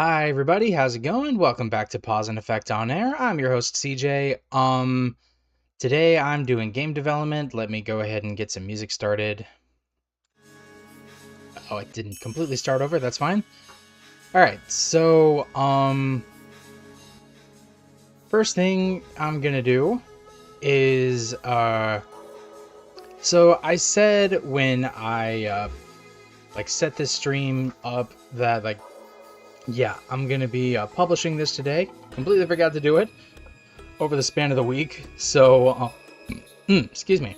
Hi everybody, how's it going? Welcome back to Pause and Effect on Air. I'm your host CJ. Today I'm doing game development. Let me go ahead and get some music started. Oh, it didn't completely start over. That's fine. All right. So, first thing I'm going to do is so I said when I set this stream up that yeah, I'm going to be publishing this today. Completely forgot to do it over the span of the week. So, excuse me.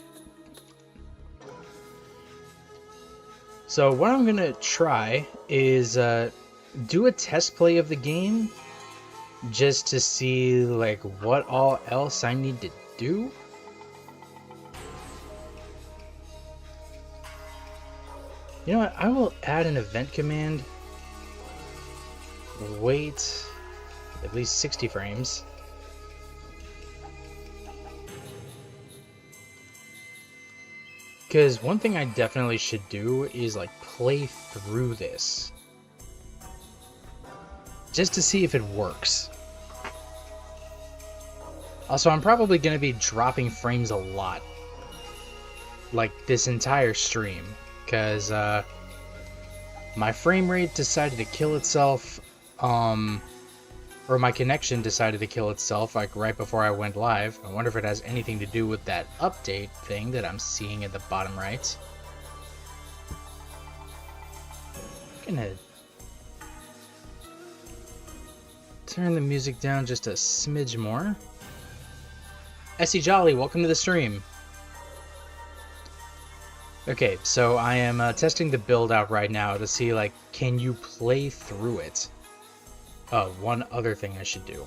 So what I'm gonna try is do a test play of the game just to see what all else I need to do. You know what? I will add an event command. Wait at least 60 frames. Because one thing I definitely should do is play through this. Just to see if it works. Also, I'm probably going to be dropping frames a lot. Like this entire stream. Because my frame rate decided to kill itself. Or my connection decided to kill itself right before I went live. I wonder if it has anything to do with that update thing that I'm seeing at the bottom right. I'm gonna turn the music down just a smidge more. Essie Jolly, welcome to the stream. Okay, so I am testing the build out right now to see can you play through it? One other thing I should do.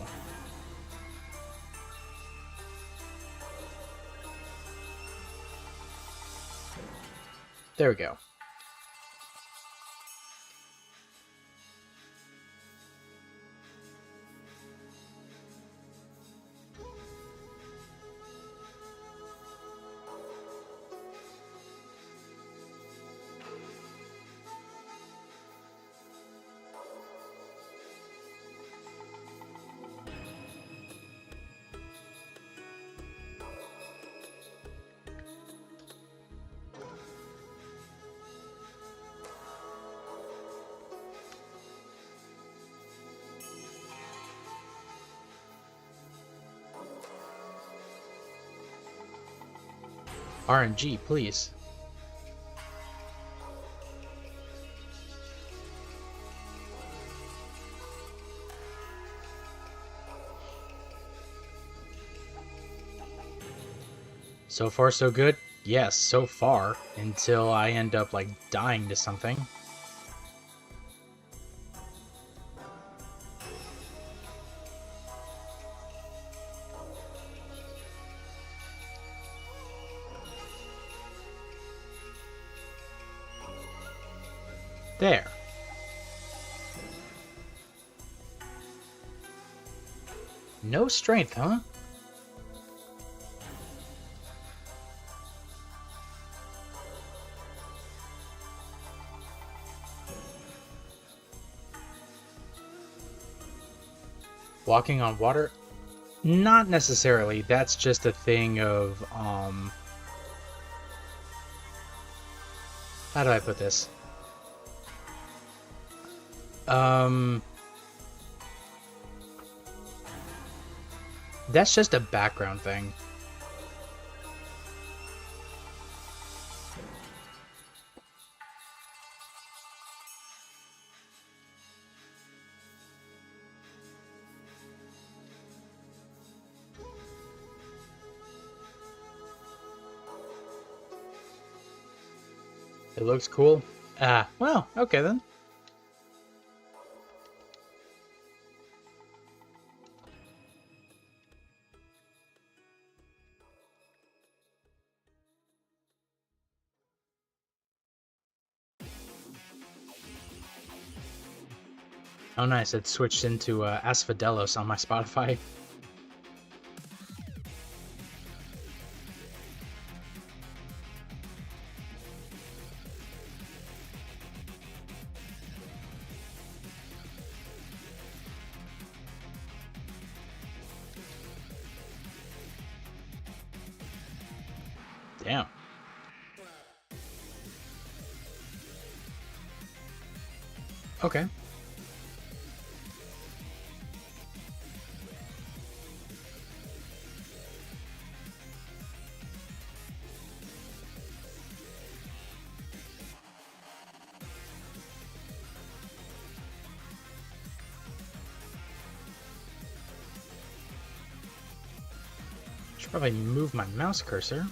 There we go. RNG, please. So far, so good? Yes, so far. Until I end up, dying to something. There. No strength, huh? Walking on water? Not necessarily. That's just a thing of, how do I put this? That's just a background thing. It looks cool. Ah, well, okay then. Oh nice, it switched into Asphodelos on my Spotify. Damn. Okay. Should probably move my mouse cursor.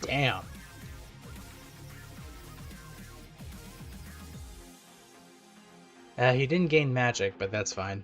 Damn. He didn't gain magic, but that's fine.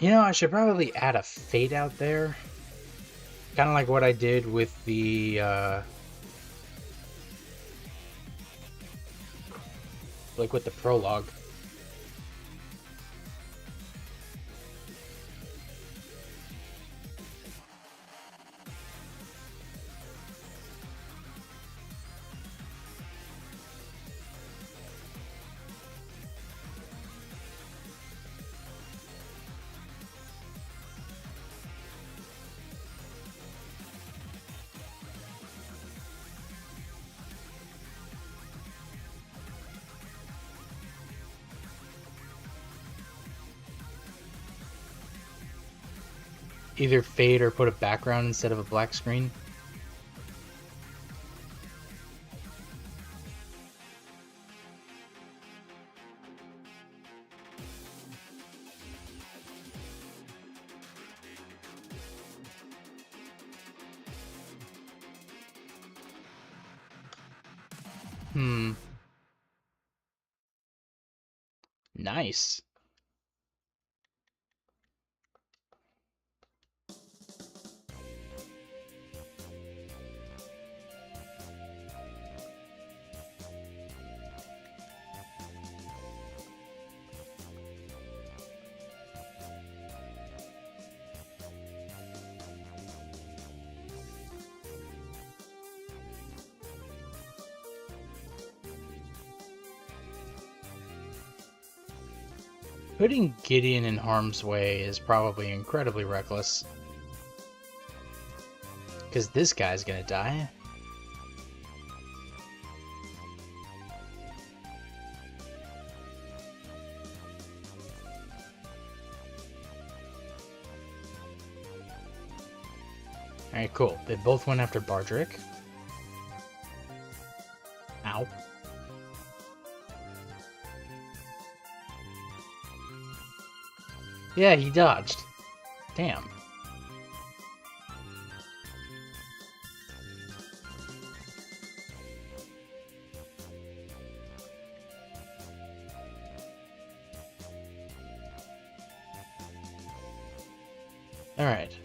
You know, I should probably add a fade out there. Kind of like what I did with the, like with the prologue. Either fade or put a background instead of a black screen. Nice. Putting Gideon in harm's way is probably incredibly reckless. Because this guy's gonna die. Alright, cool. They both went after Bardrick. Ow. Yeah, he dodged. Damn. Alright.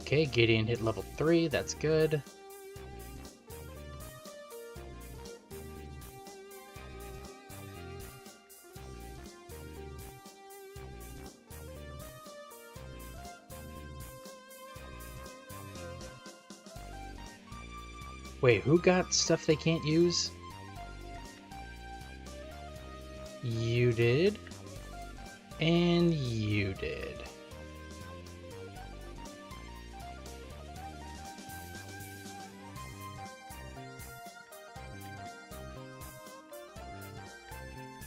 Okay, Gideon hit level 3, that's good. Wait, who got stuff they can't use? You did. And you did.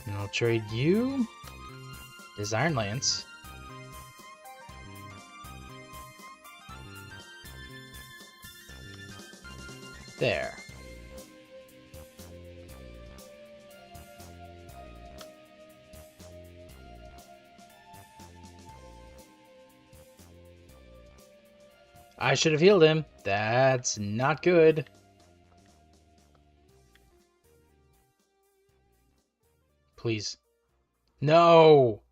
And I'll trade you this Iron Lance. There. I should have healed him. That's not good. Please. No!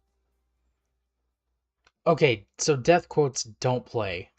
Okay, so death quotes don't play.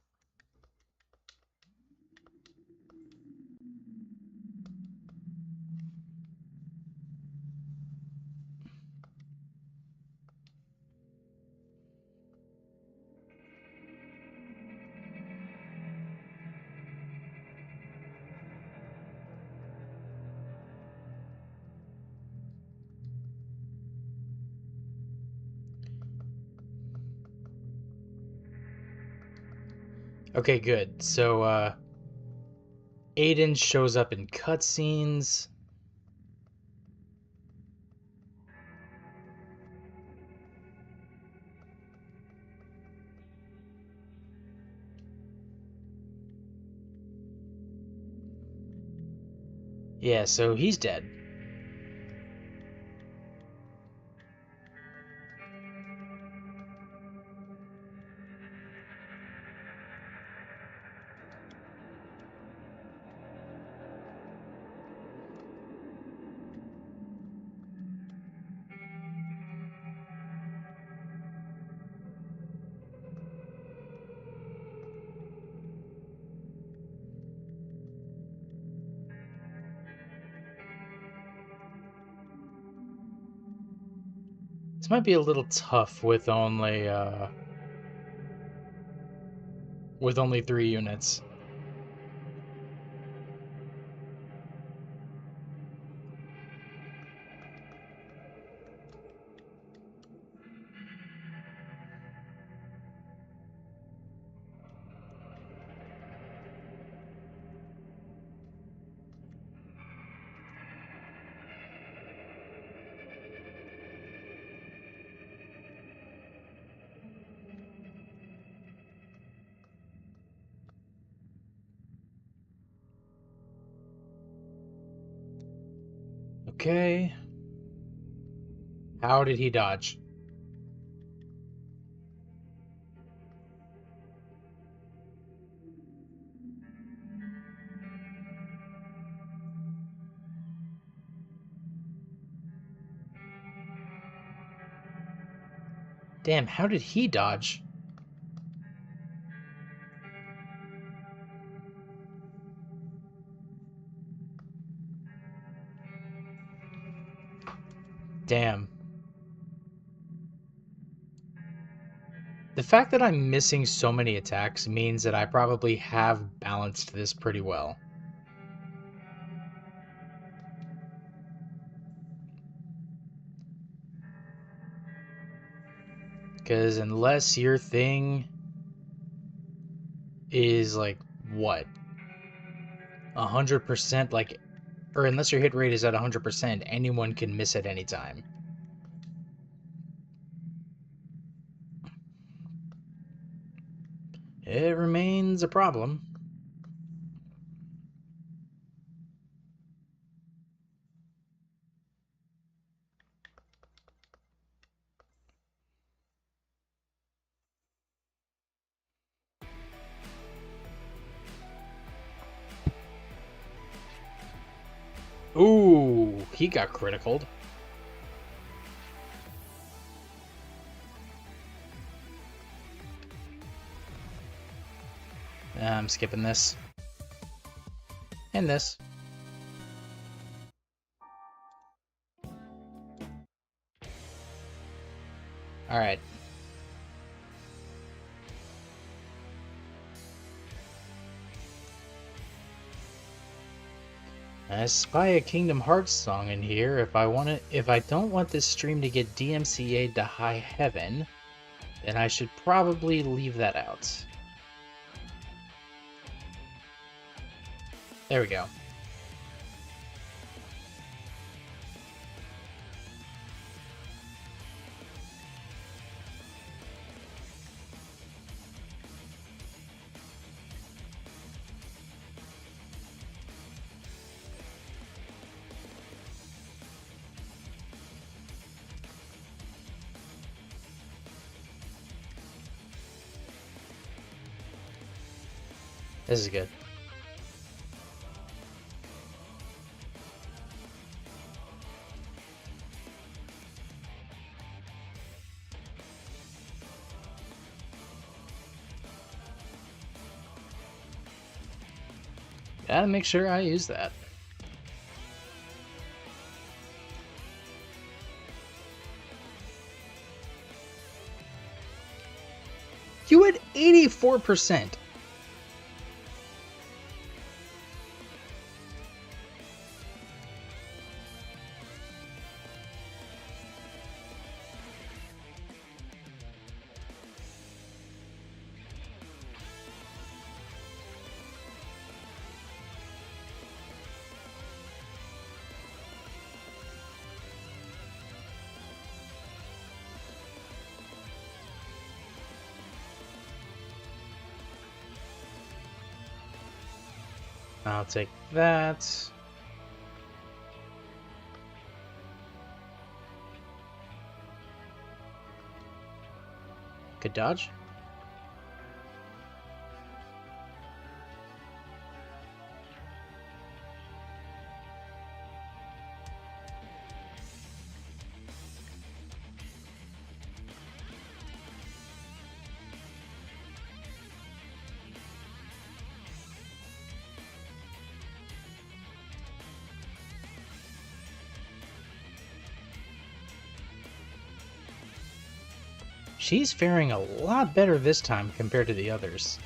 Okay, good. So, Aiden shows up in cutscenes. Yeah, so he's dead. This might be a little tough with only 3 units. Okay. How did he dodge? Damn, how did he dodge? Damn. The fact that I'm missing so many attacks means that I probably have balanced this pretty well. Because unless your thing is like, what? 100%, like, or unless your hit rate is at 100%, anyone can miss at any time. It remains a problem. Ooh, he got criticaled. I'm skipping this. And this. Alright. I spy a Kingdom Hearts song in here. If I don't want this stream to get DMCA'd to high heaven, then I should probably leave that out. There we go. This is good. Gotta make sure I use that. You had 84%. I'll take that. Good dodge. She's faring a lot better this time compared to the others.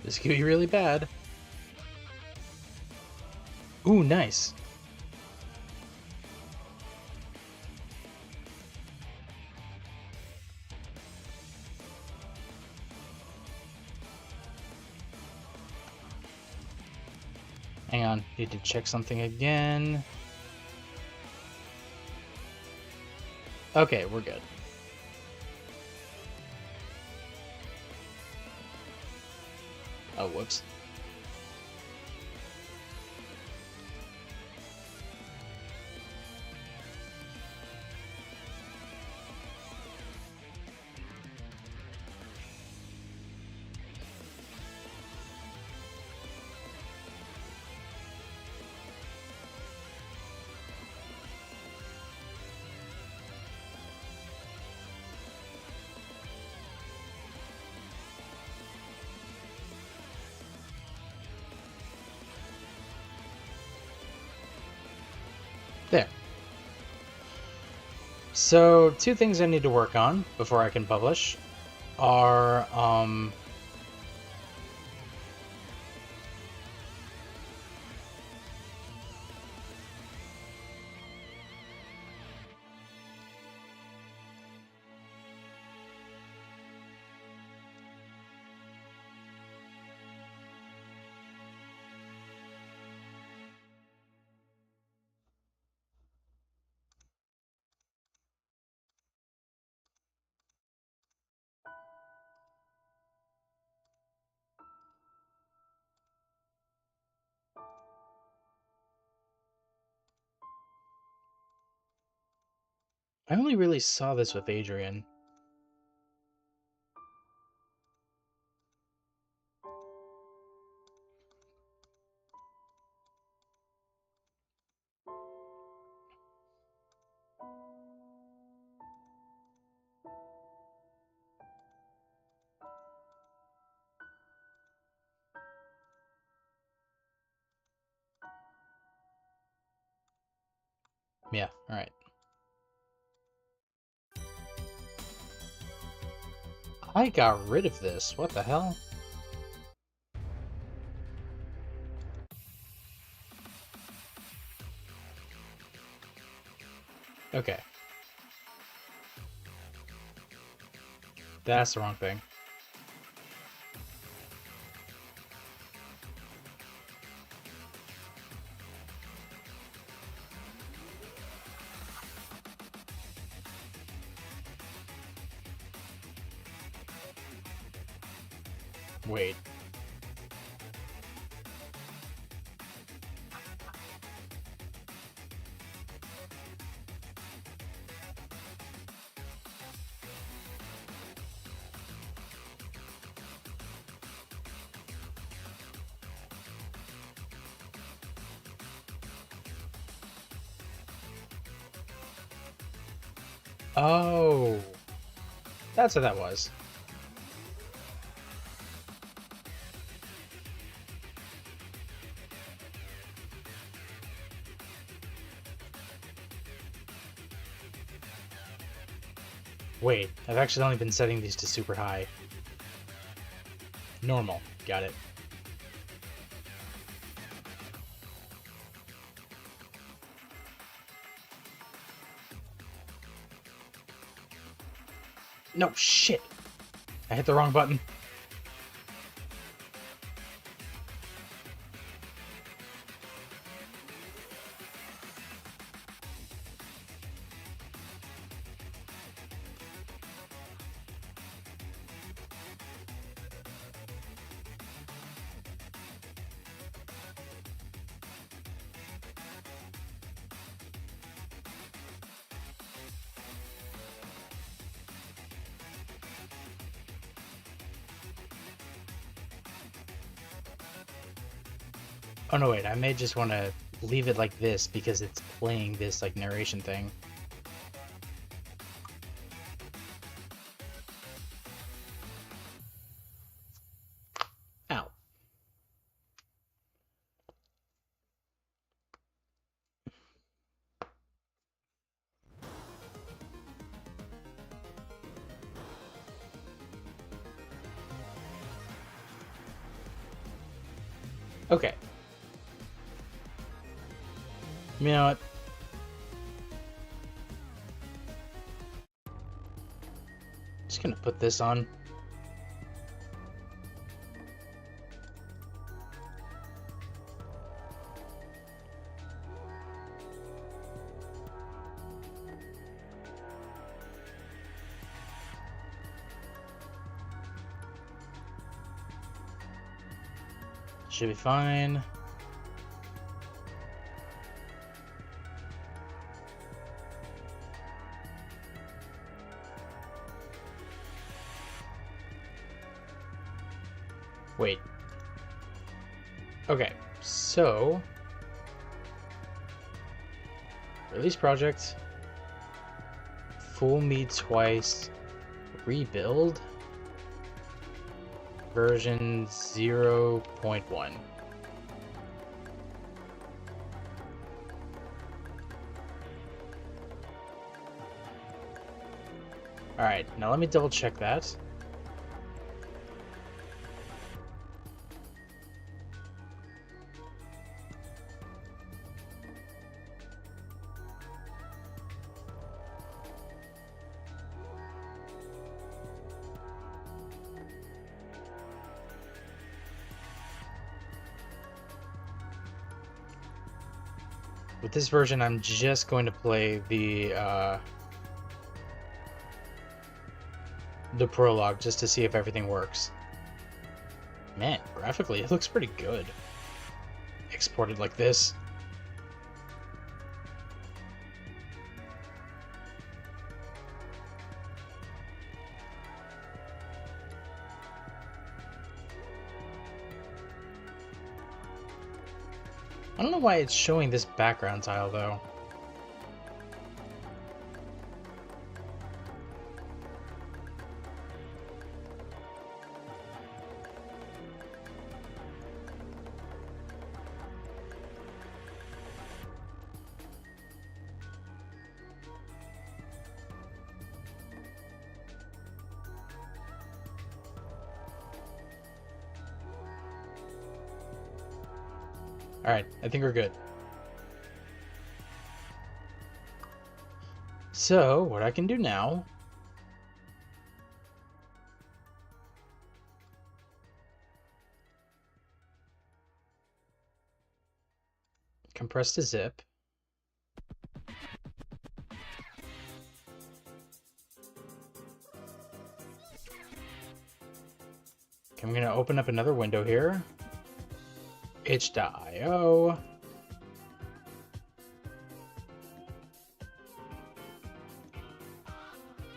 This could be really bad. Ooh, nice. Hang on, need to check something again. Okay, we're good. Oh, whoops. There. So, two things I need to work on before I can publish are, I only really saw this with Adrian. Yeah, alright. I got rid of this. What the hell? Okay. That's the wrong thing. Wait. Oh, that's what that was. Wait, I've actually only been setting these to super high. Normal, got it. No, shit! I hit the wrong button. Oh no, wait, I may just want to leave it like this because it's playing this like narration thing. Ow. Okay. You know what? Just gonna put this on. Should be fine. Wait. Okay, so release project, fool me twice, rebuild, version 0.1. Alright, now let me double check that. With this version, I'm just going to play the prologue just to see if everything works. Man, graphically, it looks pretty good. Exported like this. I don't know why it's showing this background tile, though. Alright, I think we're good. So, what I can do now... compress to zip. I'm going to open up another window here. itch.io.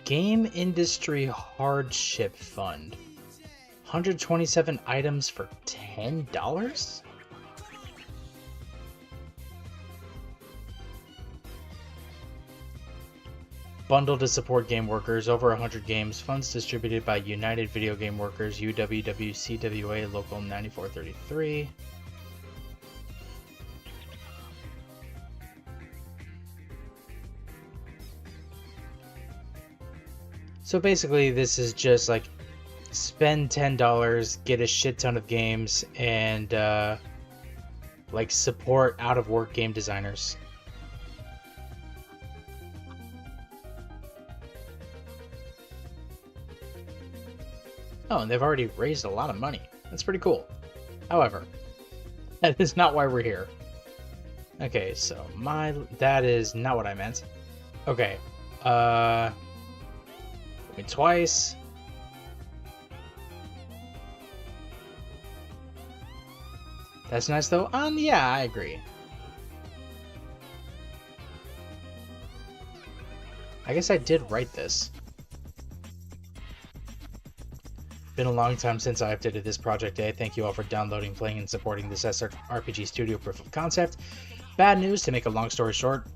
Game Industry Hardship Fund. 127 items for $10? Bundle to support game workers, over 100 games, funds distributed by United Video Game Workers, UWWCWA, Local 9433. So basically this is just like spend $10, get a shit ton of games, and like support out of work game designers. Oh, and they've already raised a lot of money. That's pretty cool. However, that is not why we're here. Okay, so that is not what I meant. Okay, twice. That's nice though. Yeah, I agree. I guess I did write this. Been a long time since I updated this project day. Thank you all for downloading, playing, and supporting this SRPG Studio proof of concept. Bad news, to make a long story short,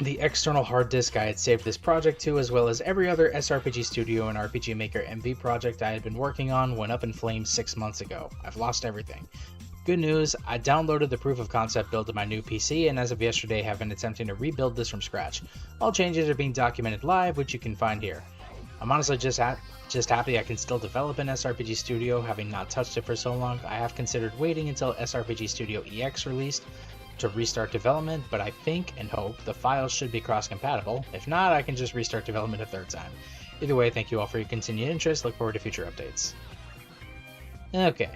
the external hard disk I had saved this project to, as well as every other SRPG Studio and RPG Maker MV project I had been working on, went up in flames 6 months ago. I've lost everything. Good news, I downloaded the proof of concept build to my new PC, and as of yesterday have been attempting to rebuild this from scratch. All changes are being documented live, which you can find here. I'm honestly just happy I can still develop an SRPG Studio, having not touched it for so long. I have considered waiting until SRPG Studio EX released to restart development, but I think and hope the files should be cross-compatible. If not, I can just restart development a third time. Either way, thank you all for your continued interest. Look forward to future updates. Okay.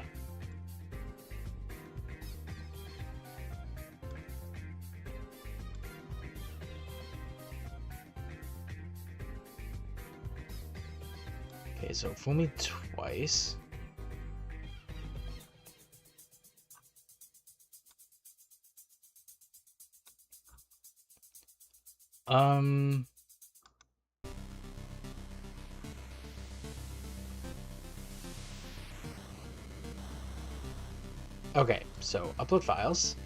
Okay, so fool me twice. Okay, so upload files.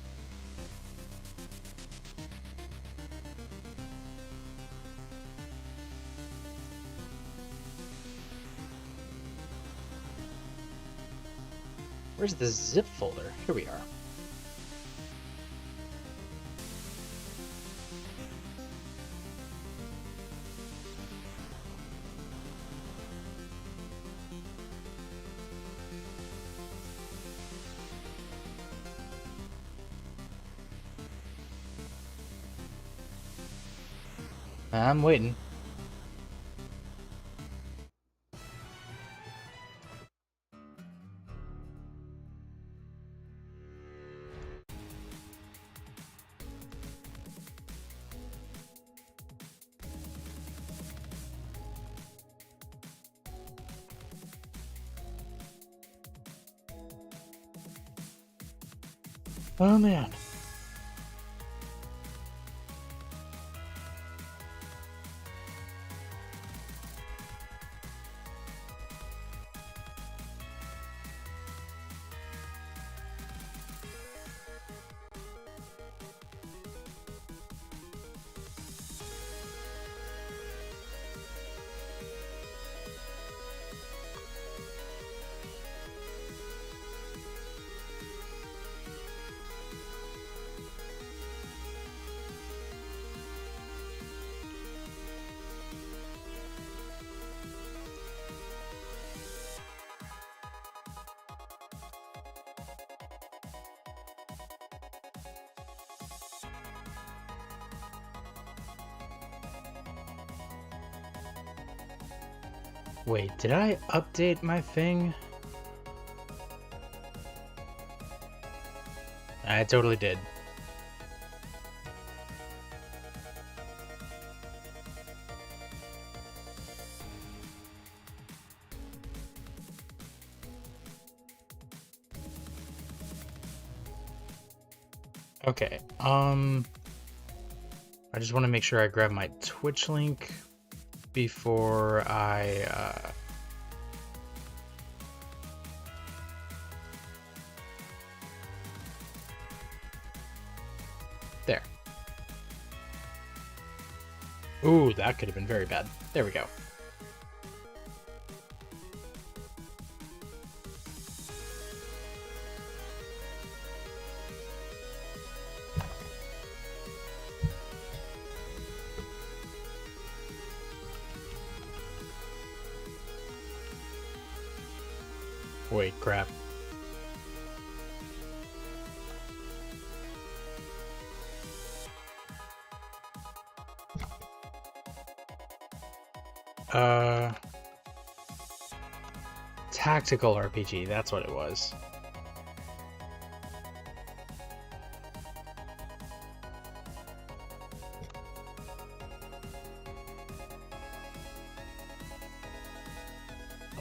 Where's the zip folder? Here we are. I'm waiting. Oh man. Wait, did I update my thing? I totally did. Okay, I just want to make sure I grab my Twitch link before I, there. Ooh, that could have been very bad. There we go. Wait, crap. Tactical RPG, that's what it was.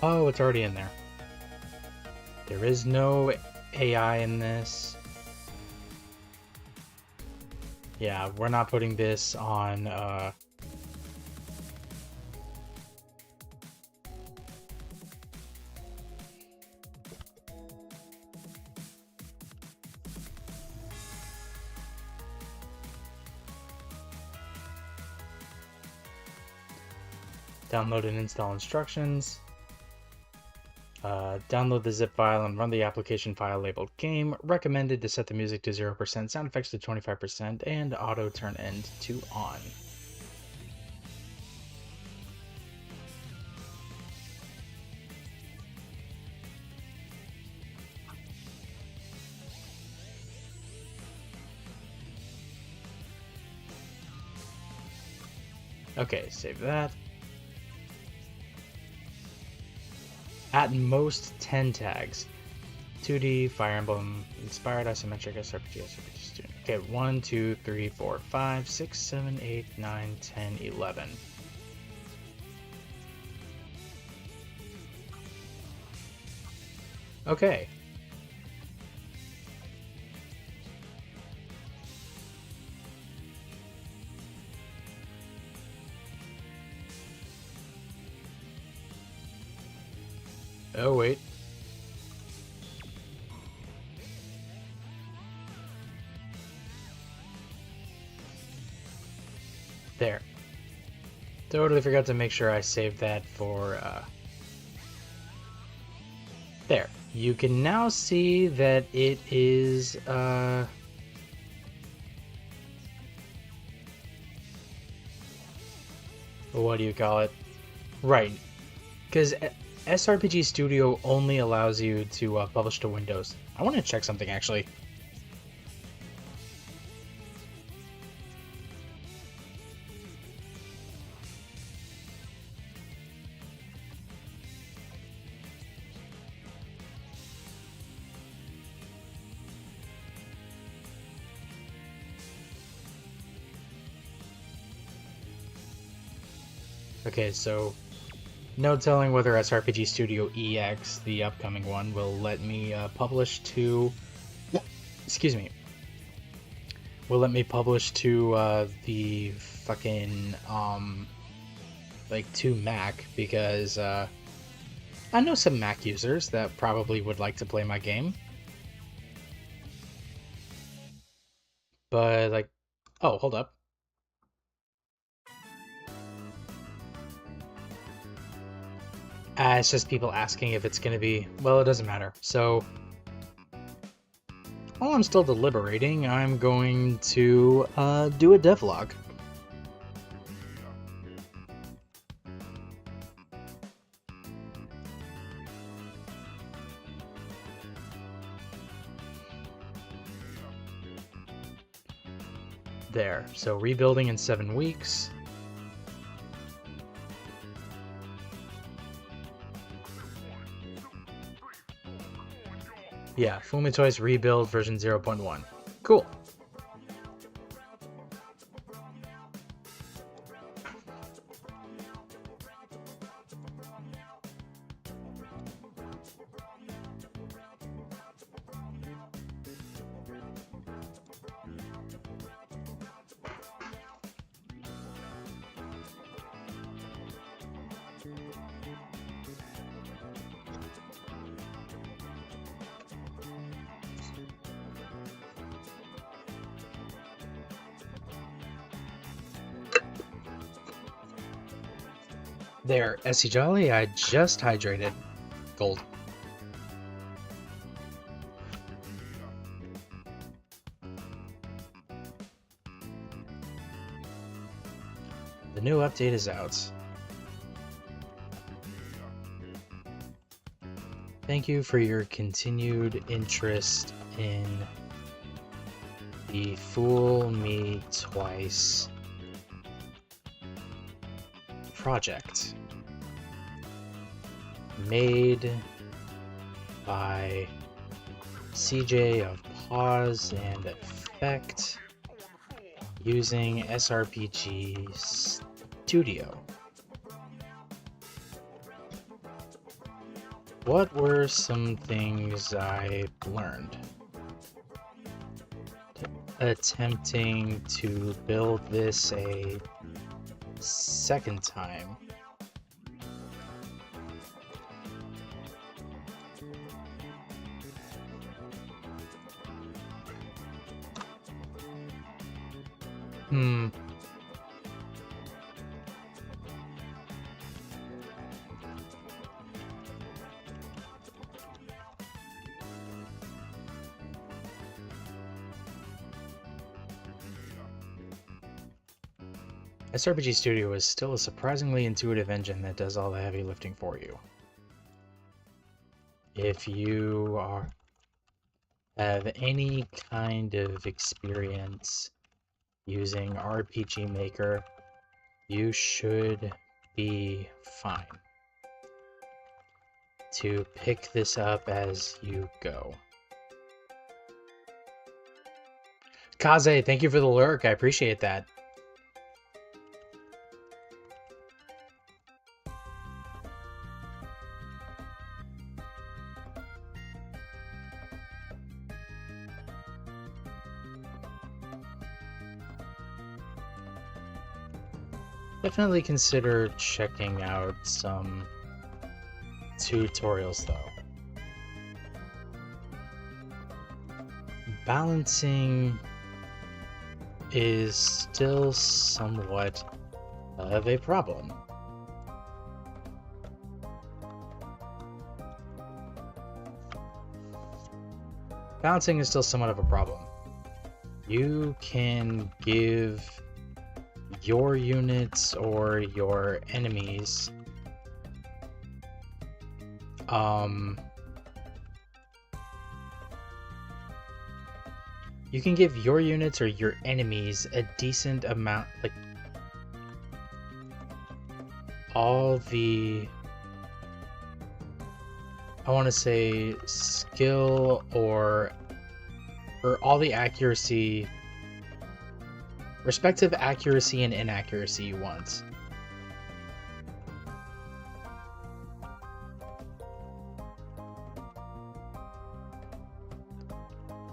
Oh, it's already in there. There is no AI in this. Yeah, we're not putting this on, download and install instructions. Download the zip file and run the application file labeled game. Recommended to set the music to 0%, sound effects to 25%, and auto turn end to on. Okay, save that. At most 10 tags. 2D, Fire Emblem, Inspired, Isometric, SRPG Studio. Okay, 1, 2, 3, 4, 5, 6, 7, 8, 9, 10, 11. Okay. Oh, wait. There. Totally forgot to make sure I saved that for, There. You can now see that it is, what do you call it? Right. Because SRPG Studio only allows you to publish to Windows. I want to check something, actually. Okay, so no telling whether SRPG Studio EX, the upcoming one, will let me publish to... Excuse me. Will let me publish to the fucking, like, to Mac, because I know some Mac users that probably would like to play my game. But, like, oh, hold up. It's just people asking if it's going to be... Well, it doesn't matter. So, while I'm still deliberating, I'm going to do a devlog. There. So, rebuilding in 7 weeks. Yeah, Fumi Toys Rebuild version 0.1. Cool. There, Essie Jolly, I just hydrated. Gold. The new update is out. Thank you for your continued interest in the Fool Me Twice project. Made by CJ of Pause and Effect using SRPG Studio. What were some things I learned? Attempting to build this a second time. SRPG Studio is still a surprisingly intuitive engine that does all the heavy lifting for you. If you have any kind of experience using RPG Maker, you should be fine to pick this up as you go. Kaze, thank you for the lurk. I appreciate that. Definitely consider checking out some tutorials though. Balancing is still somewhat of a problem. Balancing is still somewhat of a problem. You can give your units or your enemies you can give your units or your enemies a decent amount, like all the, I want to say skill or all the accuracy, respective accuracy and inaccuracy you want.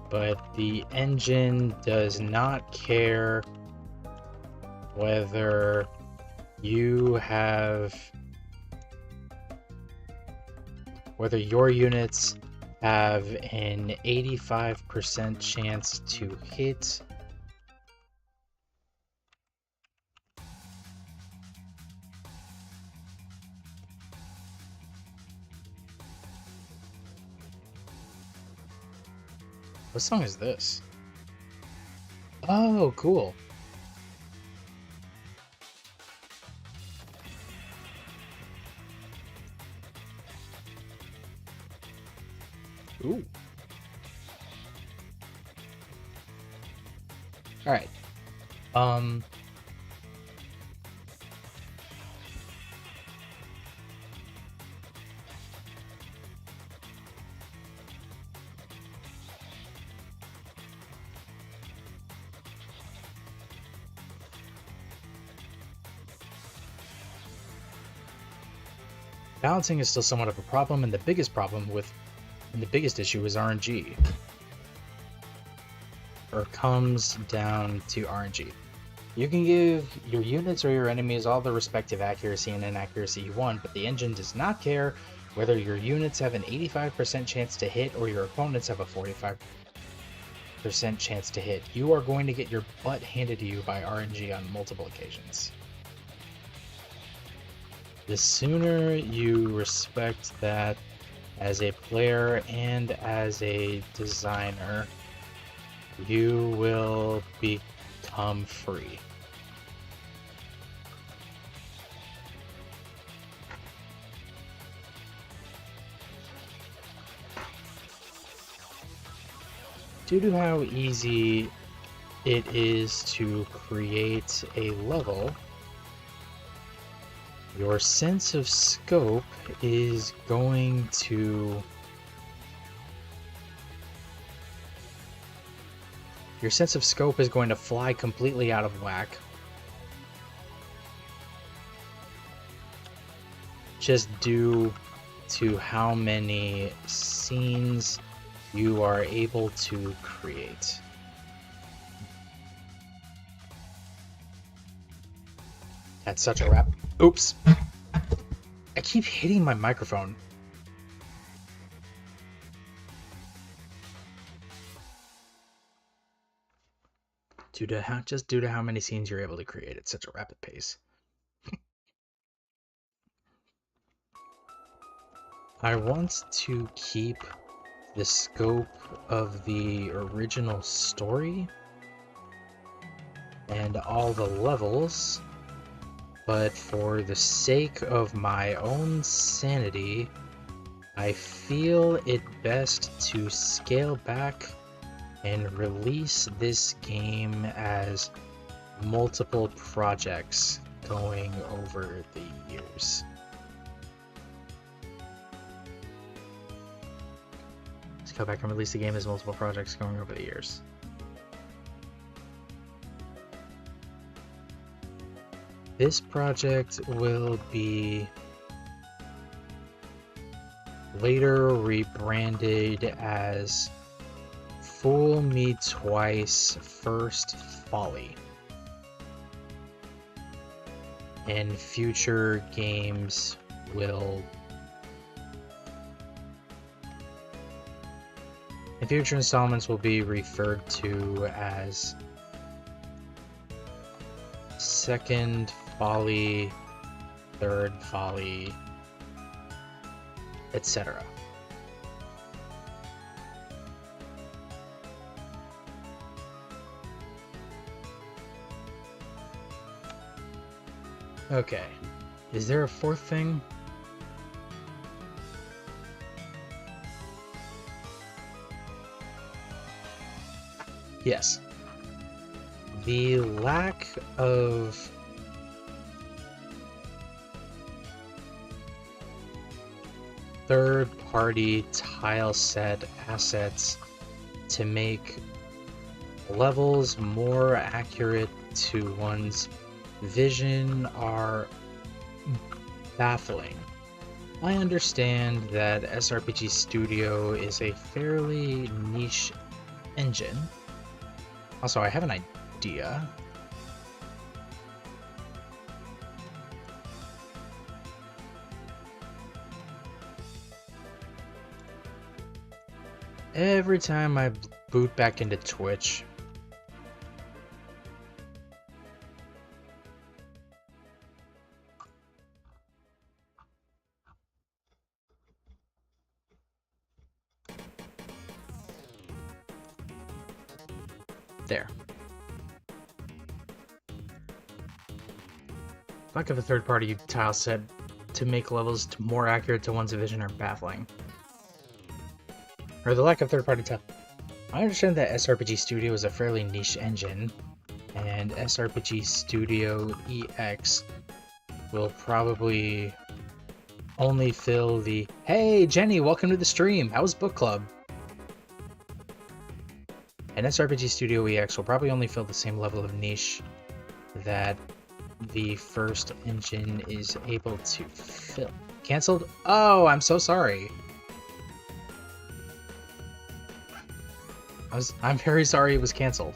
But the engine does not care whether you have, whether your units have an 85% chance to hit What song is this? Oh, cool. Ooh. All right. Balancing is still somewhat of a problem, and the biggest issue is RNG. Or comes down to RNG. You can give your units or your enemies all the respective accuracy and inaccuracy you want, but the engine does not care whether your units have an 85% chance to hit or your opponents have a 45% chance to hit. You are going to get your butt handed to you by RNG on multiple occasions. The sooner you respect that as a player and as a designer, you will become free. Due to how easy it is to create a level, your sense of scope is going to... Your sense of scope is going to fly completely out of whack. Just due to how many scenes you are able to create. That's such a wrap. Oops. I keep hitting my microphone. Just due to how many scenes you're able to create at such a rapid pace. I want to keep the scope of the original story and all the levels, but for the sake of my own sanity, I feel it best to scale back and release this game as multiple projects going over the years. Scale back and release the game as multiple projects going over the years. This project will be later rebranded as Fool Me Twice First Folly. And future games will... And future installments will be referred to as Second Folly, Third Folly, etc. Okay, is there a fourth thing? Yes. The lack of third-party tile set assets to make levels more accurate to one's vision are baffling. I understand that SRPG Studio is a fairly niche engine. Also, I have an idea. Every time I boot back into Twitch, there. Lack of a third-party tile set to make levels more accurate to one's vision are baffling. Or the lack of third-party tile. I understand that SRPG Studio is a fairly niche engine, and SRPG Studio EX will probably only fill the "Hey Jenny, welcome to the stream. How was book club?" And SRPG Studio EX will probably only fill the same level of niche that the first engine is able to fill. Cancelled? Oh, I'm so sorry. I'm very sorry it was cancelled.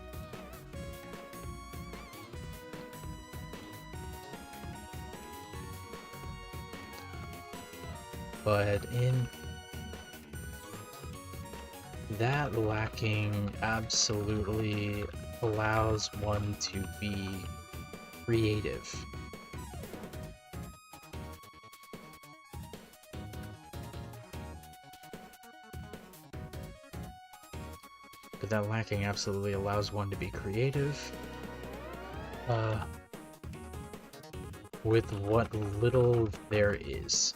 But in that lacking absolutely allows one to be creative. But that lacking absolutely allows one to be creative. With what little there is.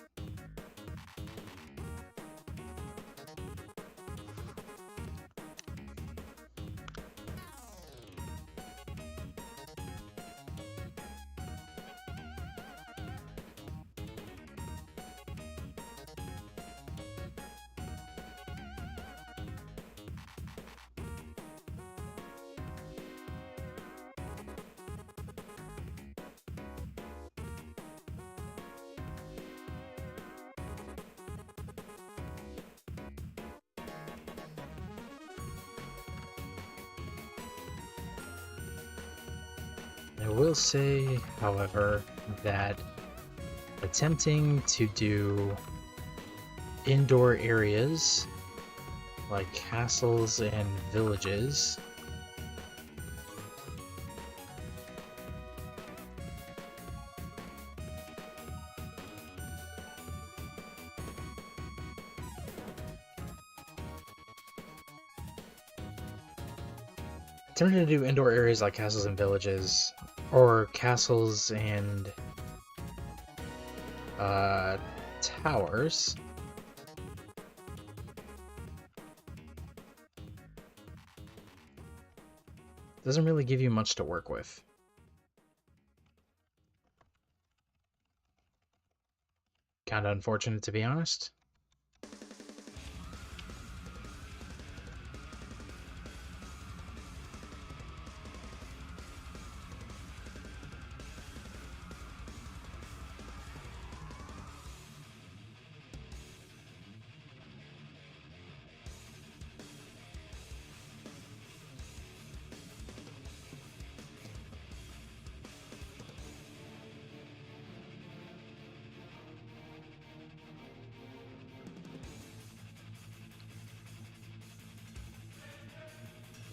I will say, however, that attempting to do indoor areas like castles and villages attempting to do indoor areas like castles and villages, or castles and towers, doesn't really give you much to work with. Kinda unfortunate, to be honest.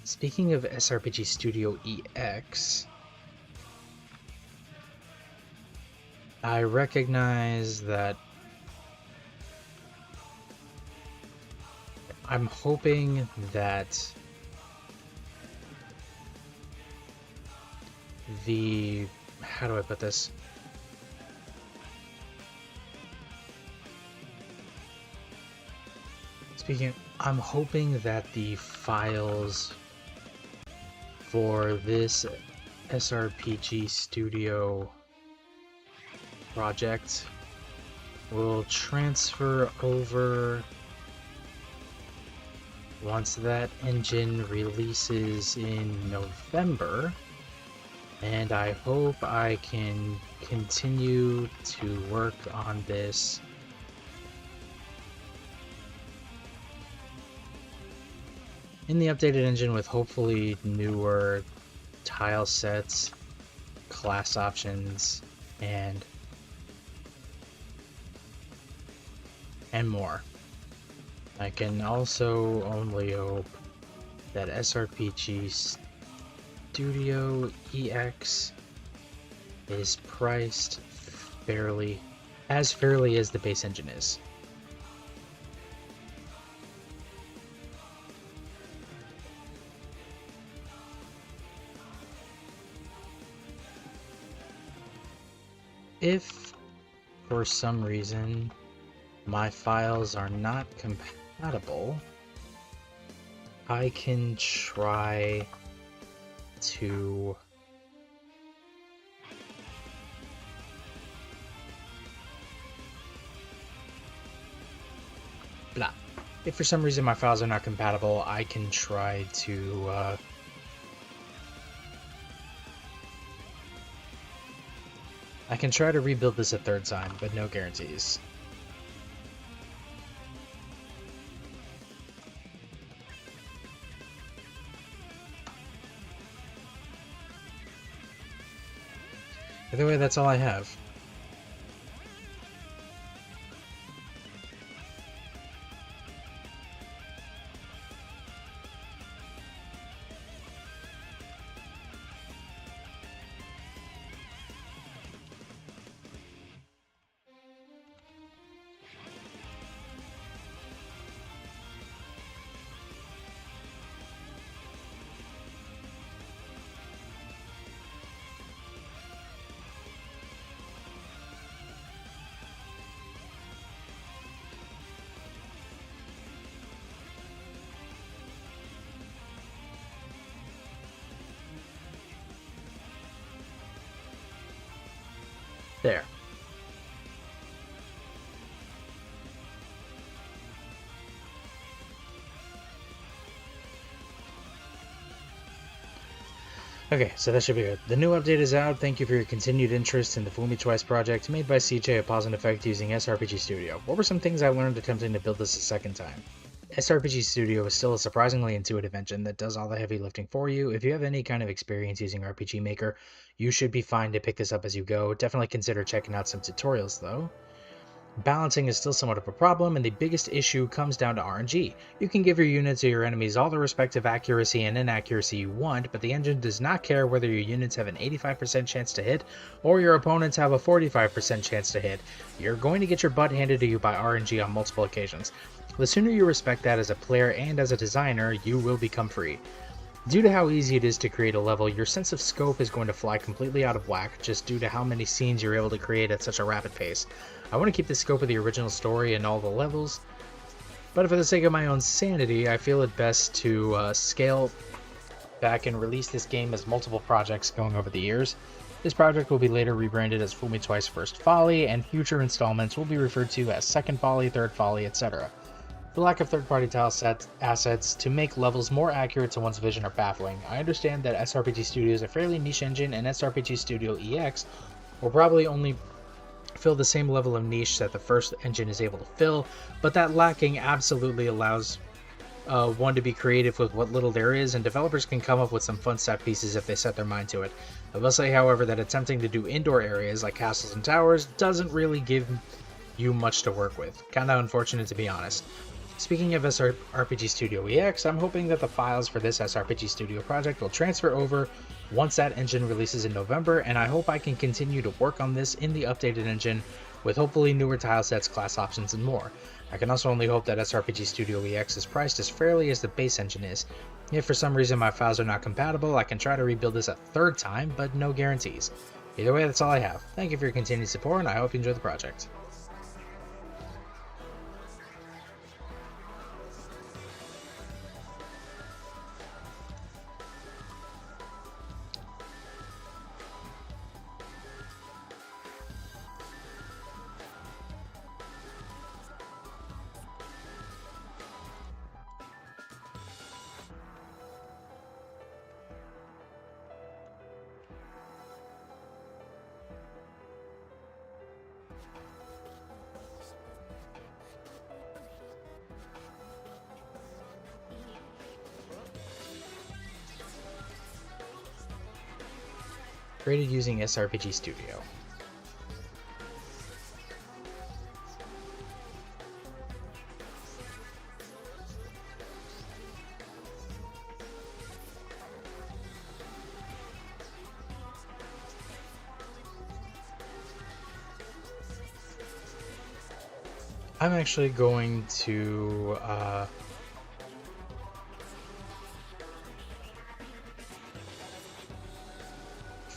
Speaking of SRPG Studio EX, I recognize that I'm hoping that how do I put this? I'm hoping that the files for this SRPG Studio project will transfer over once that engine releases in November, and I hope I can continue to work on this in the updated engine with hopefully newer tile sets, class options, and more. I can also only hope that SRPG Studio EX is priced fairly as the base engine is. If for some reason my files are not compatible, I can try to if for some reason my files are not compatible, I can try to I can try to rebuild this a third time, but no guarantees. Either way, that's all I have. There. Okay, so that should be good. The new update is out. Thank you for your continued interest in the Fool Me Twice project, made by CJ at Pause and Effect using SRPG Studio. What were some things I learned attempting to build this a second time? SRPG Studio is still a surprisingly intuitive engine that does all the heavy lifting for you. If you have any kind of experience using RPG Maker, you should be fine to pick this up as you go. Definitely consider checking out some tutorials though. Balancing is still somewhat of a problem, and the biggest issue comes down to RNG. You can give your units or your enemies all the respective accuracy and inaccuracy you want, but the engine does not care whether your units have an 85% chance to hit or your opponents have a 45% chance to hit. You're going to get your butt handed to you by RNG on multiple occasions. The sooner you respect that as a player and as a designer, you will become free. Due to how easy it is to create a level, your sense of scope is going to fly completely out of whack just due to how many scenes you're able to create at such a rapid pace. I want to keep the scope of the original story and all the levels, but for the sake of my own sanity, I feel it best to scale back and release this game as multiple projects going over the years. This project will be later rebranded as Fool Me Twice First Folly, and future installments will be referred to as Second Folly, Third Folly, etc. The lack of third-party tile set assets to make levels more accurate to one's vision are baffling. I understand that SRPG Studio is a fairly niche engine, and SRPG Studio EX will probably only fill the same level of niche that the first engine is able to fill, but that lacking absolutely allows one to be creative with what little there is, and developers can come up with some fun set pieces if they set their mind to it. I will say, however, that attempting to do indoor areas like castles and towers doesn't really give you much to work with. Kinda unfortunate, to be honest. Speaking of SRPG Studio EX, I'm hoping that the files for this SRPG Studio project will transfer over once that engine releases in November, and I hope I can continue to work on this in the updated engine with hopefully newer tile sets, class options, and more. I can also only hope that SRPG Studio EX is priced as fairly as the base engine is. If for some reason my files are not compatible, I can try to rebuild this a third time, but no guarantees. Either way, that's all I have. Thank you for your continued support, and I hope you enjoy the project. Created using SRPG Studio. I'm actually going to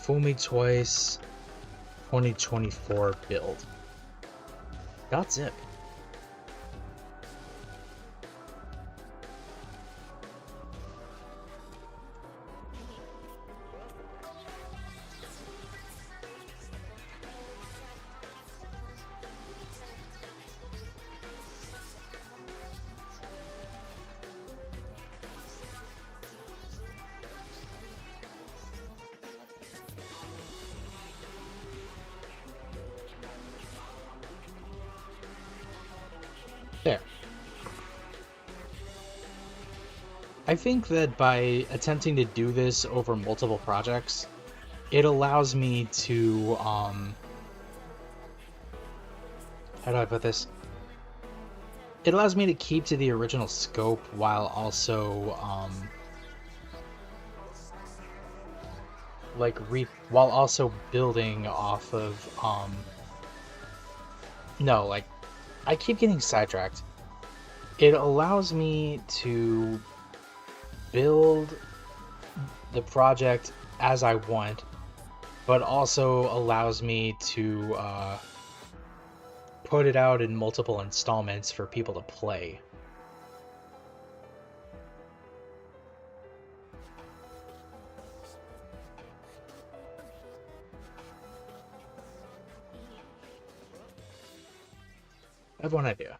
Fool Me Twice 2024 build. .zip. There. I think that by attempting to do this over multiple projects, it allows me to, how do I put this? It allows me to keep to the original scope while also, while also building off of, no, like, I keep getting sidetracked. It allows me to build the project as I want, but also allows me to put it out in multiple installments for people to play. I have one idea.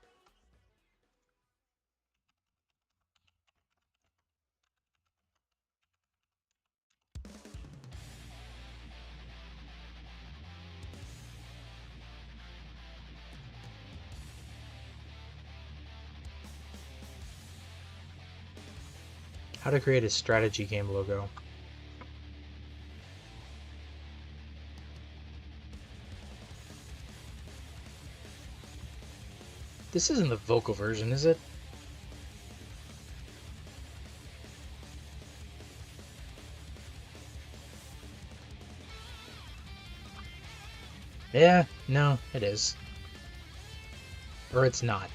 How to create a strategy game logo. This isn't the vocal version, is it? Yeah, no, it is. Or it's not.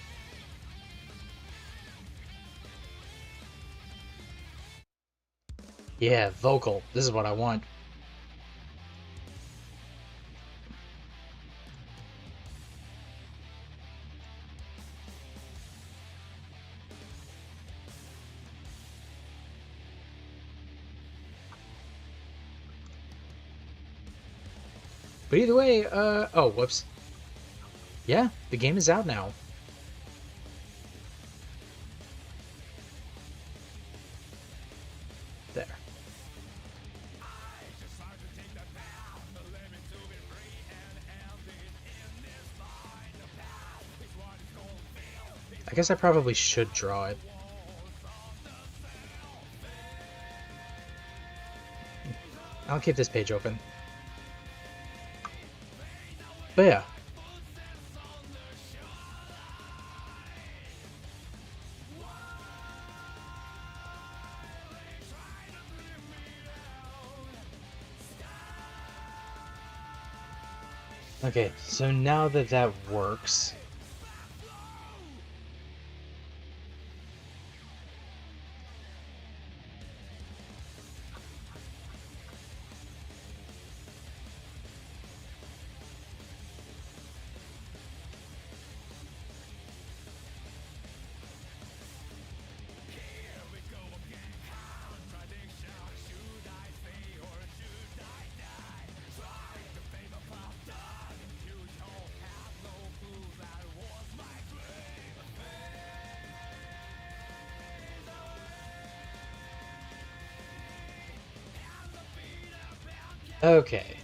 Yeah, vocal. This is what I want. But either way, oh, whoops. Yeah, the game is out now. There. I guess I probably should draw it. I'll keep this page open. But yeah. Okay, so now that that works, okay.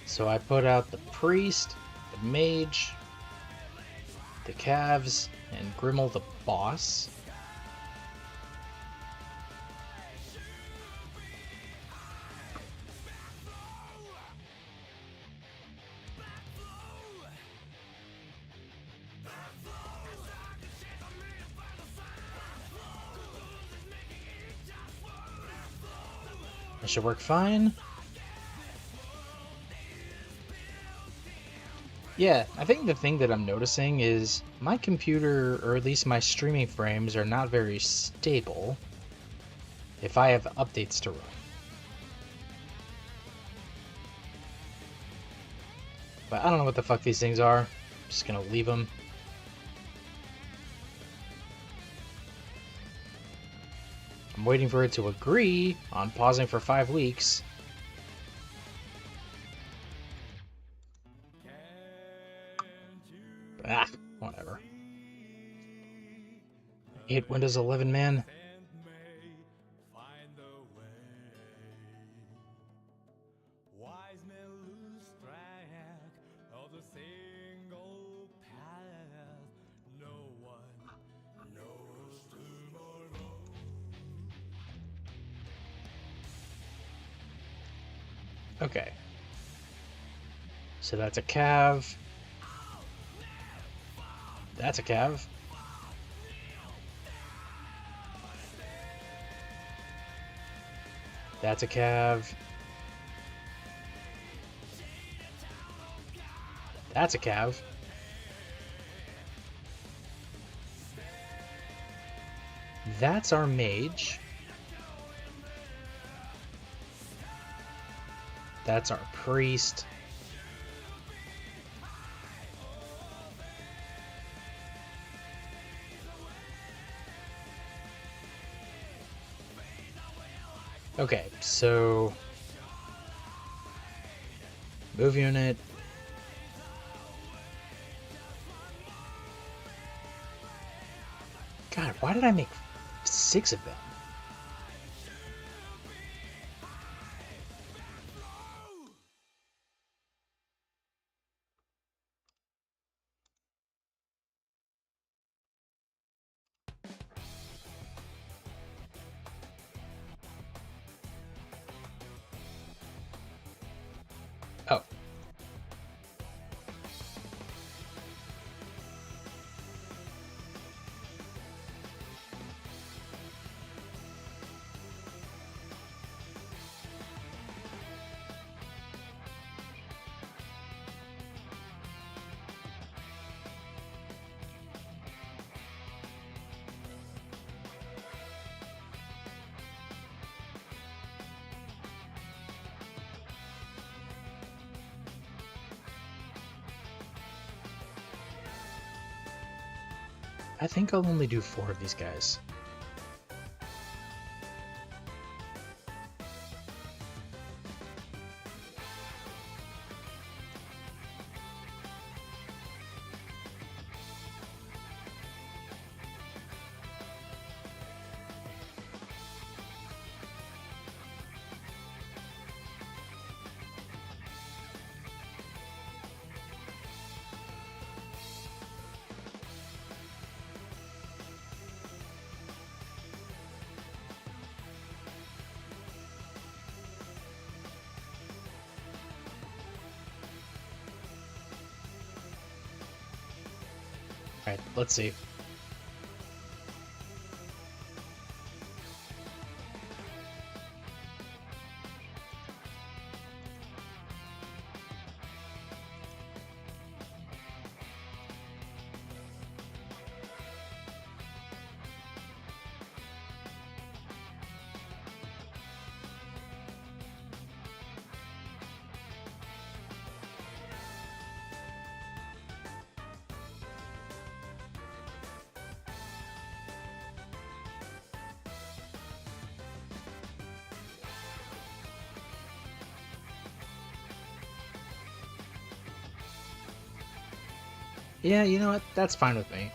So I put out the priest, the mage, the calves, and Grimmel the boss. That should work fine. Yeah, I think the thing that I'm noticing is my computer, or at least my streaming frames, are not very stable if I have updates to run. But I don't know what the fuck these things are. I'm just gonna leave them. I'm waiting for it to agree on pausing for 5 weeks. Ah, whatever. I hate Windows 11, man. Okay. So that's a cav. That's a cav. That's a cav. That's a cav. That's our mage. That's our priest. Okay, so move unit. God, why did I make 6 of them? Oh. I think I'll only do 4 of these guys. Alright, let's see. Yeah, you know what? That's fine with me.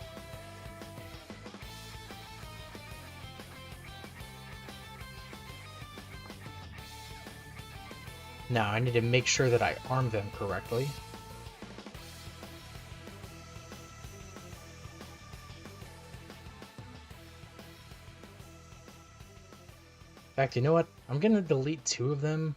Now, I need to make sure that I arm them correctly. In fact, you know what? I'm gonna delete 2 of them.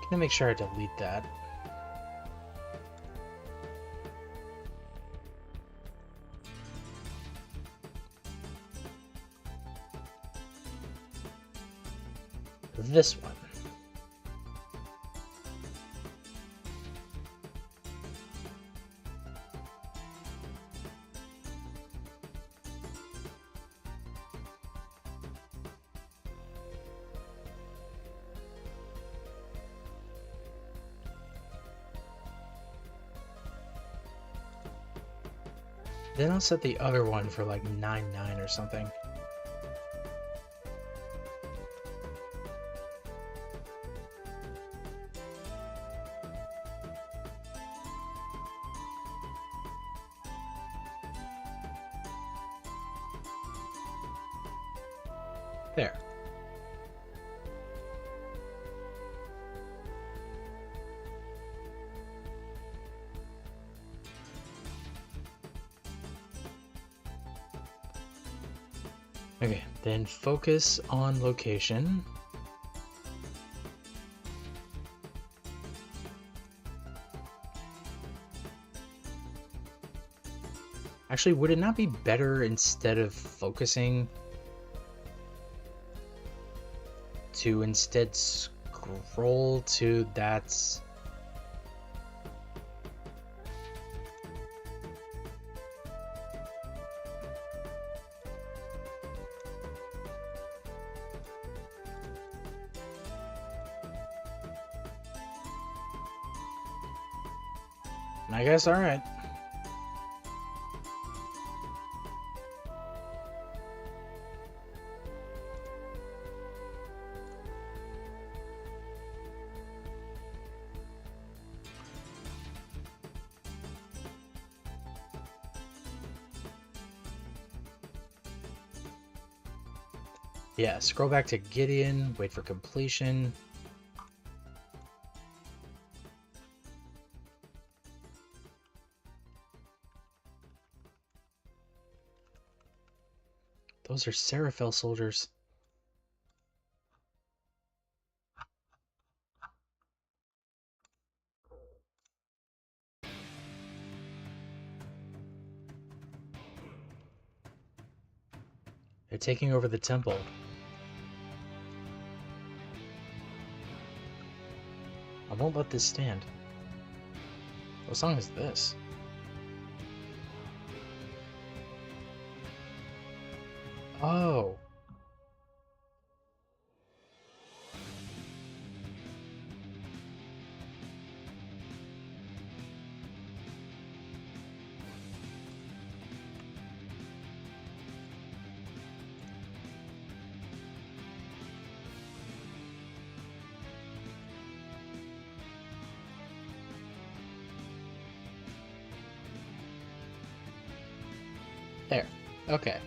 Gonna make sure I delete that. This one. Then I'll set the other one for like 9-9 or something. There. Okay, then focus on location. Actually, would it not be better instead of focusing to instead scroll to that? I guess, alright. Yeah, scroll back to Gideon, wait for completion. Those are Seraphel soldiers. They're taking over the temple. I won't let this stand. What song is this? Oh. There. Okay.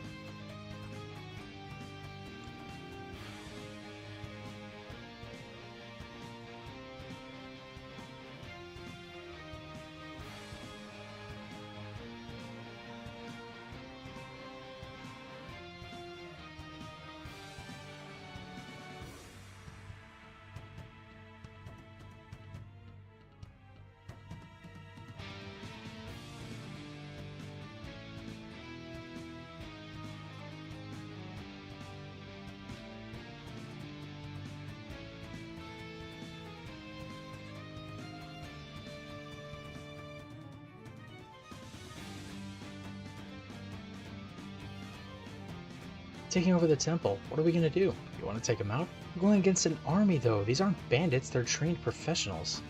Taking over the temple. What are we gonna do? You want to take them out? We're going against an army, though. These aren't bandits, they're trained professionals.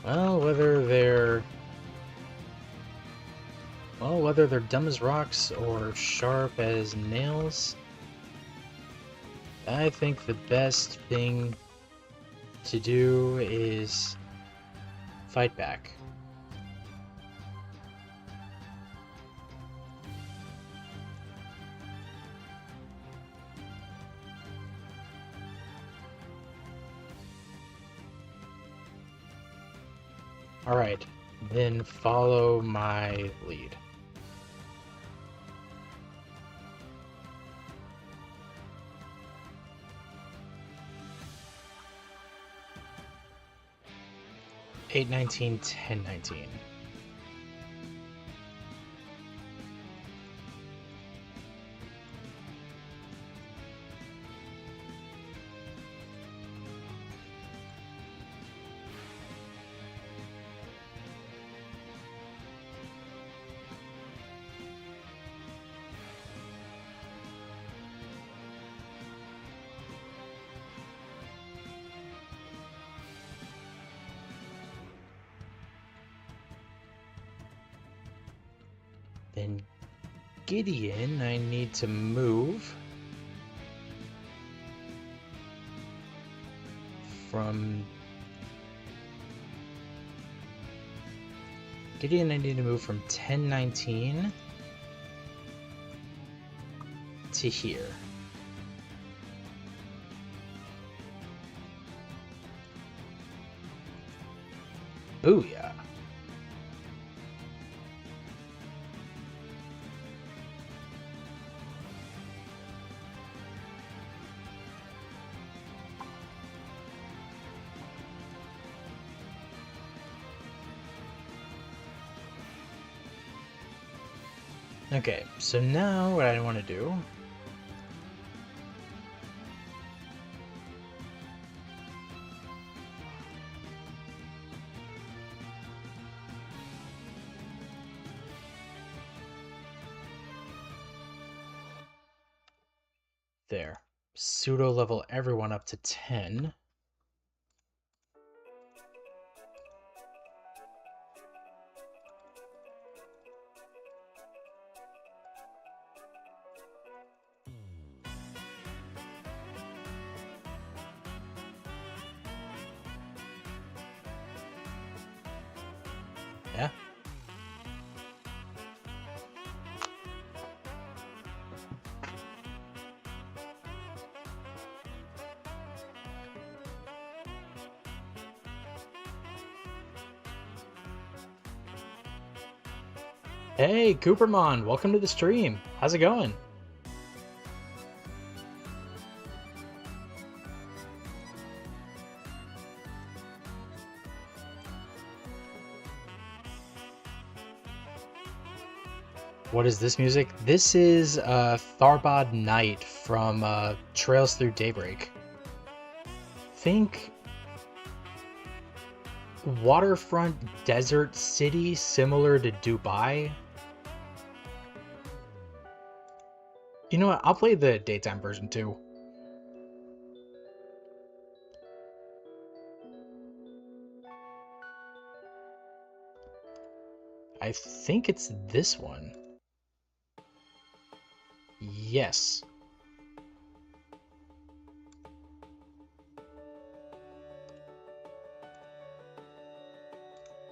Well, whether they're dumb as rocks or sharp as nails, I think the best thing to do is fight back. Alright, then follow my lead. Eight 19, 10 19. Then Gideon, I need to move from Gideon, I need to move from 1019 to here. Booyah. Okay, so now what I want to do there. Pseudo level everyone up to 10. Yeah. Hey, Coopermon, welcome to the stream. How's it going? What is this music? This is Tharbad Night from Trails Through Daybreak. Think waterfront desert city similar to Dubai. You know what? I'll play the daytime version too. I think it's this one. Yes.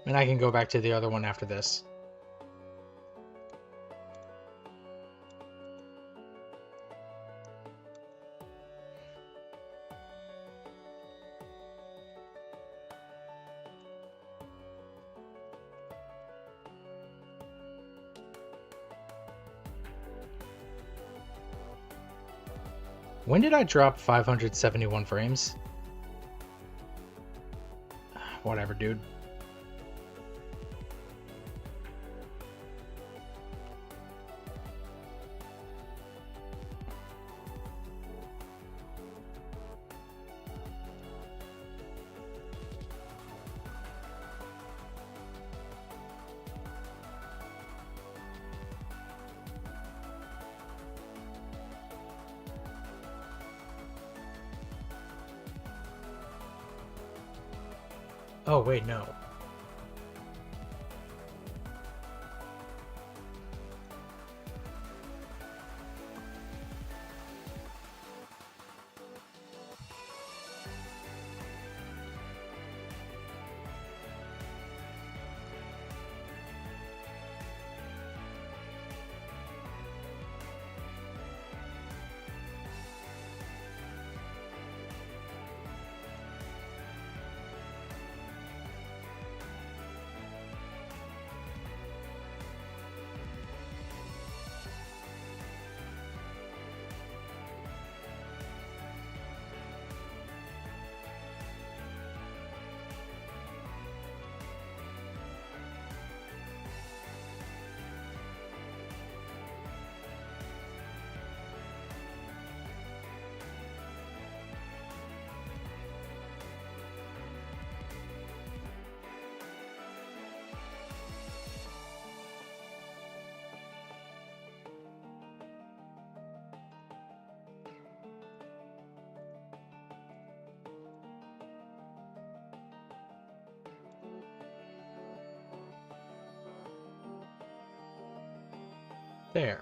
And I can go back to the other one after this. When did I drop 571 frames? Whatever, dude. Oh, wait, no. There.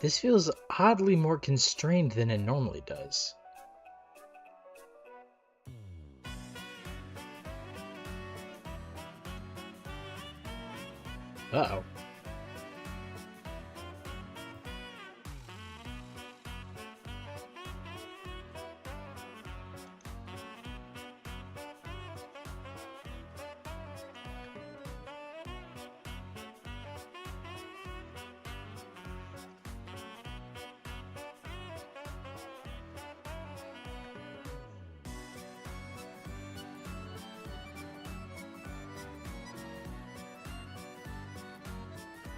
This feels oddly more constrained than it normally does. Uh-oh.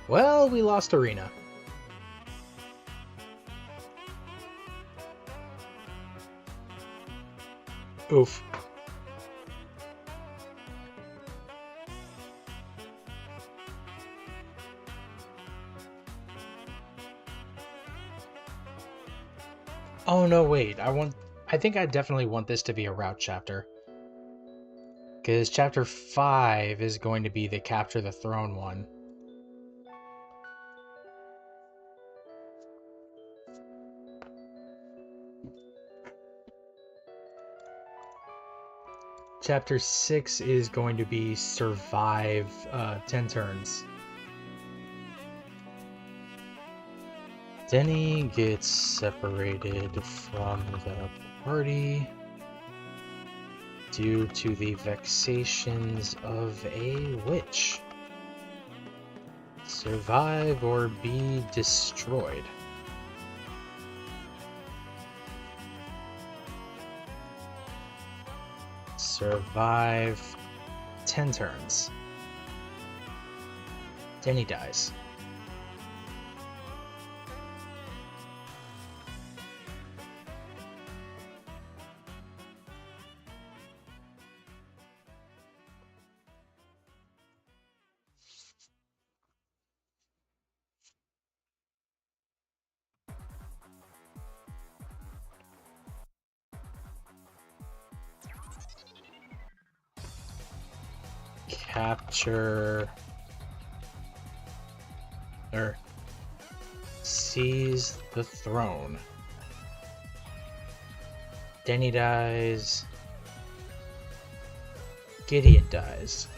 Well, we lost Arena. Oof. Oh no, wait. I think I definitely want this to be a route chapter. Because chapter 5 is going to be the Capture the Throne one. Chapter 6 is going to be Survive 10 turns. Denny gets separated from the party due to the vexations of a witch. Survive or be destroyed. Survive 10 turns. Denny dies. Capture or seize the throne. Denny dies. Gideon dies.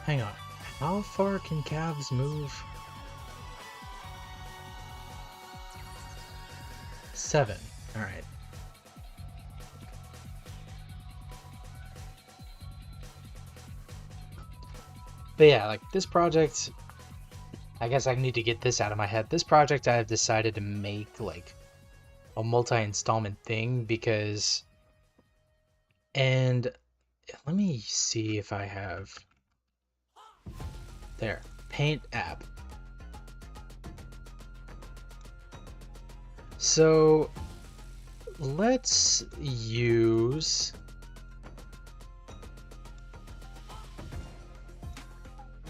Hang on. How far can calves move? 7. Alright. But yeah, like this project, I guess I need to get this out of my head. This project I have decided to make like a multi-installment thing because, and let me see if I have, there, Paint app. So let's use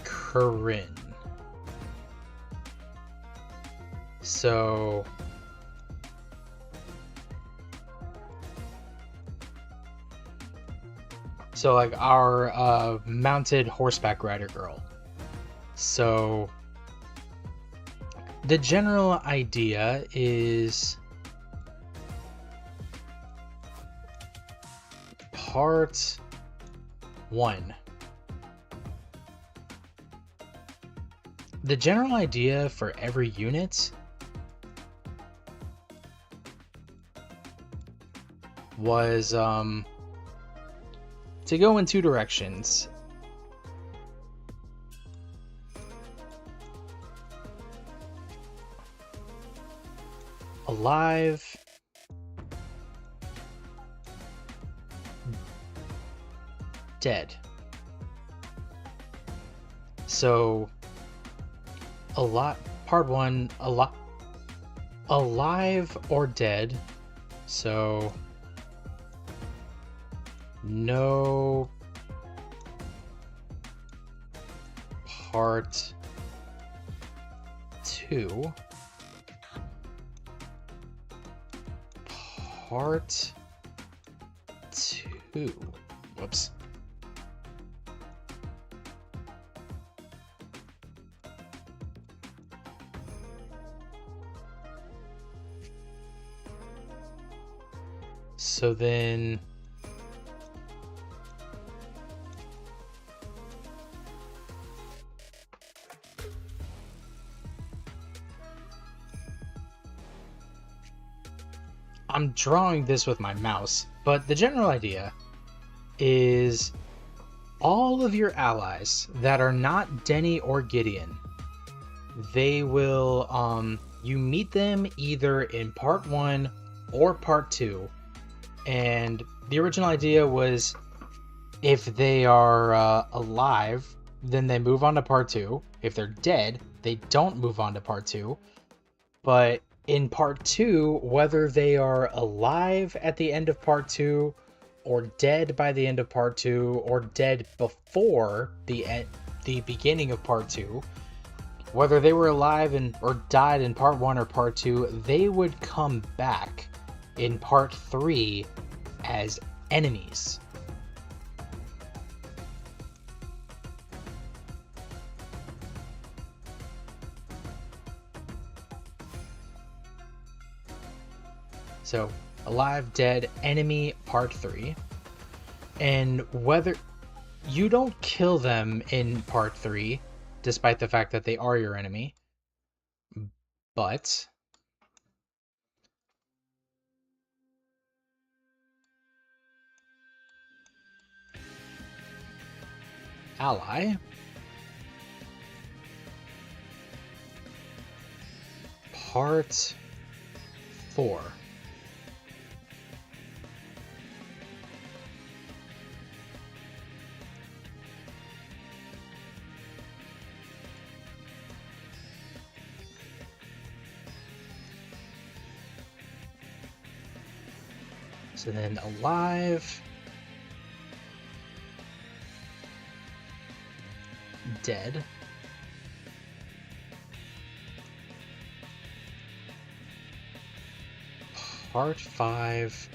Corinne. So like our mounted horseback rider girl. So the general idea is part 1. The general idea for every unit was to go in 2 directions. Alive, dead. So part 1, alive or dead. So no part 2. Part 2. Whoops. So then I'm drawing this with my mouse, but the general idea is all of your allies that are not Denny or Gideon, they will, you meet them either in part 1 or part 2, and the original idea was if they are alive, then they move on to part 2. If they're dead, they don't move on to part 2, but in part 2, whether they are alive at the end of part 2 or dead by the end of part 2 or dead before the beginning of part 2, whether they were alive or died in part 1 or part 2, they would come back in part 3 as enemies. So, alive, dead, enemy, part 3. And whether you don't kill them in part 3, despite the fact that they are your enemy, but ally, part 4. So then alive, dead, part 5,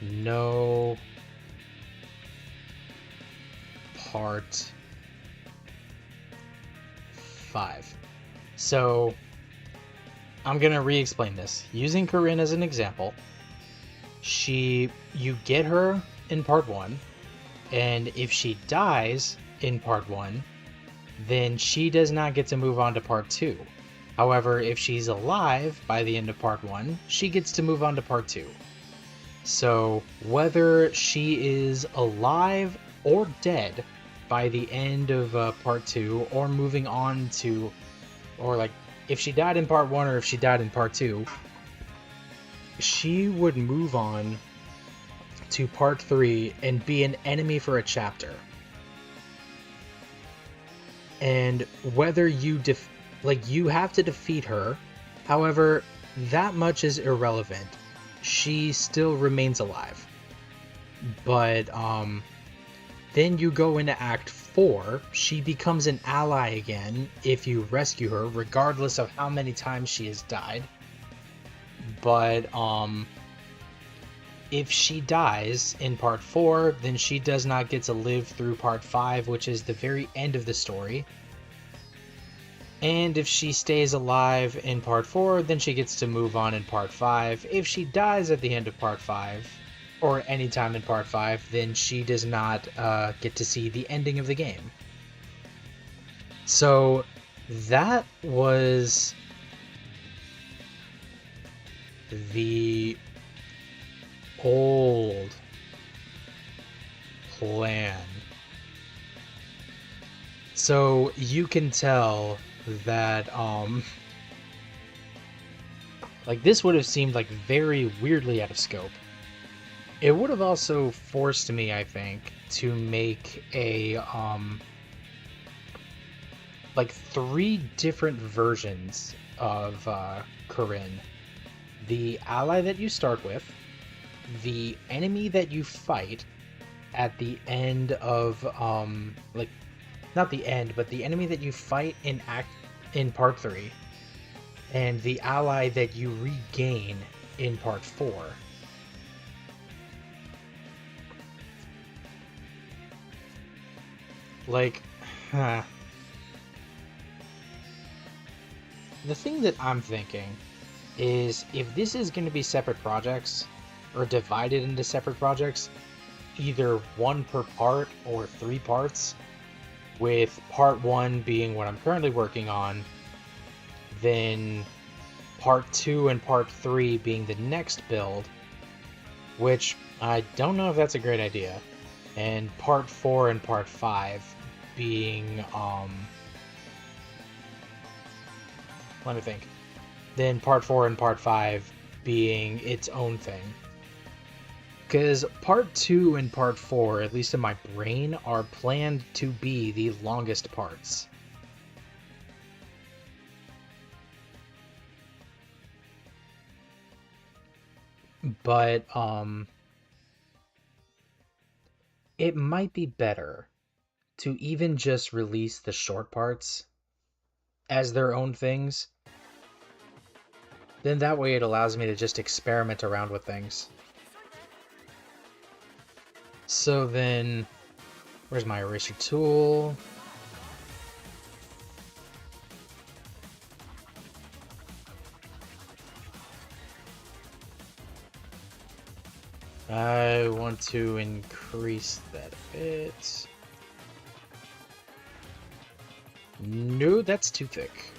no, part 5. So I'm gonna re-explain this using Corinne as an example. You get her in part 1, and if she dies in part 1, then she does not get to move on to part 2. However, if she's alive by the end of part 1, she gets to move on to part 2. So whether she is alive or dead by the end of part 2, or moving on to, or like if she died in part 1 or if she died in part 2, she would move on to part 3 and be an enemy for a chapter. And whether you you have to defeat her However, that much is irrelevant. She still remains alive. But then you go into Act 4, she becomes an ally again if you rescue her, regardless of how many times she has died. But if she dies in Part 4, then she does not get to live through Part 5, which is the very end of the story. And if she stays alive in Part 4, then she gets to move on in Part 5. If she dies at the end of Part 5, or any time in Part 5, then she does not get to see the ending of the game. So that was the old plan. So you can tell that like this would have seemed like very weirdly out of scope. It would have also forced me, I think, to make a like 3 different versions of Corinne. The ally that you start with, the enemy that you fight at the end of like not the end, but the enemy that you fight in Part 3, and the ally that you regain in Part 4. Like, the thing that I'm thinking is, if this is going to be separate projects, or divided into separate projects, either 1 per part or 3 parts, with Part 1 being what I'm currently working on, then Part 2 and Part 3 being the next build, which I don't know if that's a great idea, and Part 4 and Part 5 being, let me think, then Part 4 and Part 5 being its own thing. Because Part 2 and Part 4, at least in my brain, are planned to be the longest parts. But, it might be better to even just release the short parts as their own things. Then that way it allows me to just experiment around with things. So then, where's my eraser tool? I want to increase that a bit. No, that's too thick.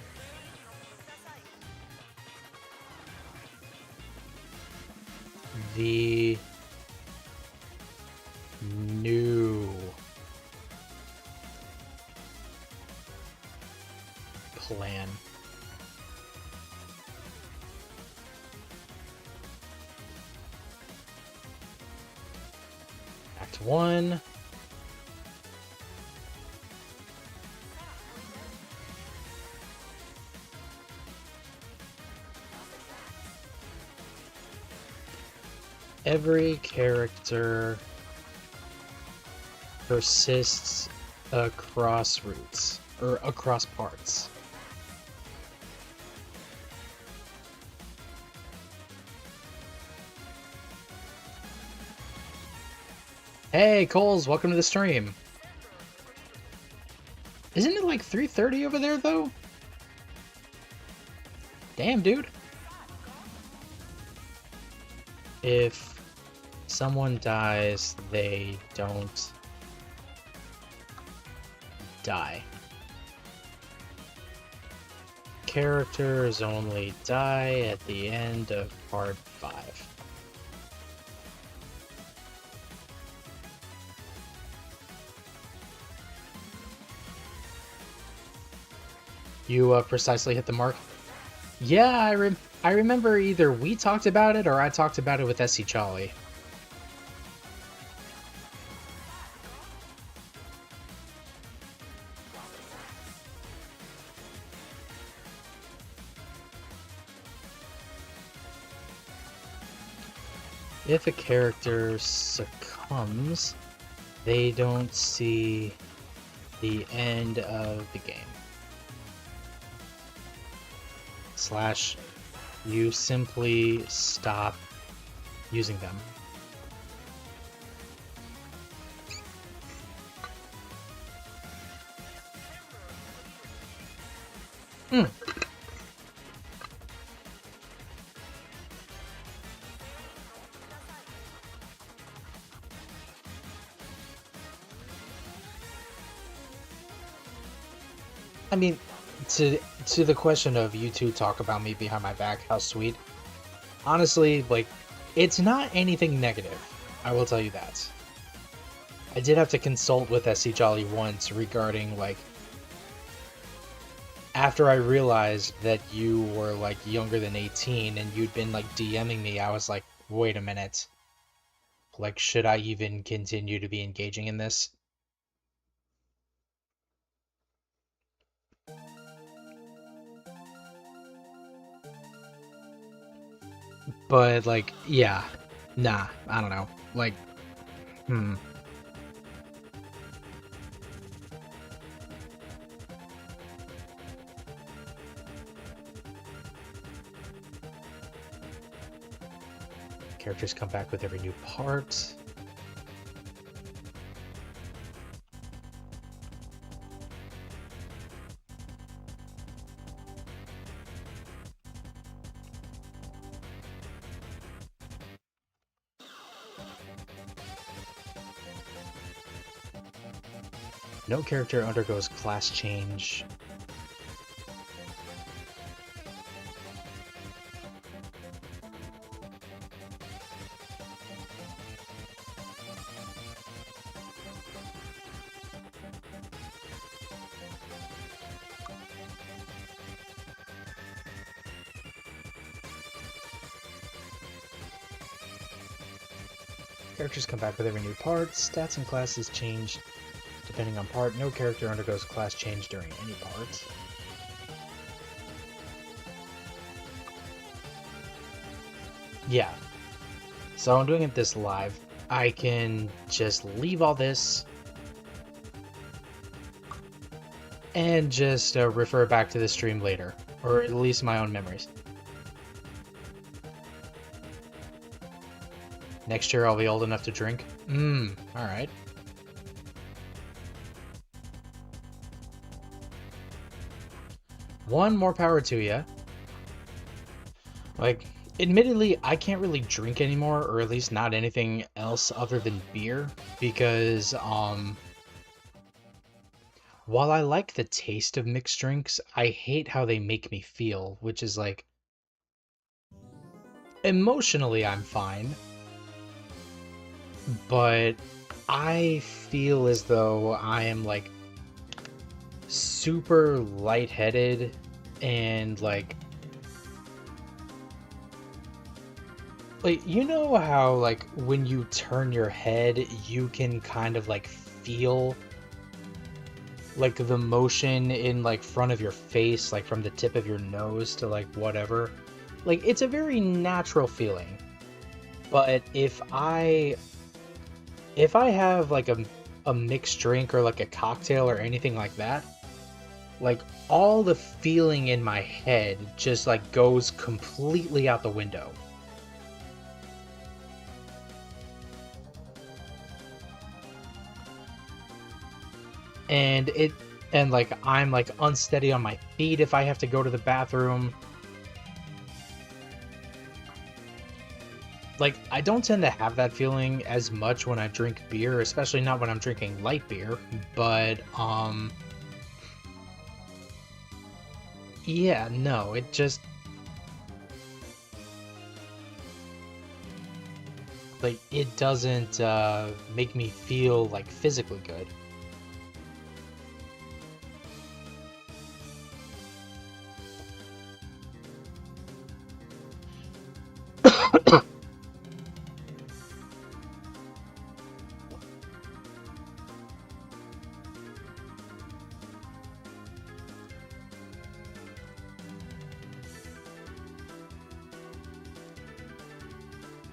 The new plan. Act 1. Every character persists across routes, or across parts. Hey, Coles, welcome to the stream. Isn't it like 3:30 over there, though? Damn, dude. If someone dies, they don't die. Characters only die at the end of Part 5. You precisely hit the mark. Yeah, I remember either we talked about it or I talked about it with SC Charlie. if a character succumbs, they don't see the end of the game. / you simply stop using them. I mean, to the question of you two talk about me behind my back, how sweet. Honestly, like, it's not anything negative. I will tell you that. I did have to consult with SC Jolly once regarding, like, after I realized that you were, like, younger than 18 and you'd been, like, DMing me, I was like, wait a minute. Like, should I even continue to be engaging in this? But, like, yeah. Nah, I don't know. Like, Characters come back with every new part. No character undergoes class change. Characters come back with every new part. Stats and classes change depending on part. No character undergoes class change during any part. Yeah. So I'm doing it this live. I can just leave all this and just refer back to the stream later, or at least my own memories. Next year I'll be old enough to drink? Alright. One more power to ya. Like, admittedly, I can't really drink anymore, or at least not anything else other than beer, because, while I like the taste of mixed drinks, I hate how they make me feel, which is like, emotionally I'm fine, but I feel as though I am, like, super lightheaded and, like, you know how, like, when you turn your head, you can kind of, like, feel, like, the motion in, like, front of your face, like, from the tip of your nose to, like, whatever. Like, it's a very natural feeling. But if I have, like, a mixed drink or, like, a cocktail or anything like that, like, all the feeling in my head just, like, goes completely out the window. And like, I'm, like, unsteady on my feet if I have to go to the bathroom. Like, I don't tend to have that feeling as much when I drink beer, especially not when I'm drinking light beer, but, yeah, no, it just, like, it doesn't, make me feel, like, physically good.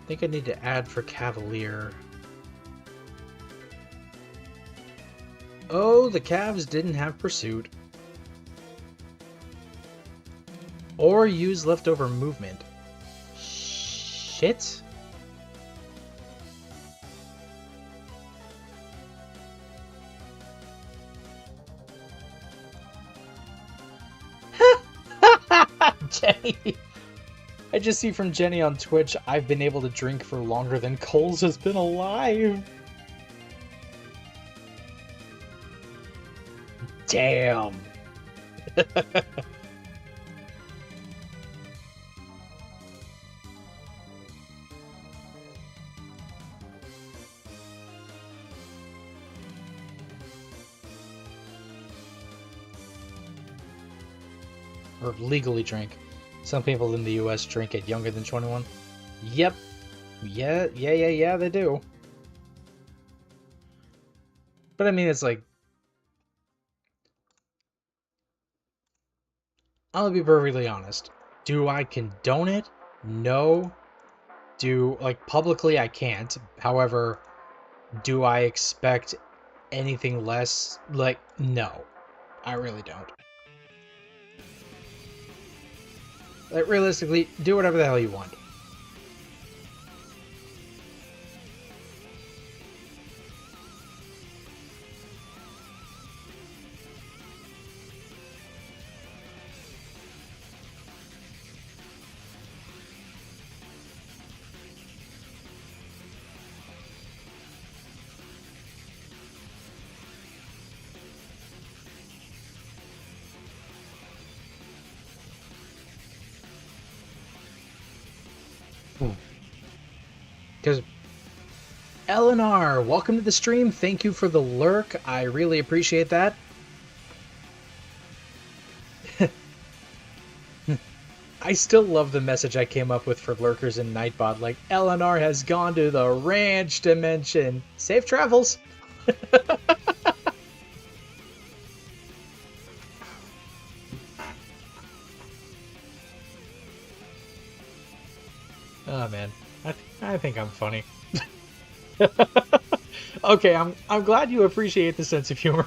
think I need to add for Cavalier. Oh, the Cavs didn't have Pursuit. Or use leftover movement. Shit. Jenny! I just see from Jenny on Twitch, I've been able to drink for longer than Coles has been alive. Damn. Or legally drink. Some people in the US drink it younger than 21. Yep. Yeah, they do. But I mean, it's like... I'll be perfectly honest. Do I condone it? No. Publicly I can't. However, do I expect anything less? No. I really don't. Realistically, do whatever the hell you want. Because Eleanor, welcome to the stream. Thank you for the lurk. I really appreciate that. I still love the message I came up with for lurkers in Nightbot, like, Eleanor has gone to the ranch dimension. Safe travels. Oh man, I think I'm funny. Okay, I'm glad you appreciate the sense of humor.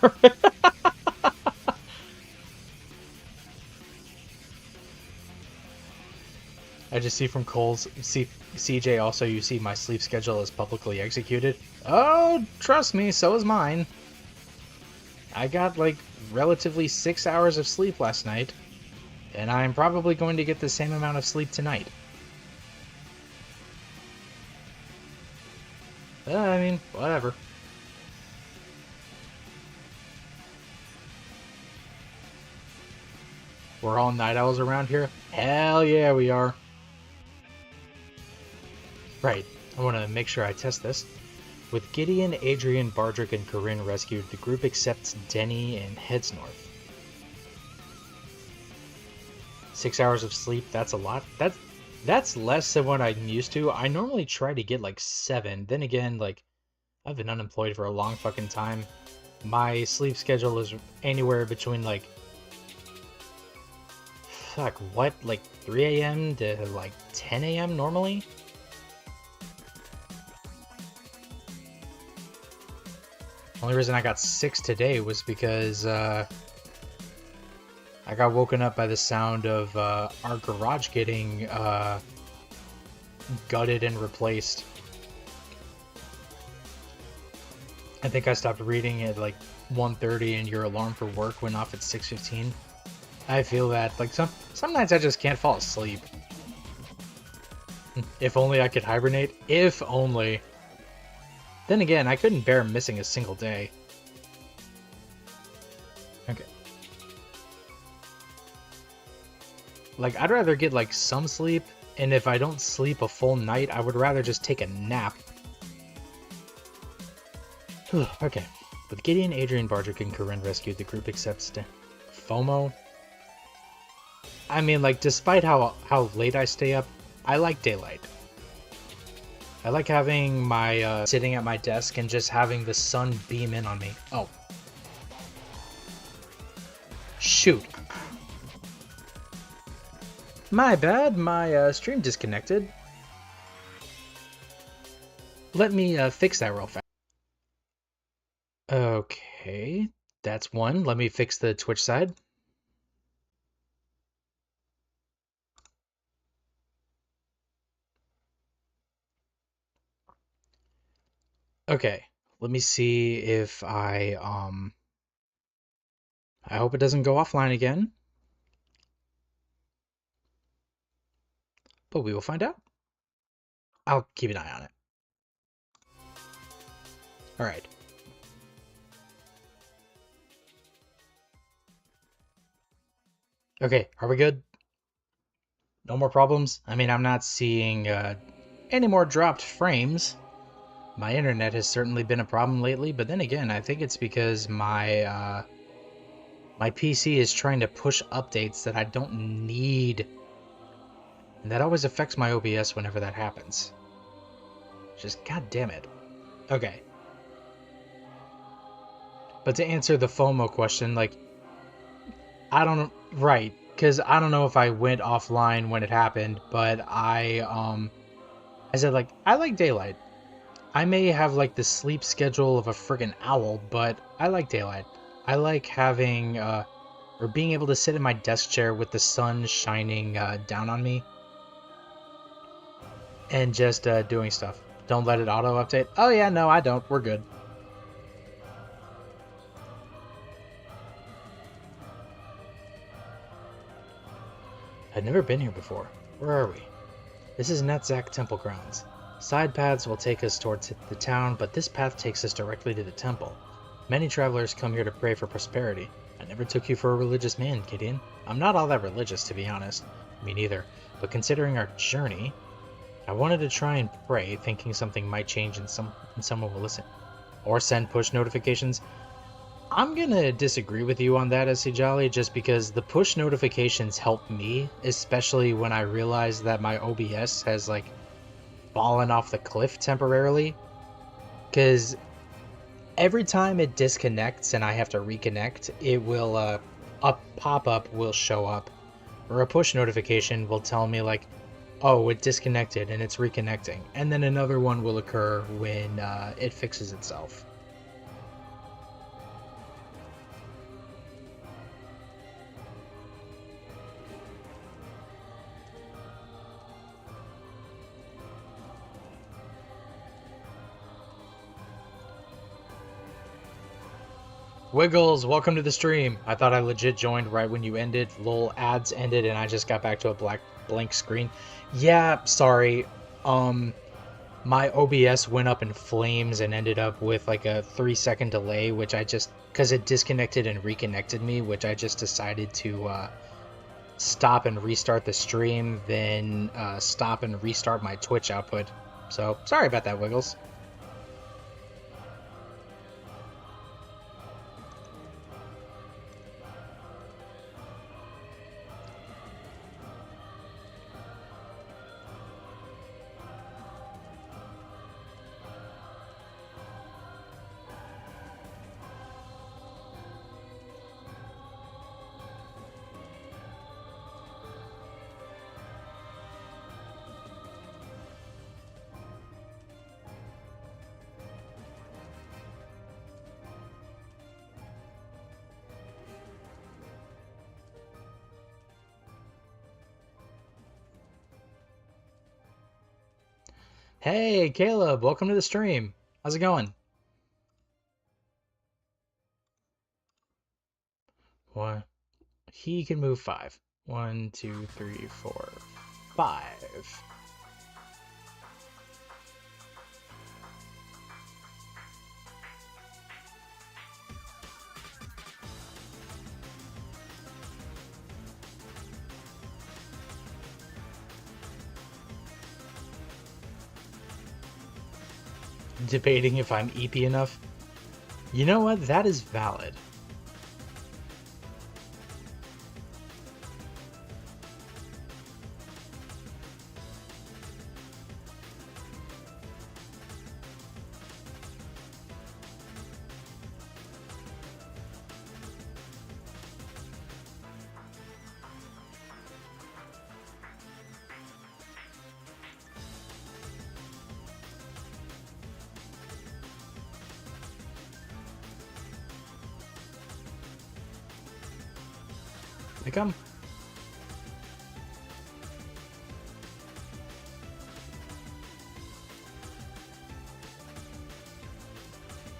I just see from Cole's CJ also you see my sleep schedule is publicly executed. Oh, trust me, so is mine. I got like relatively 6 hours of sleep last night, and I'm probably going to get the same amount of sleep tonight. I mean, whatever. We're all night owls around here? Hell yeah, we are. Right, I want to make sure I test this. With Gideon, Adrian, Bardrick, and Corinne rescued, the group accepts Denny and heads north. 6 hours of sleep, that's a lot. That's less than what I'm used to. I normally try to get like 7. Then again, like, I've been unemployed for a long fucking time. My sleep schedule is anywhere between like, like 3 a.m. to like 10 a.m. normally? Only reason I got 6 today was because I got woken up by the sound of our garage getting gutted and replaced. I think I stopped reading at like 1:30 and your alarm for work went off at 6:15. I feel that. Like some nights I just can't fall asleep. If only I could hibernate. If only. Then again, I couldn't bear missing a single day. Okay. Like, I'd rather get like some sleep, and if I don't sleep a full night, I would rather just take a nap. Okay. With Gideon, Adrian, Bardrick, and Corinne rescued, the group accepts FOMO. I mean, like, despite how late I stay up, I like daylight. I like having my, sitting at my desk and just having the sun beam in on me. Oh. Shoot. My bad, my, stream disconnected. Let me fix that real fast. Okay, that's one. Let me fix the Twitch side. Okay, let me see if I hope it doesn't go offline again, but we will find out. I'll keep an eye on it. All right. Okay, are we good? No more problems? I mean, I'm not seeing any more dropped frames. My internet has certainly been a problem lately, but then again, I think it's because my PC is trying to push updates that I don't need, and that always affects my OBS whenever that happens. Just god damn it. Okay. But to answer the FOMO question, like, I don't right, because I don't know if I went offline when it happened, but I said like I like daylight. I may have like the sleep schedule of a friggin' owl, but I like daylight. I like having or being able to sit in my desk chair with the sun shining down on me and just doing stuff. Don't let it auto update. Oh yeah, no, I don't. We're good. I'd never been here before. Where are we? This is Netzach Temple grounds. Side paths will take us towards the town, but this path takes us directly to the temple. Many travelers come here to pray for prosperity. I never took you for a religious man, Gideon. I'm not all that religious, to be honest. Me neither. But considering our journey, I wanted to try and pray, thinking something might change and someone will listen. Or send push notifications. I'm gonna disagree with you on that, SC Jolly, just because the push notifications help me, especially when I realize that my OBS has, like, fallen off the cliff temporarily. Because every time it disconnects and I have to reconnect, it will, a pop-up will show up. Or a push notification will tell me, like, oh, it disconnected and it's reconnecting. And then another one will occur when it fixes itself. Wiggles, welcome to the stream. I thought I legit joined right when you ended. Lol, ads ended and I just got back to a blank screen. Yeah, sorry. My OBS went up in flames and ended up with like a 3-second delay, which I just, because it disconnected and reconnected me, which I just decided to stop and restart the stream, then stop and restart my Twitch output. So, sorry about that, Wiggles. Hey, Caleb, welcome to the stream. How's it going? One. He can move 5. 1, 2, 3, 4, 5. Debating if I'm EP enough. You know what? That is valid. They come.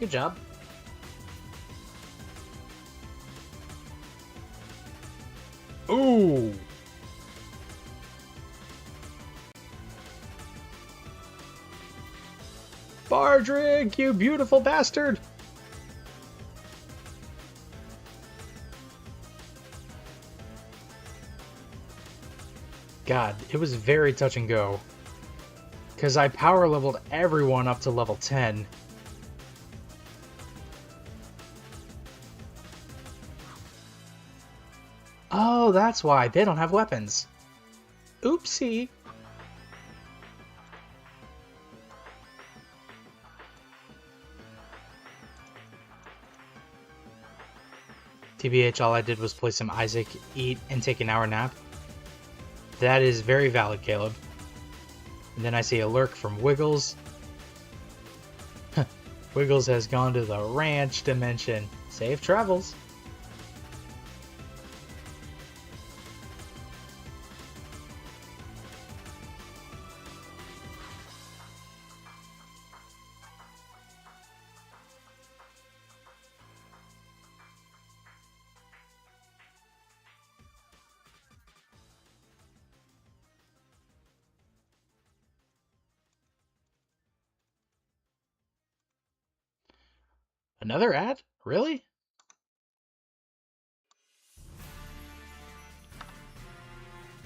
Good job. Ooh! Bardrick, you beautiful bastard! God, it was very touch and go. Because I power leveled everyone up to level 10. Oh, that's why. They don't have weapons. Oopsie. TBH, all I did was play some Isaac, eat, and take an hour nap. That is very valid, Caleb. And then I see a lurk from Wiggles. Wiggles has gone to the ranch dimension. Safe travels. Another ad? Really?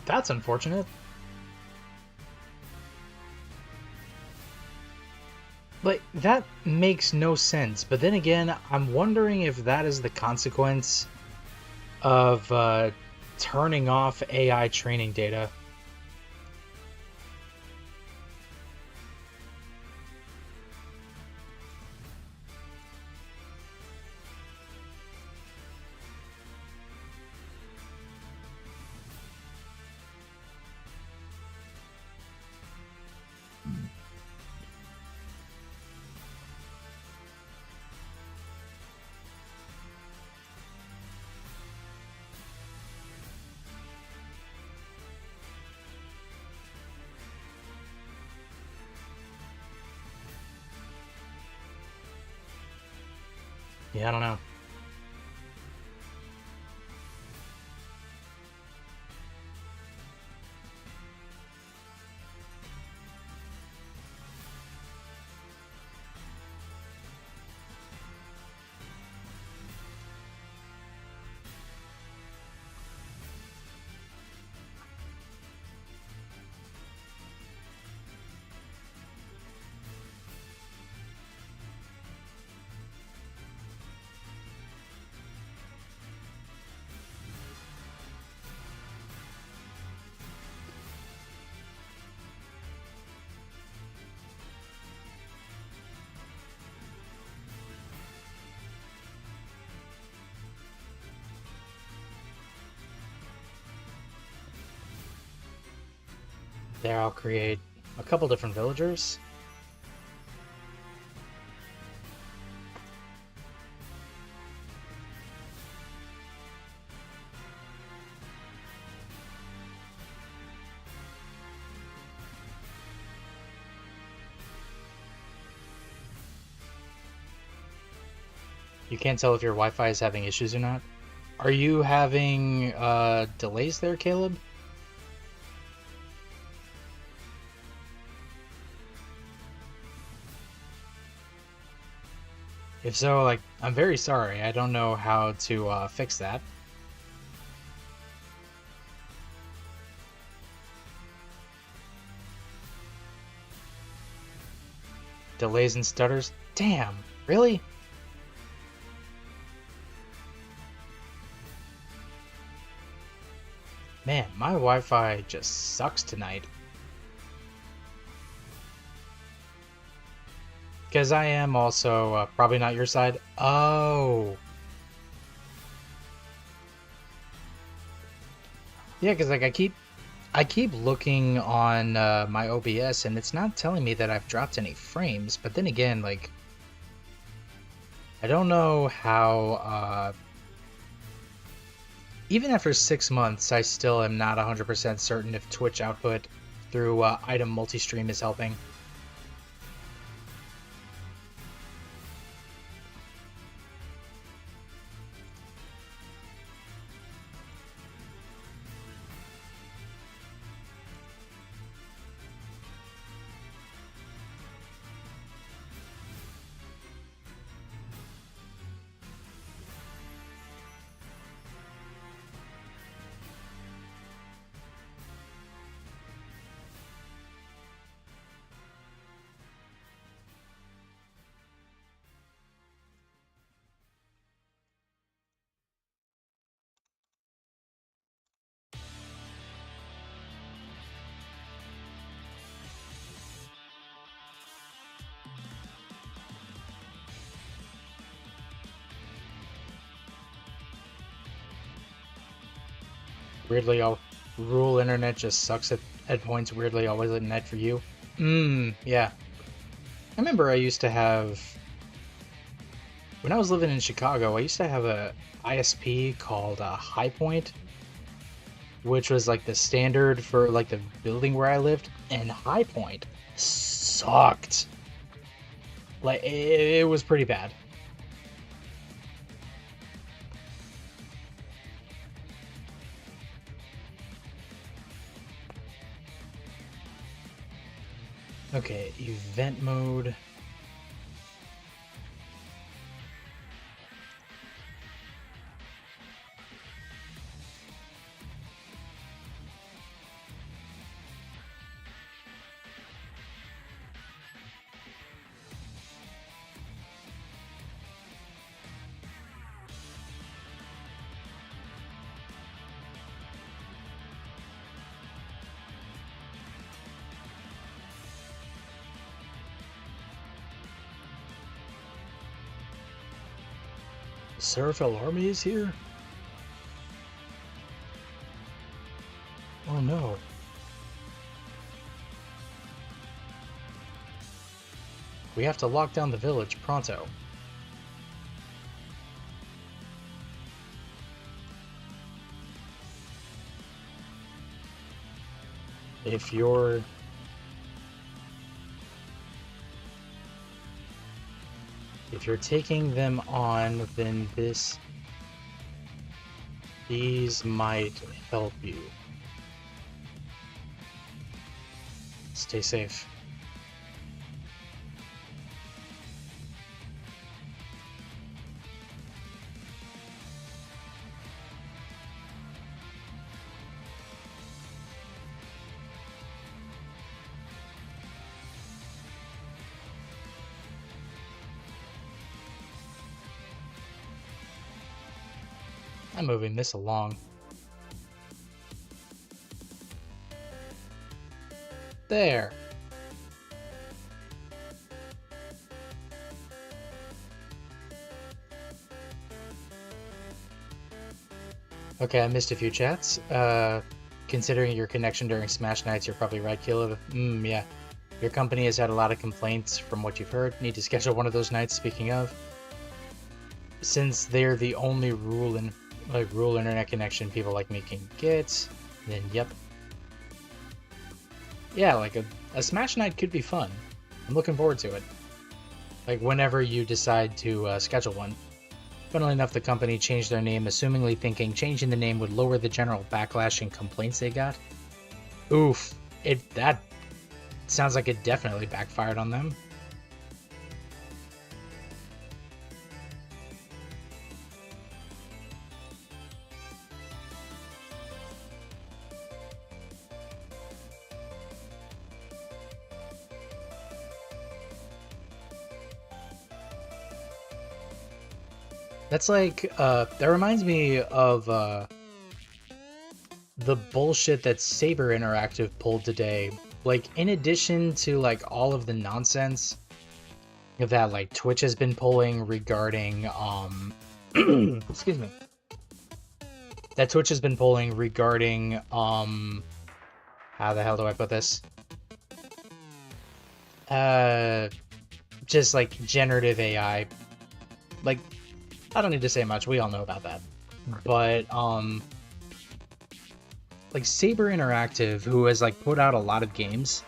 That's unfortunate. Like, that makes no sense. But then again, I'm wondering if that is the consequence of turning off AI training data. Yeah, I don't know. There, I'll create a couple different villagers. You can't tell if your Wi-Fi is having issues or not. Are you having delays there, Caleb? If so, like, I'm very sorry. I don't know how to fix that. Delays and stutters? Damn, really? Man, my Wi-Fi just sucks tonight. Because I am also probably not your side. Oh. Yeah, because like I keep looking on my OBS and it's not telling me that I've dropped any frames. But then again, like, I don't know how Even after 6 months, I still am not 100% certain if Twitch output through item multi-stream is helping. Weirdly, rural internet just sucks at points. Weirdly, always at net for you. Yeah. I remember I used to have... When I was living in Chicago, I used to have a ISP called High Point, which was like the standard for like the building where I lived, and High Point sucked. Like, it was pretty bad. Okay, event mode. Seraphil army is here? Oh no. We have to lock down the village pronto. If you're taking them on, then these might help you. Stay safe. I'm moving this along. There. Okay, I missed a few chats. Considering your connection during Smash Nights, you're probably right, Killer. Yeah. Your company has had a lot of complaints from what you've heard. Need to schedule one of those nights, speaking of. Since they're the only rural internet connection people like me can get, then yep. Yeah, like a Smash Night could be fun. I'm looking forward to it. Like whenever you decide to schedule one. Funnily enough, the company changed their name, assumingly thinking changing the name would lower the general backlash and complaints they got. Oof. That sounds like it definitely backfired on them. That's like, that reminds me of the bullshit that Saber Interactive pulled today. Like, in addition to, like, all of the nonsense that, like, Twitch has been pulling regarding, excuse me. That Twitch has been pulling regarding, how the hell do I put this? Just, like, generative AI. Like, I don't need to say much, we all know about that. But, like Saber Interactive, who has like put out a lot of games,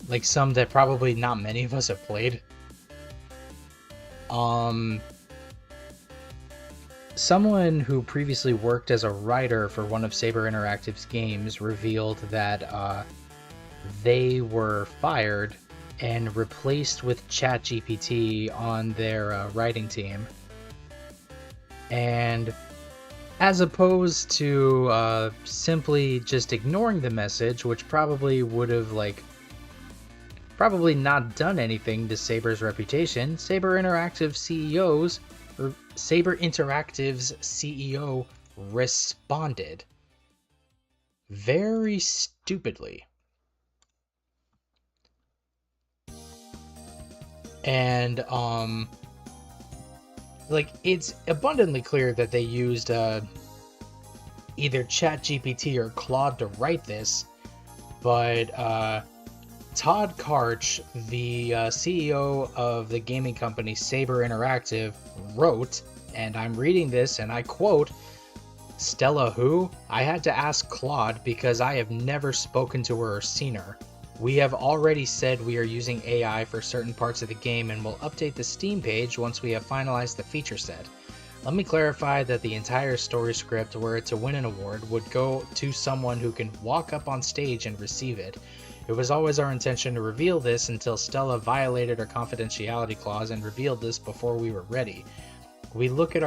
like some that probably not many of us have played. Someone who previously worked as a writer for one of Saber Interactive's games revealed that they were fired and replaced with ChatGPT on their writing team. And as opposed to simply just ignoring the message, which probably would have probably not done anything to Saber's reputation, Saber Interactive's CEO responded very stupidly. And like, it's abundantly clear that they used either ChatGPT or Claude to write this, but Todd Karch, the CEO of the gaming company Saber Interactive, wrote, and I'm reading this and I quote, "Stella who? I had to ask Claude because I have never spoken to her or seen her. We have already said we are using AI for certain parts of the game and will update the Steam page once we have finalized the feature set. Let me clarify that the entire story script, were it to win an award, would go to someone who can walk up on stage and receive it. It was always our intention to reveal this until Stella violated her confidentiality clause and revealed this before we were ready. We look at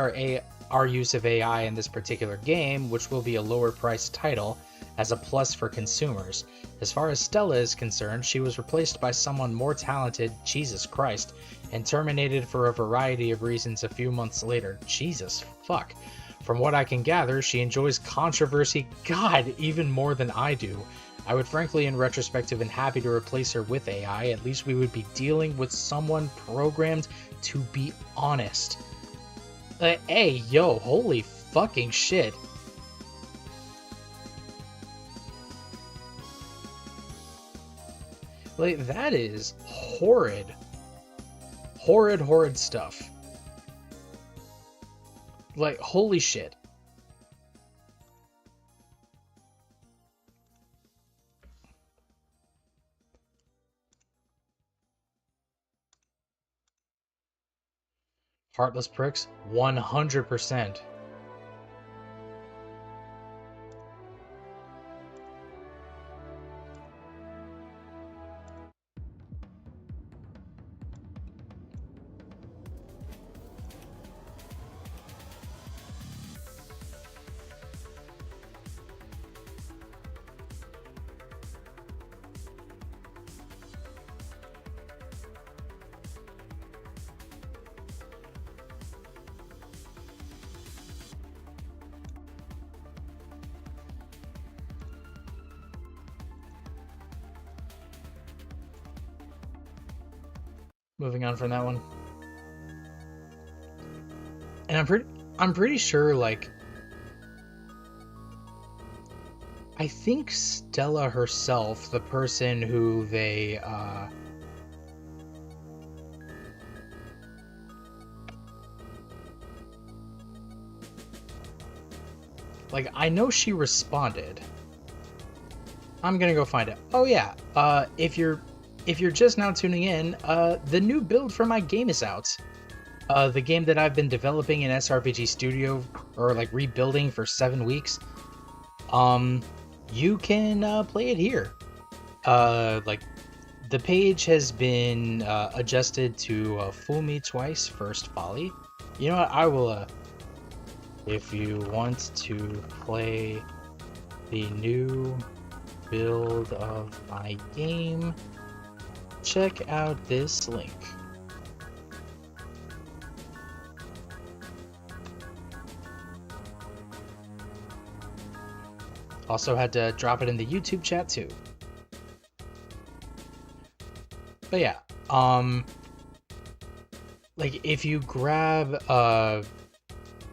our use of AI in this particular game, which will be a lower priced title, as a plus for consumers. As far as Stella is concerned, she was replaced by someone more talented, Jesus Christ, and terminated for a variety of reasons a few months later. Jesus fuck. From what I can gather, she enjoys controversy, God, even more than I do. I would frankly, in retrospect, have been happy to replace her with AI. At least we would be dealing with someone programmed to be honest." Hey, yo, holy fucking shit. Like, that is horrid. Horrid, horrid stuff. Like, holy shit. Heartless pricks? 100%. Moving on from that one. And I'm pretty sure, like, I think Stella herself, the person who they like, I know she responded. I'm gonna go find it. Oh yeah, if you're just now tuning in, the new build for my game is out. The game that I've been developing in SRPG Studio, or like rebuilding for 7 weeks. You can play it here. Like, the page has been adjusted to Fool Me Twice, First Folly. You know what? I will. If you want to play the new build of my game, check out this link. Also had to drop it in the YouTube chat too. But yeah, like, if you grab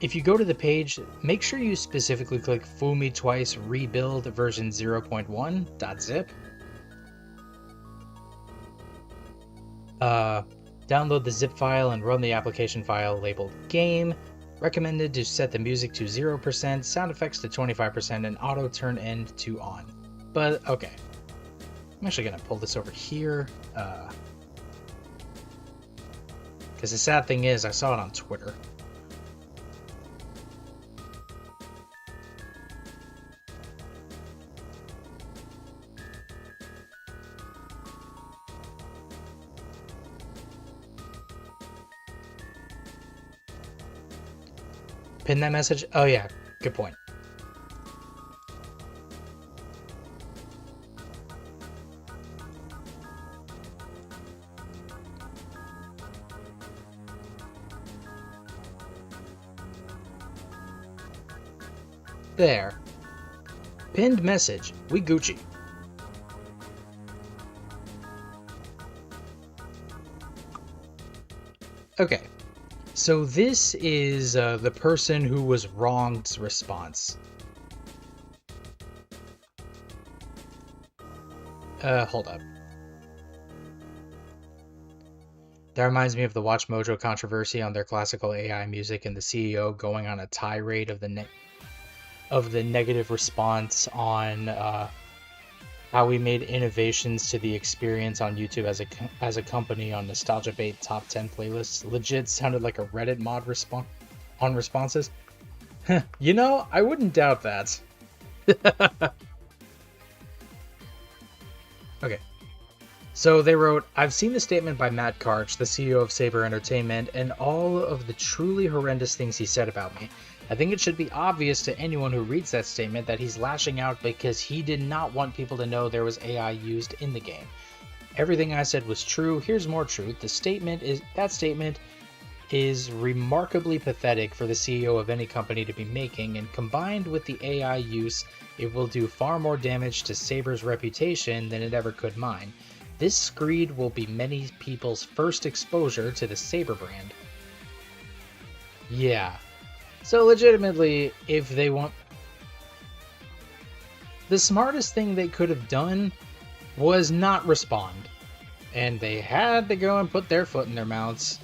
if you go to the page, make sure you specifically click Fool Me Twice Rebuild version 0.1.zip. Download the zip file and run the application file labeled game. Recommended to set the music to 0%, sound effects to 25%, and auto turn end to on. But, okay. I'm actually going to pull this over here. Because the sad thing is, I saw it on Twitter. Pin that message? Oh yeah, good point. There. Pinned message. We Gucci. Okay. So this is the person who was wronged's response. Hold up. That reminds me of the Watch Mojo controversy on their classical AI music and the CEO going on a tirade of the negative response on how we made innovations to the experience on YouTube as a company on Nostalgia Bait top 10 playlists. Legit sounded like a Reddit mod on responses. You know, I wouldn't doubt that. Okay. So they wrote, I've seen the statement by Matt Karch, the CEO of Saber Entertainment, and all of the truly horrendous things he said about me. I think it should be obvious to anyone who reads that statement that he's lashing out because he did not want people to know there was AI used in the game. Everything I said was true. Here's more truth. That statement is remarkably pathetic for the CEO of any company to be making, and combined with the AI use, it will do far more damage to Saber's reputation than it ever could mine. This screed will be many people's first exposure to the Saber brand. Yeah. So legitimately, if they want... The smartest thing they could have done was not respond. And they had to go and put their foot in their mouths.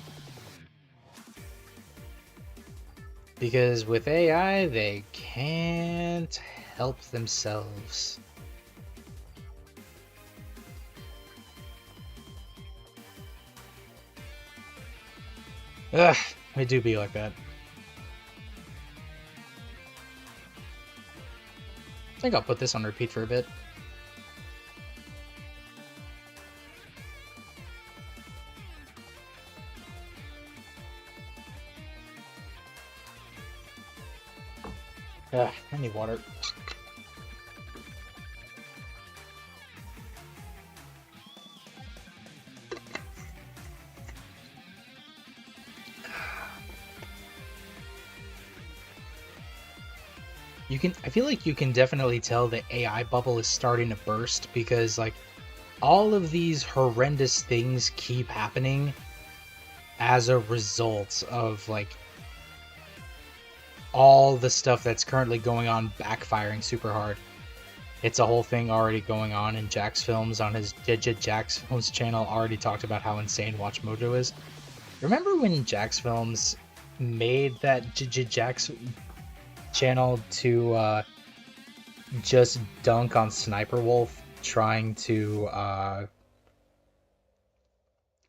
Because with AI, they can't help themselves. Ugh, they do be like that. I think I'll put this on repeat for a bit. Ugh, I need water. I feel like you can definitely tell the AI bubble is starting to burst because like all of these horrendous things keep happening as a result of like all the stuff that's currently going on backfiring super hard. It's a whole thing already going on, and Jack's Films on his Jack's Films channel already talked about how insane Watch Mojo is. Remember when Jack's Films made that Jack's channel to just dunk on Sniper Wolf trying to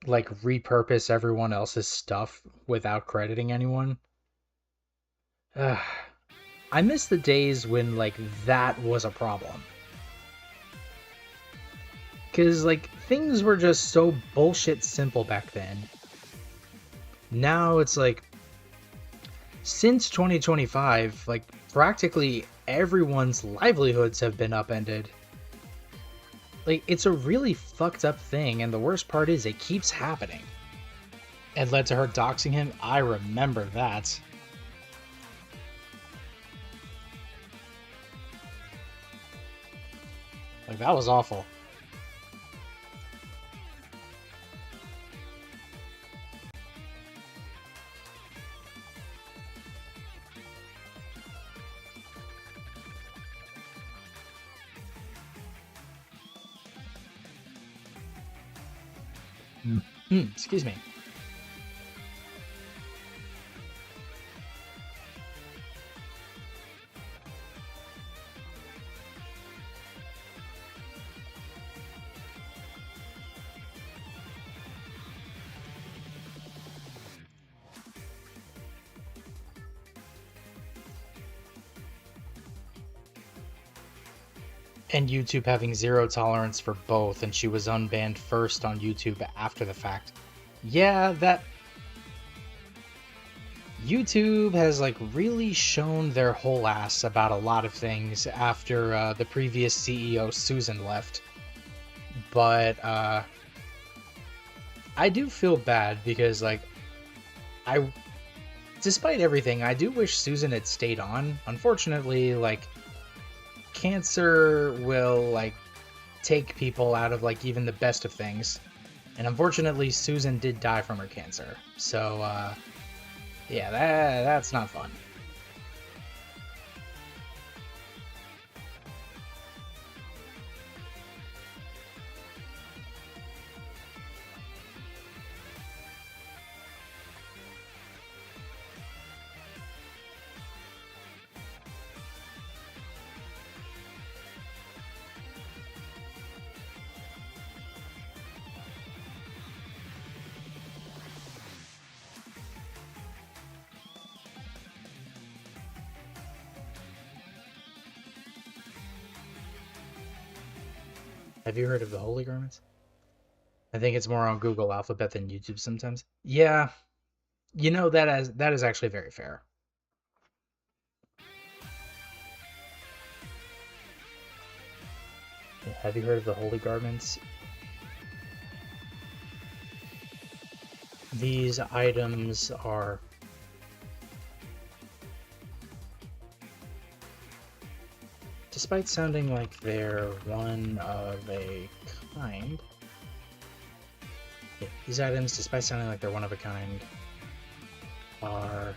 like repurpose everyone else's stuff without crediting anyone? I miss the days when like that was a problem. Cause like things were just so bullshit simple back then. Now it's like since 2025, like practically everyone's livelihoods have been upended. Like it's a really fucked up thing, and the worst part is it keeps happening. It led to her doxing him. I remember that. Like that was awful. Excuse me. And YouTube having zero tolerance for both, and she was unbanned first on YouTube after the fact. Yeah, that... YouTube has, like, really shown their whole ass about a lot of things after the previous CEO, Susan, left. But, I do feel bad because, like, despite everything, I do wish Susan had stayed on. Unfortunately, like, cancer will, like, take people out of, like, even the best of things. And unfortunately, Susan did die from her cancer. So, yeah, that's not fun. Have you heard of the Holy Garments? I think it's more on Google Alphabet than YouTube sometimes. Yeah, you know, that is actually very fair. Have you heard of the Holy Garments? These items are... Despite sounding like they're one of a kind... Yeah, these items, despite sounding like they're one of a kind, are...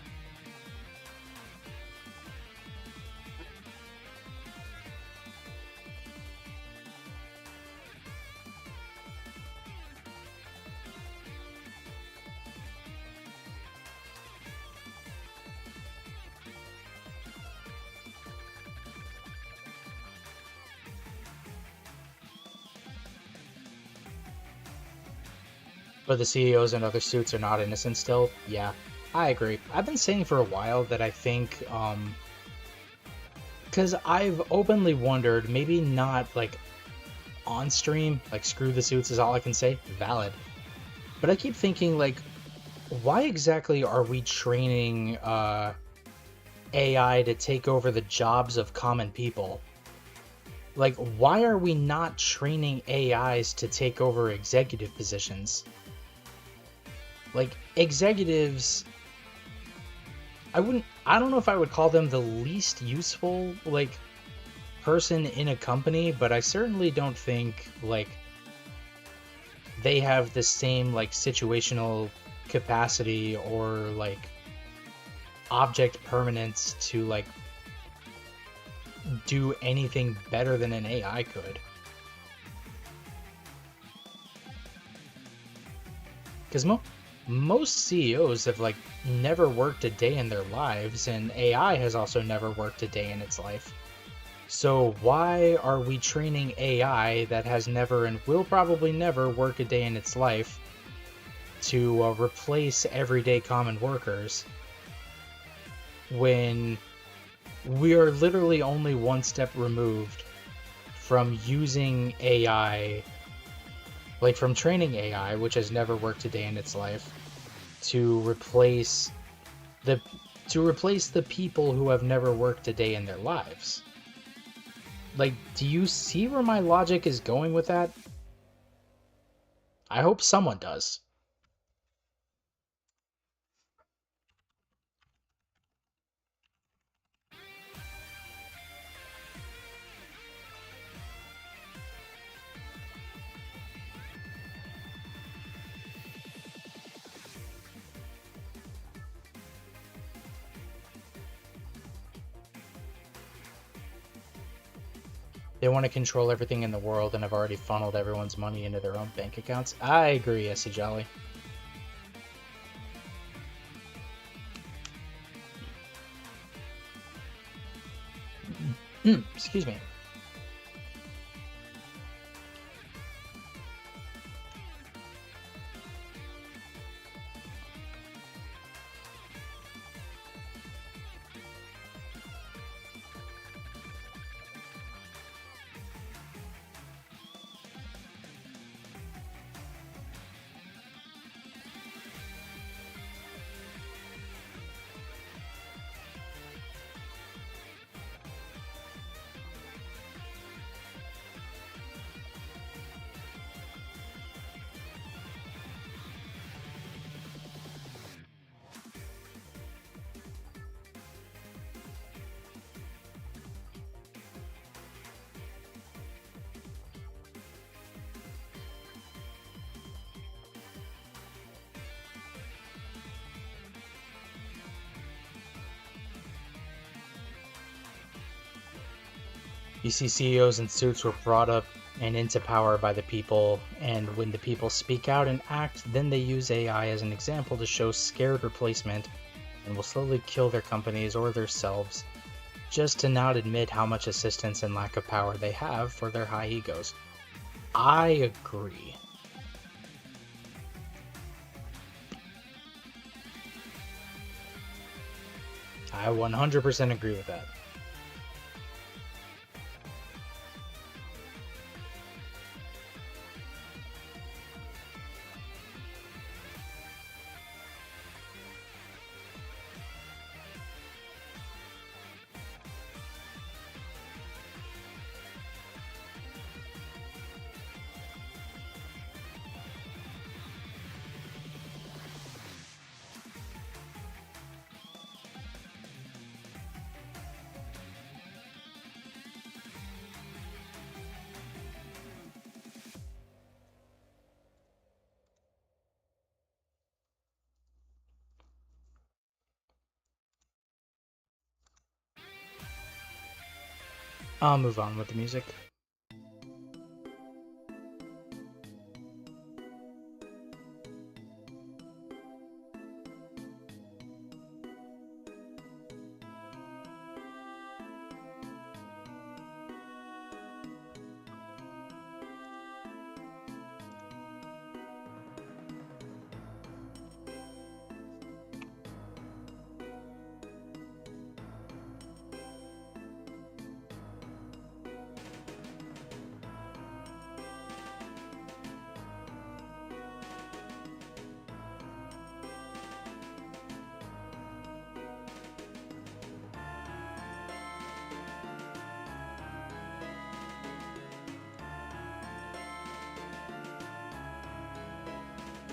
But the CEOs and other suits are not innocent still? Yeah, I agree. I've been saying for a while that I think, because I've openly wondered, maybe not, like, on stream, like, screw the suits is all I can say, valid. But I keep thinking, like, why exactly are we training, AI to take over the jobs of common people? Like, why are we not training AIs to take over executive positions? Like, executives, I don't know if I would call them the least useful, like, person in a company, but I certainly don't think, like, they have the same, like, situational capacity or, like, object permanence to, like, do anything better than an AI could. Because most CEOs have, like, never worked a day in their lives, and AI has also never worked a day in its life. So why are we training AI that has never and will probably never work a day in its life to replace everyday common workers when we are literally only one step removed from using AI, like, from training AI, which has never worked a day in its life, to replace the people who have never worked a day in their lives? Like, do you see where my logic is going with that? I hope someone does. They want to control everything in the world and have already funneled everyone's money into their own bank accounts. I agree, Essie Jolly. Excuse me. You see CEOs in suits were brought up and into power by the people, and when the people speak out and act, then they use AI as an example to show scared replacement and will slowly kill their companies or themselves just to not admit how much assistance and lack of power they have for their high egos. I agree. I 100% agree with that. I'll move on with the music.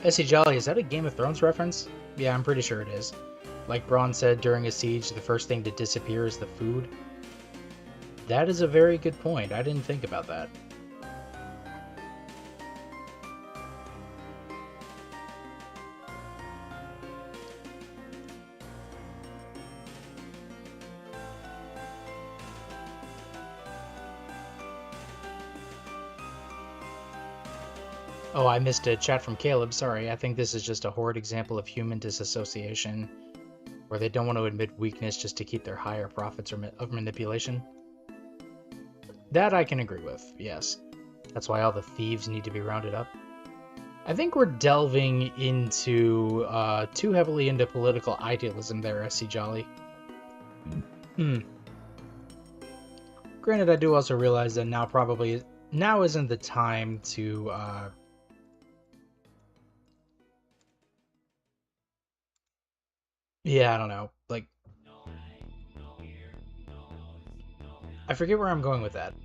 SC Jolly, is that a Game of Thrones reference? Yeah, I'm pretty sure it is. Like Braun said, during a siege, the first thing to disappear is the food. That is a very good point. I didn't think about that. Oh, I missed a chat from Caleb. Sorry, I think this is just a horrid example of human disassociation, where they don't want to admit weakness just to keep their higher profits of manipulation. That I can agree with, yes. That's why all the thieves need to be rounded up. I think we're delving into too heavily into political idealism there, SC Jolly. Granted, I do also realize that now isn't the time to yeah, I don't know. Like, I forget where I'm going with that.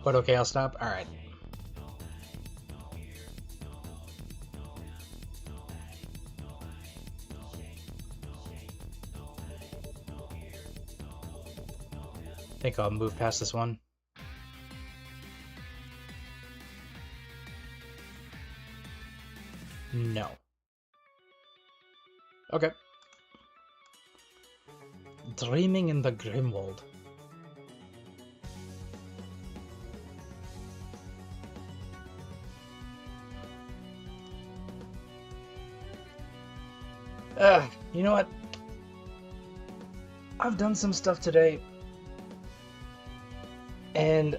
But okay, I'll stop. Alright. I think I'll move past this one. No. Okay. Dreaming in the Grimwald. You know what? I've done some stuff today, and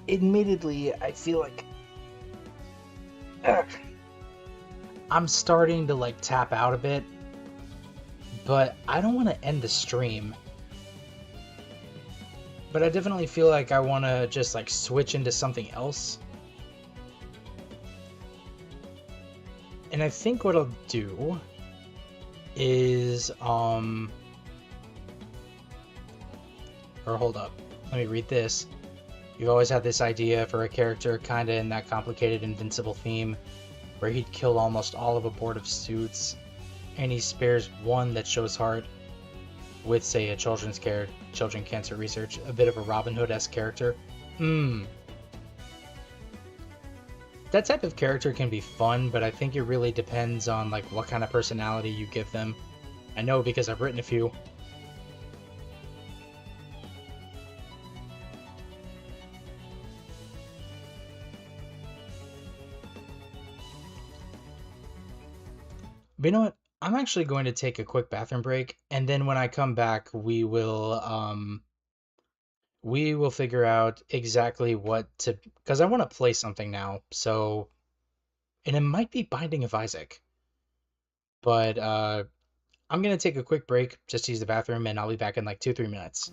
admittedly, I feel like I'm starting to like tap out a bit, but I don't want to end the stream. But I definitely feel like I want to just like switch into something else. And I think what I'll do is or hold up, let me read this. You've always had this idea for a character kinda in that complicated Invincible theme where he'd kill almost all of a board of suits and he spares one that shows heart with, say, a children cancer research, a bit of a Robin Hood-esque character. That type of character can be fun, but I think it really depends on like what kind of personality you give them. I know because I've written a few. But you know what? I'm actually going to take a quick bathroom break, and then when I come back, we will figure out exactly what to, because I want to play something now. So, and it might be Binding of Isaac, but I'm gonna take a quick break just to use the bathroom, and I'll be back in like 2-3 minutes.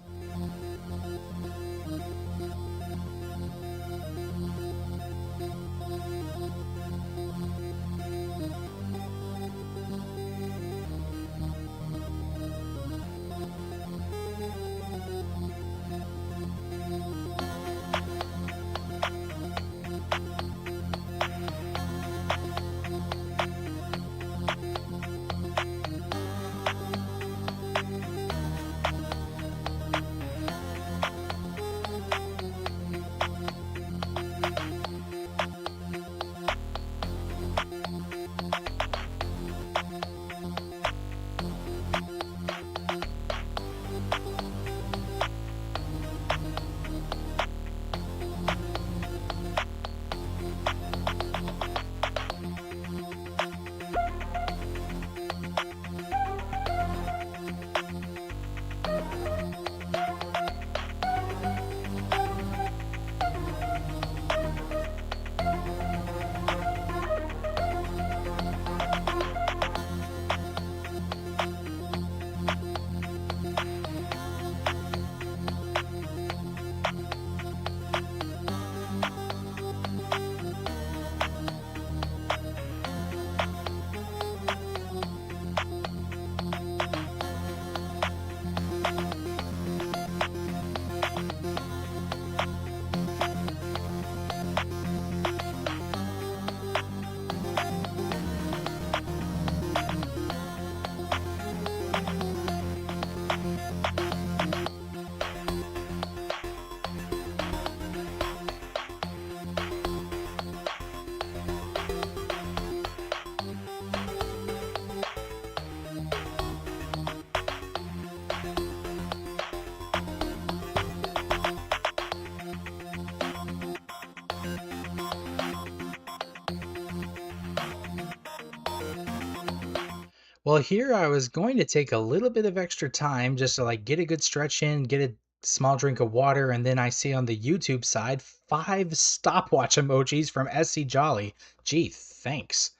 Well, here I was going to take a little bit of extra time just to like get a good stretch in, get a small drink of water, and then I see on the YouTube side 5 stopwatch emojis from SC Jolly. Gee, thanks.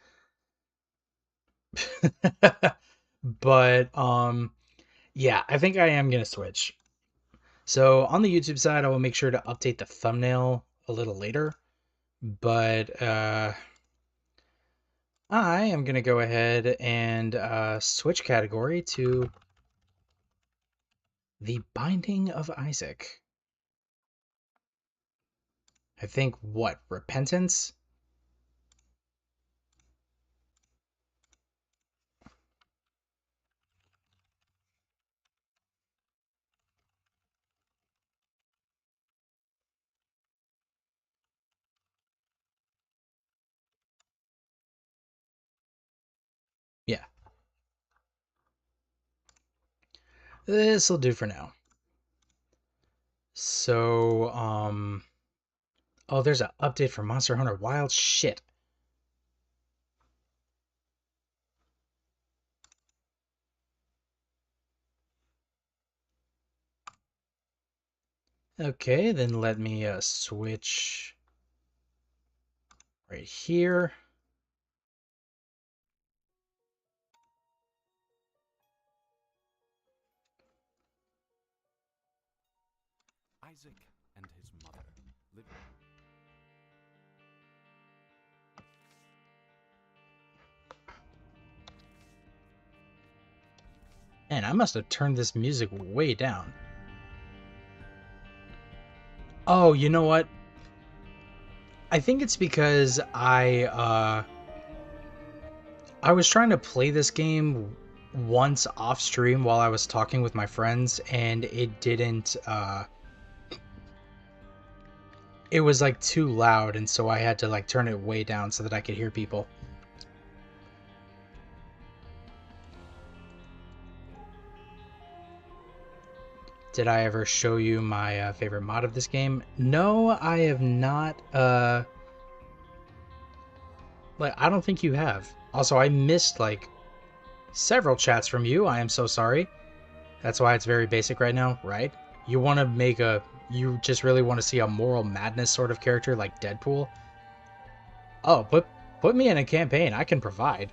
But yeah, I think I am gonna switch. So on the YouTube side, I will make sure to update the thumbnail a little later. But I am gonna go ahead and switch category to The Binding of Isaac. I think what? Repentance? Yeah. This'll do for now. So, oh, there's an update for Monster Hunter Wild. Shit. Okay, then let me switch right here. Isaac and his mother lived. Man, I must have turned this music way down. Oh, you know what? I think it's because I was trying to play this game once off stream while I was talking with my friends, and it didn't it was like too loud, and so I had to like turn it way down so that I could hear people. Did I ever show you my favorite mod of this game? No, I have not. Like, I don't think you have. Also, I missed like Several chats from you. I am so sorry. That's why it's very basic right now, right? You want to make a... You just really want to see a moral madness sort of character like Deadpool? Oh, put me in a campaign. I can provide.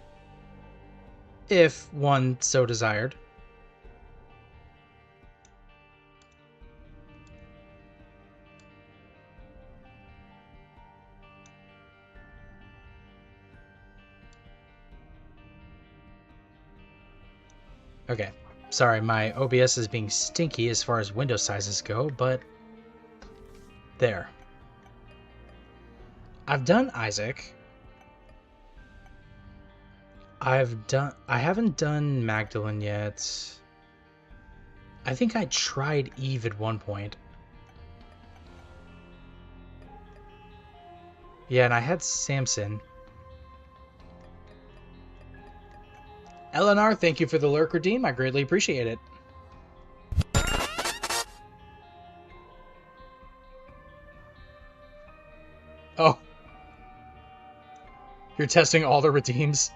If one so desired. Okay. Sorry, my OBS is being stinky as far as window sizes go, but... There. I've done Isaac. I haven't done Magdalene yet. I think I tried Eve at one point. Yeah, and I had Samson. Eleanor, thank you for the lurk redeem. I greatly appreciate it. Oh. You're testing all the redeems?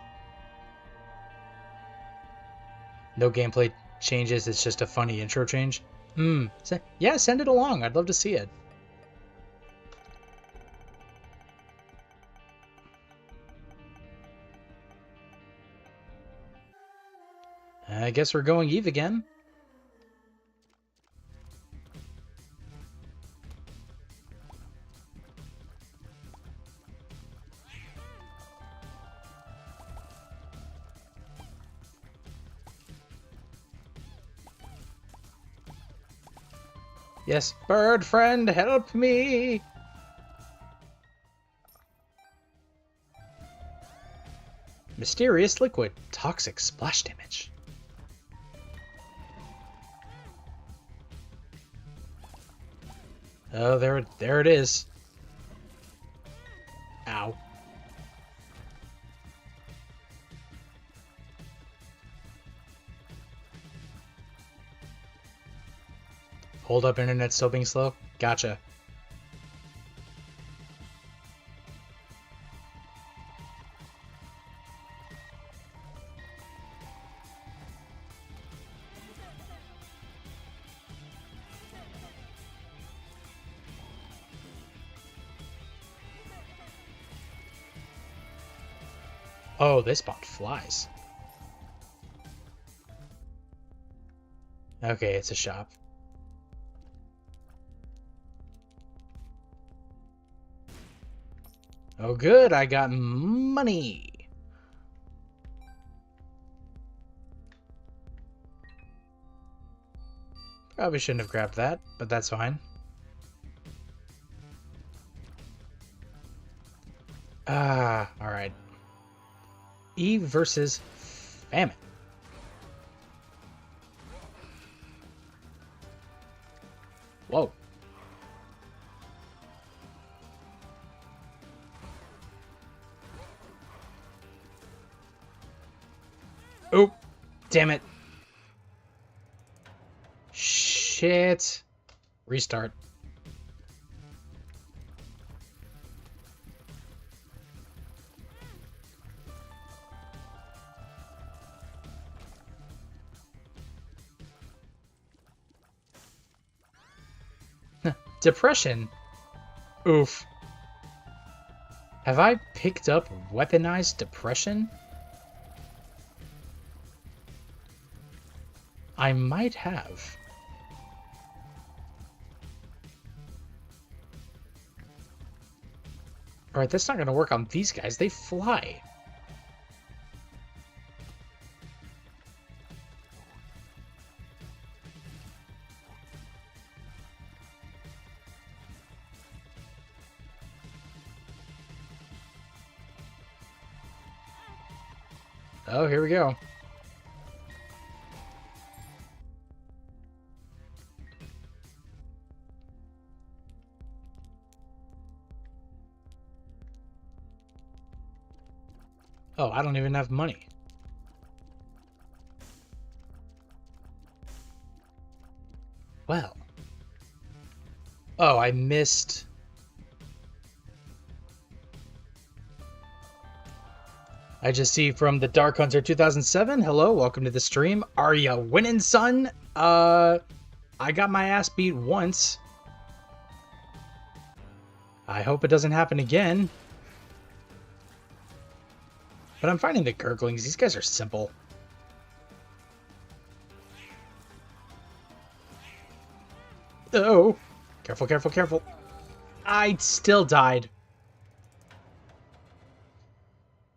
No gameplay changes, it's just a funny intro change? Yeah, send it along. I'd love to see it. I guess we're going Eve again. Yes, bird friend, help me! Mysterious liquid, toxic splash damage. Oh, there it is. Ow. Hold up, internet still being slow? Gotcha. Oh, this bot flies. Okay, it's a shop. Oh good, I got money! Probably shouldn't have grabbed that, but that's fine. Alright. Eve versus Famine. Whoa. Oop. Damn it. Shit. Restart. Depression? Oof. Have I picked up weaponized depression? I might have. Alright, that's not gonna work on these guys. They fly. Oh, here we go. Oh, I don't even have money. Well. Oh, I missed... I just see from the Dark Hunter 2007. Hello, welcome to the stream. Are ya winning, son? I got my ass beat once. I hope it doesn't happen again. But I'm finding the gurglings. These guys are simple. Oh, careful, careful, careful. I still died.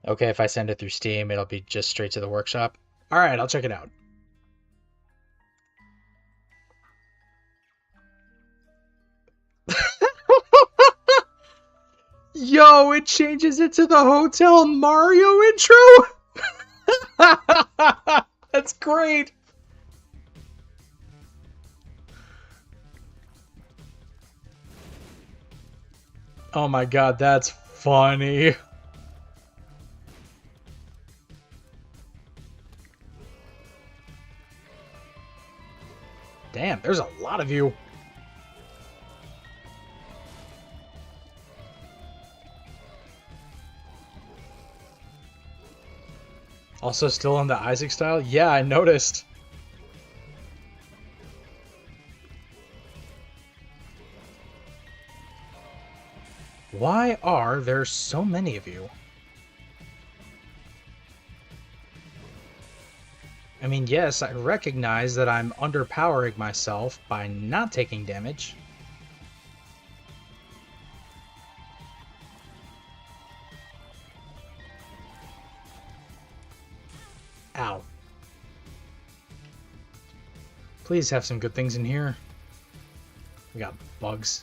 Okay, if I send it through Steam, it'll be just straight to the workshop. Alright, I'll check it out. Yo, it changes it to the Hotel Mario intro? That's great. Oh my god, that's funny. Damn, there's a lot of you. Also still in the Isaac style? Yeah, I noticed. Why are there so many of you? I mean, yes, I recognize that I'm underpowering myself by not taking damage. Ow. Please have some good things in here. We got bugs.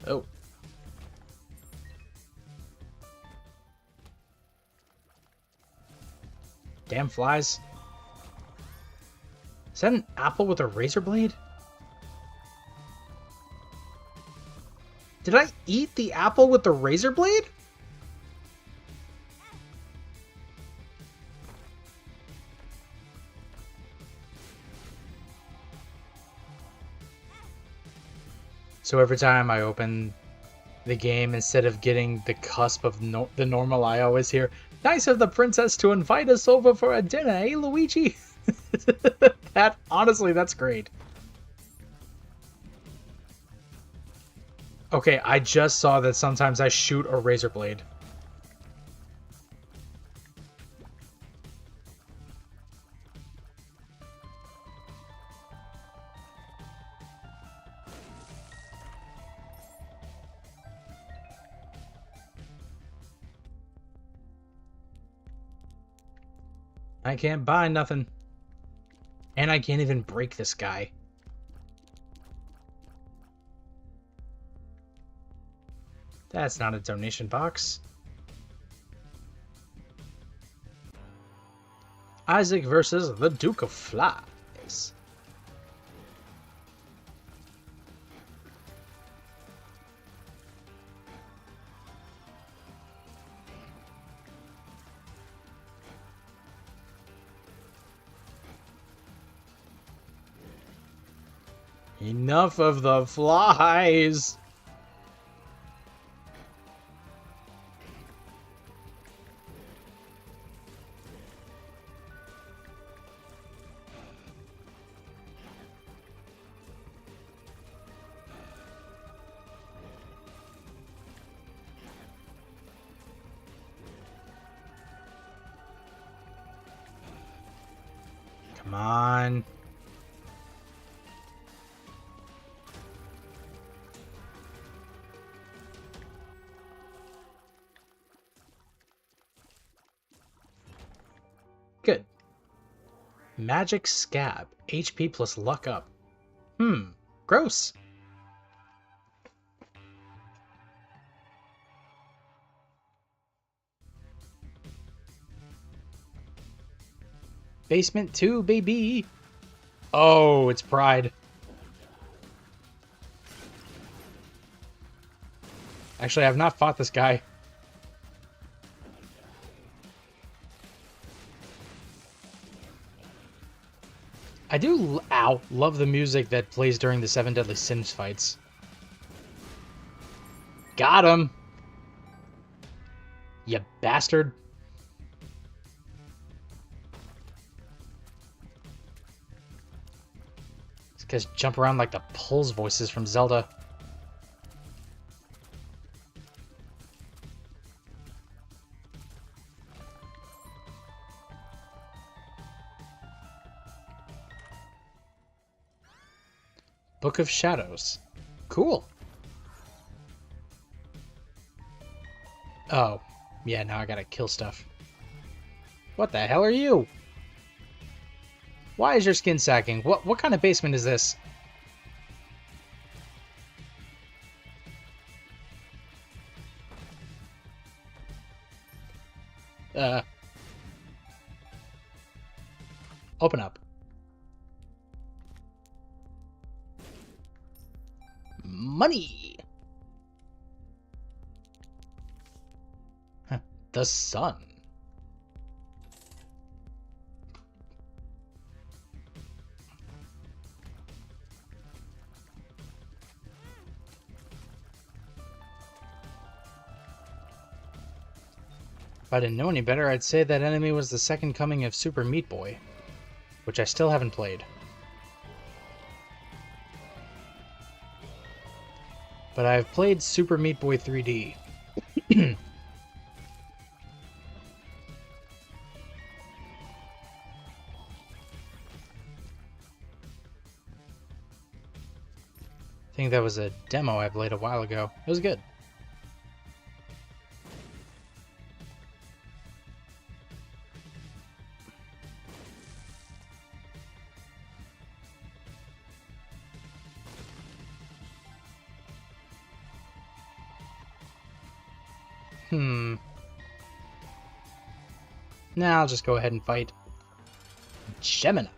Oh. Damn flies. Is that an apple with a razor blade? Did I eat the apple with the razor blade? So every time I open the game, instead of getting the cusp of the normal, I always hear, "Nice of the princess to invite us over for a dinner, eh, Luigi?" Honestly, that's great. Okay, I just saw that sometimes I shoot a razor blade. I can't buy nothing. And I can't even break this guy. That's not a donation box. Isaac versus the Duke of Flies. Enough of the flies! Come on. Good. Magic Scab. HP plus luck up. Gross. Basement 2, baby. Oh, it's Pride. Actually, I've not fought this guy. I do, love the music that plays during the Seven Deadly Sins fights. Got him! You bastard! These guys jump around like the Pulse voices from Zelda. Book of Shadows. Cool. Oh. Yeah, now I gotta kill stuff. What the hell are you? Why is your skin sagging? What kind of basement is this? Open up. Money! Huh. The sun. If I didn't know any better, I'd say that enemy was the second coming of Super Meat Boy, which I still haven't played. But I've played Super Meat Boy 3D. I think that was a demo I played a while ago. It was good. Nah, I'll just go ahead and fight Gemini.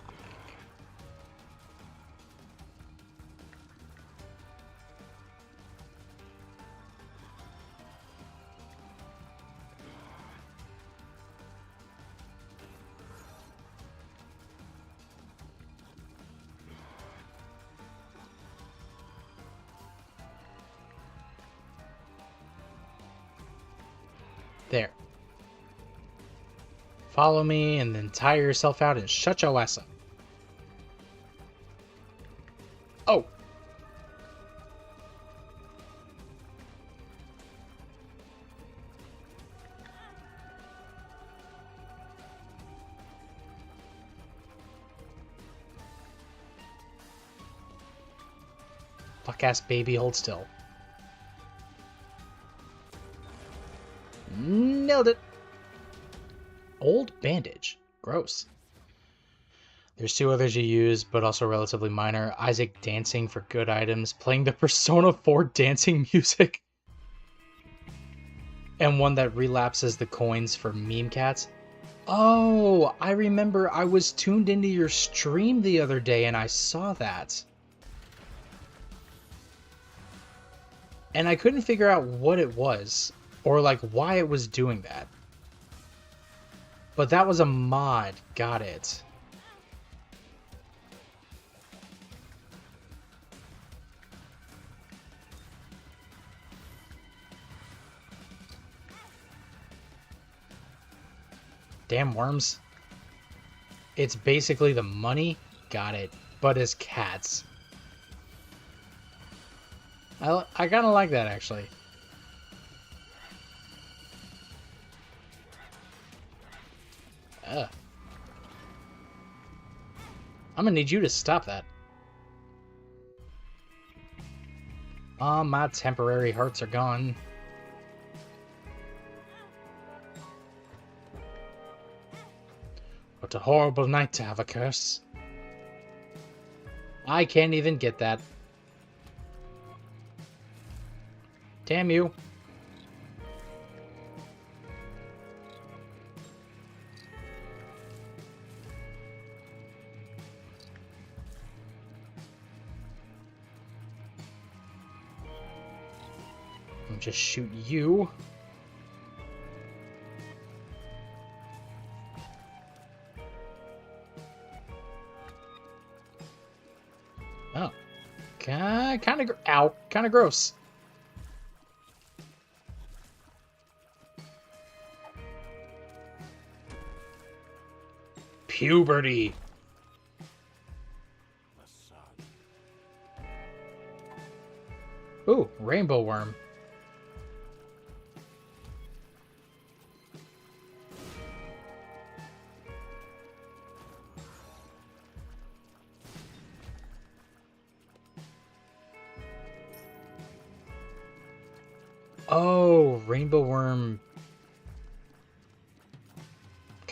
There. Follow me and then tire yourself out and shut your ass up. Oh! Fuck ass baby, hold still. Nailed it! Old bandage. Gross. There's two others you use, but also relatively minor. Isaac dancing for good items, playing the Persona 4 dancing music, and one that relapses the coins for meme cats. Oh, I remember I was tuned into your stream the other day and I saw that. And I couldn't figure out what it was, or like why it was doing that. But that was a mod. Got it. Damn worms. It's basically the money. Got it. But as cats. I kind of like that, actually. I'm gonna need you to stop that. My temporary hearts are gone. What a horrible night to have a curse. I can't even get that. Damn you. I'll just shoot you. Ow, kind of gross. Puberty. Ooh, rainbow worm. Oh, rainbow worm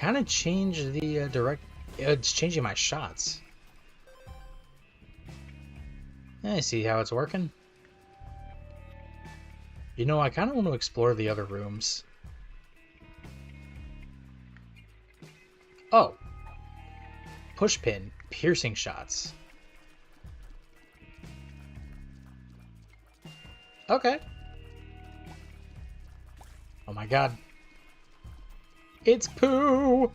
kind of changed the direct. It's changing my shots. I see how it's working. You know, I kind of want to explore the other rooms. Oh. Pushpin, piercing shots. Okay. Oh my god. It's poo!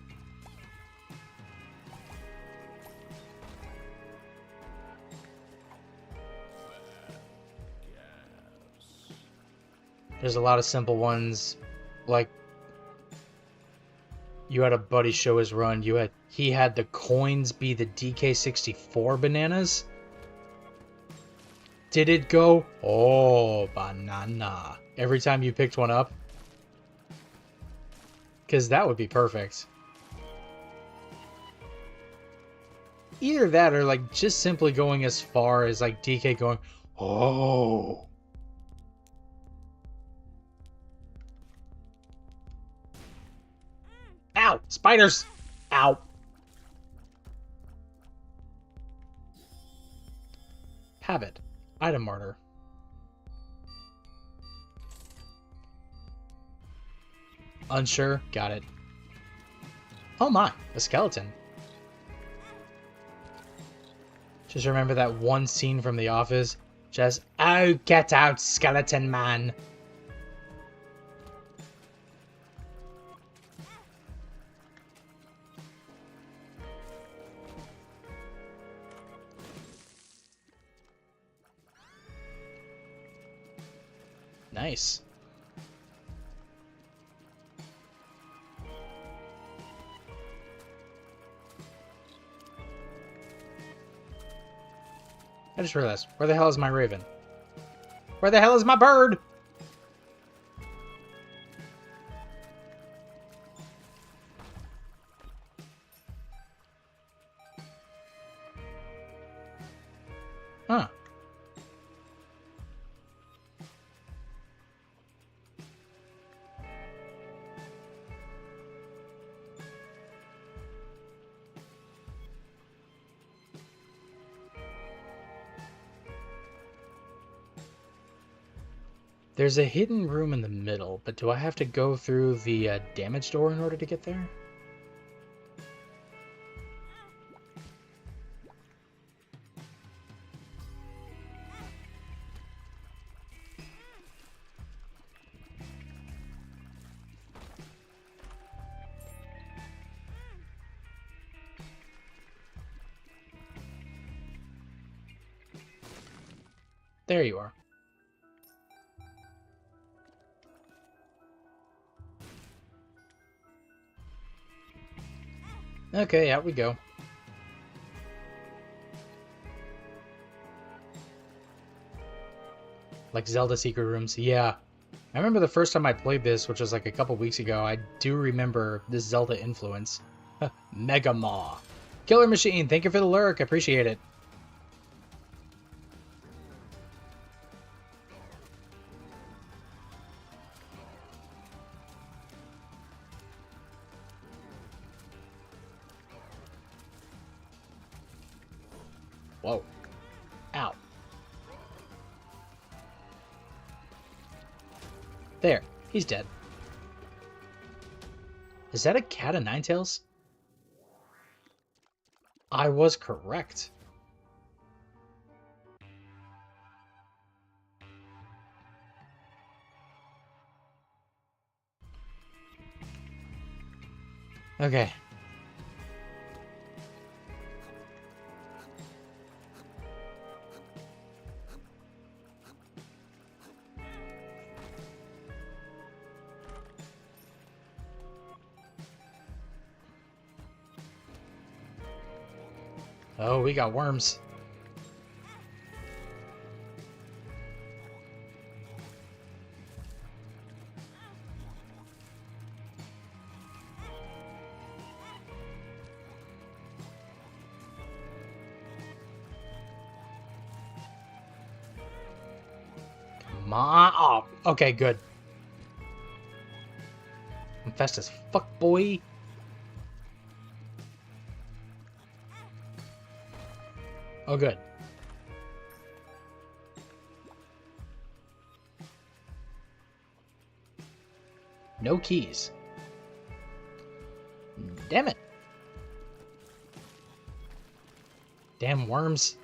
There's a lot of simple ones, like you had a buddy show his run. He had the coins be the DK64 bananas. Did it go? Oh, banana. Every time you picked one up? Because that would be perfect. Either that or like just simply going as far as like DK going, oh. Ow! Spiders! Ow! Habit. Item martyr. Unsure? Got it. Oh my, a skeleton. Just remember that one scene from The Office. Just, oh, get out, skeleton man. Nice. I just realized, where the hell is my raven? Where the hell is my bird? Huh. There's a hidden room in the middle, but do I have to go through the damage door in order to get there? There you are. Okay, out we go. Like Zelda secret rooms, yeah. I remember the first time I played this, which was like a couple weeks ago, I do remember this Zelda influence. Mega Maw. Killer Machine, thank you for the lurk, appreciate it. Whoa. Ow. There, he's dead. Is that a cat of nine tails? I was correct. Okay. Oh, we got worms. Come on. Oh, okay, good. I'm fast as fuck, boy. Oh, good. No keys. Damn it. Damn worms.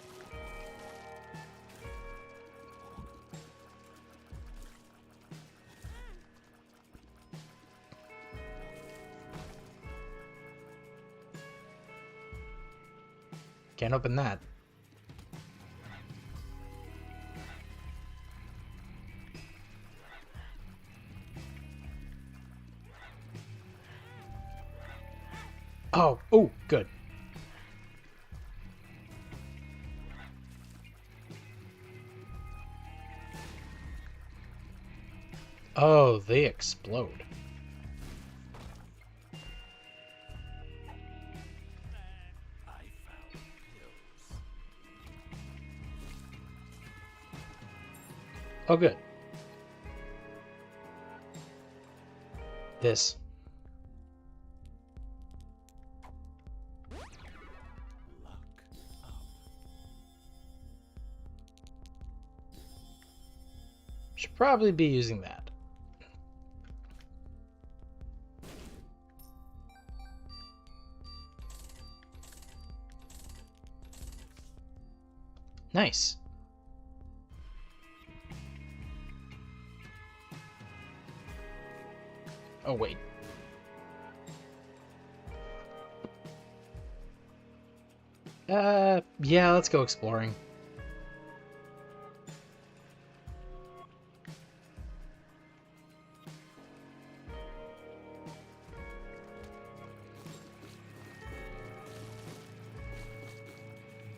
Can't open that. Oh, oh, good. Oh, they explode. I found pills. Oh, good. This. Luck up. Should probably be using that. Nice. Oh, wait. Yeah, let's go exploring.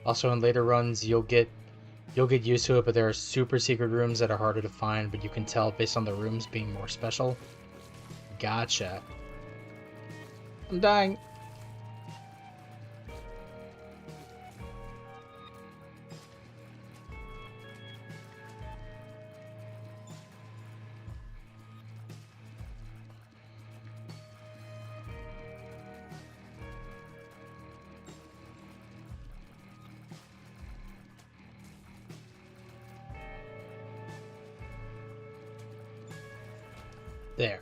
Also, in later runs, you'll get used to it, but there are super secret rooms that are harder to find, but you can tell based on the rooms being more special. Gotcha. I'm dying. There.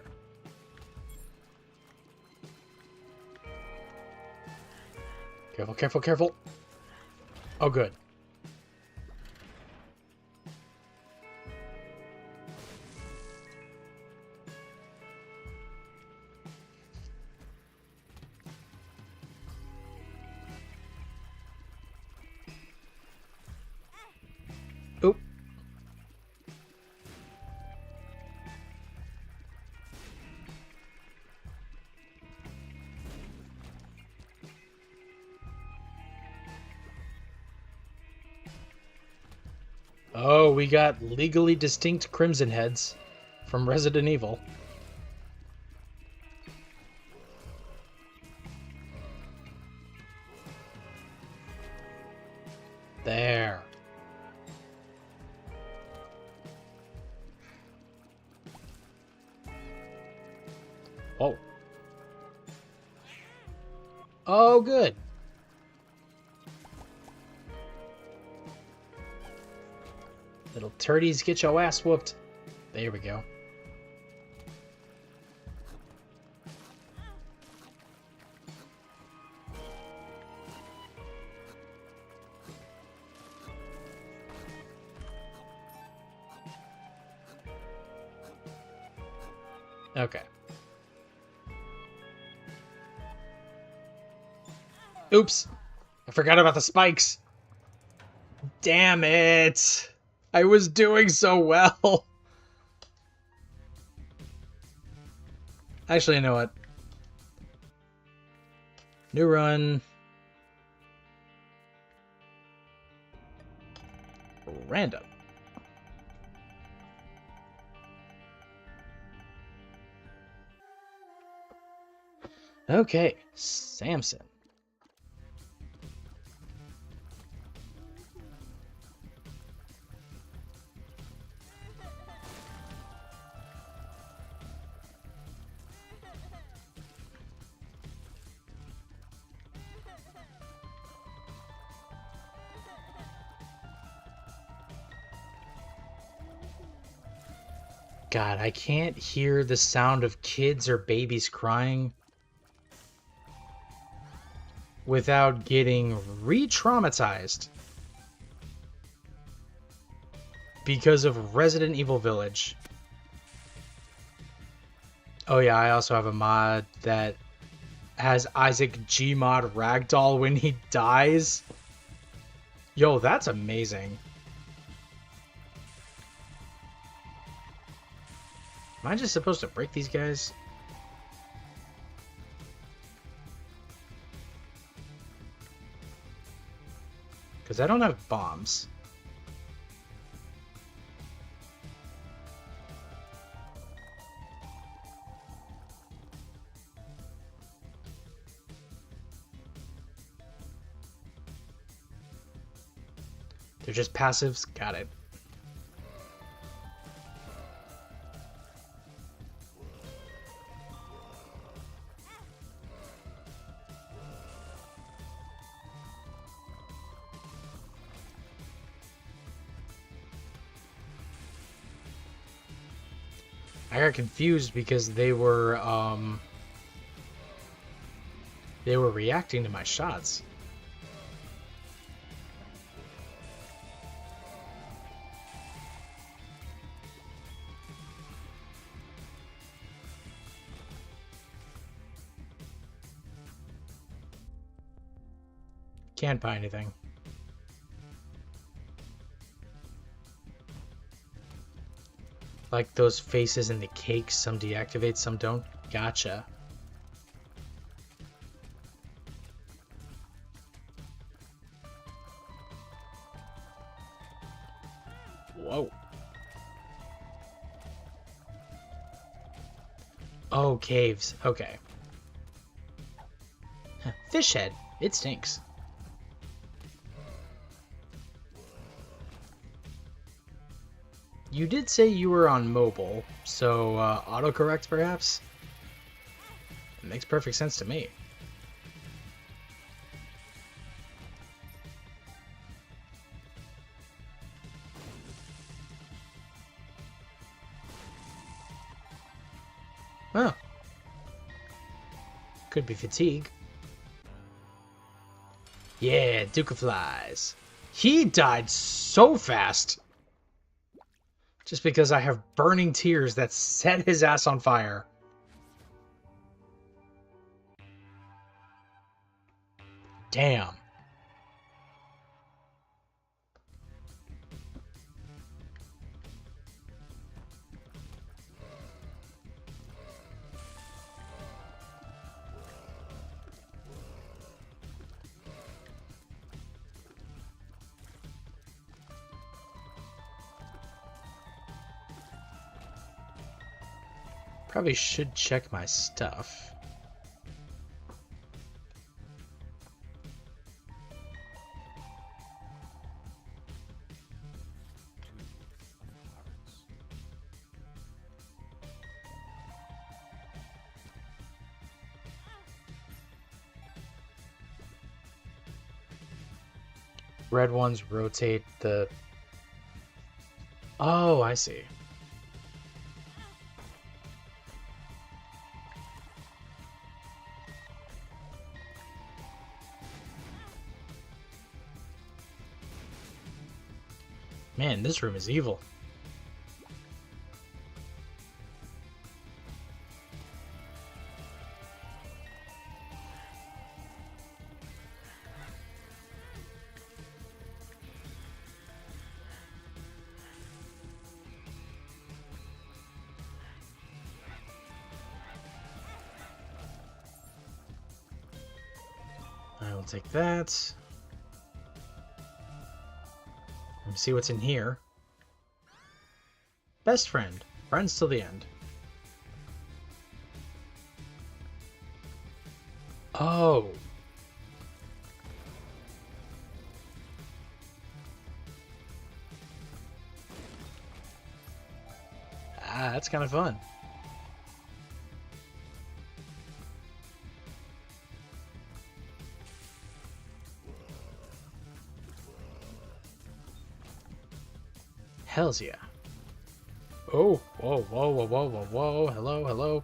Careful, careful, careful. Oh, good. Oop. Oh, we got legally distinct crimson heads from Resident Evil. There. Oh. Oh, good. Little turdies, get your ass whooped. There we go. Okay. Oops. I forgot about the spikes. Damn it. I was doing so well. Actually, you know what? New run. Random. Okay, Samson. God, I can't hear the sound of kids or babies crying without getting re-traumatized because of Resident Evil Village. Oh yeah, I also have a mod that has Isaac Gmod Ragdoll when he dies. Yo, that's amazing. Am I just supposed to break these guys? Because I don't have bombs. They're just passives? Got it. I got confused because they were reacting to my shots. Can't buy anything. Like those faces in the cake, some deactivate, some don't. Gotcha. Whoa. Oh, caves. Okay. Fish head. It stinks. You did say you were on mobile, so autocorrect perhaps? It makes perfect sense to me. Oh. Could be fatigue. Yeah, Duke of Flies. He died so fast. Just because I have burning tears that set his ass on fire. Damn. Probably should check my stuff. Red ones rotate the... Oh, I see. Man, this room is evil. I will take that. me see what's in here. Best friend. Friends till the end. Oh. Ah, that's kind of fun. Hells yeah. Oh, whoa, whoa, whoa, whoa, whoa, whoa. Hello, hello.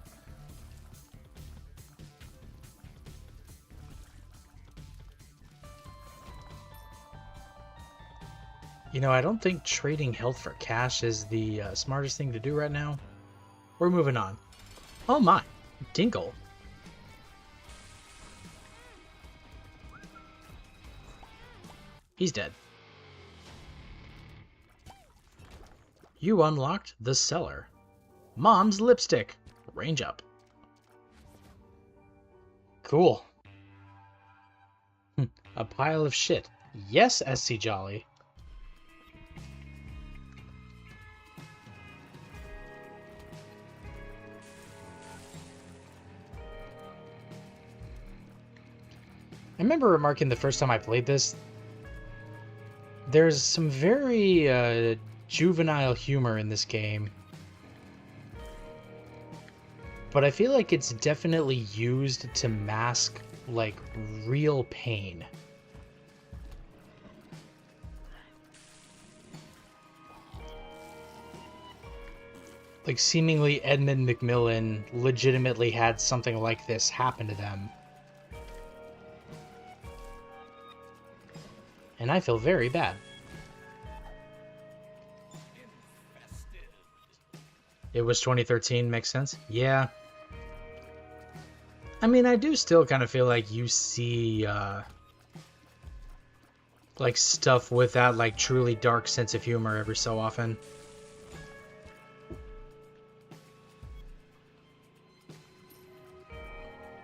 You know, I don't think trading health for cash is the smartest thing to do right now. We're moving on. Oh my, Tinkle. He's dead. You unlocked the cellar. Mom's lipstick. Range up. Cool. A pile of shit. Yes, SC Jolly. I remember remarking the first time I played this, there's some very juvenile humor in this game. But I feel like it's definitely used to mask, like, real pain. Like, seemingly Edmund Macmillan legitimately had something like this happen to them. And I feel very bad. It was 2013, makes sense? Yeah. I mean, I do still kind of feel like you see, like, stuff with that, like, truly dark sense of humor every so often.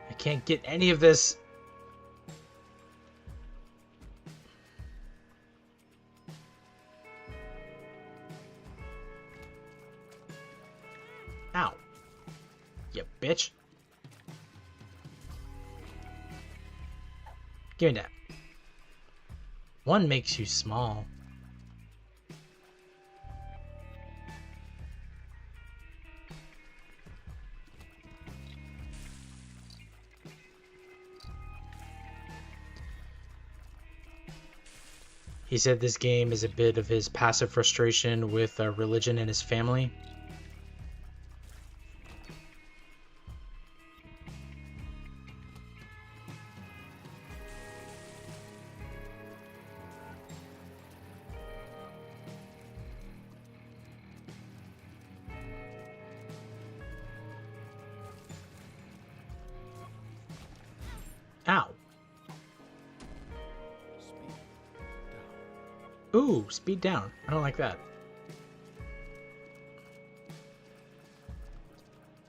I can't get any of this. Ow. You bitch. Give me that. One makes you small. He said this game is a bit of his passive frustration with religion and his family. Ow. Ooh, speed down. I don't like that.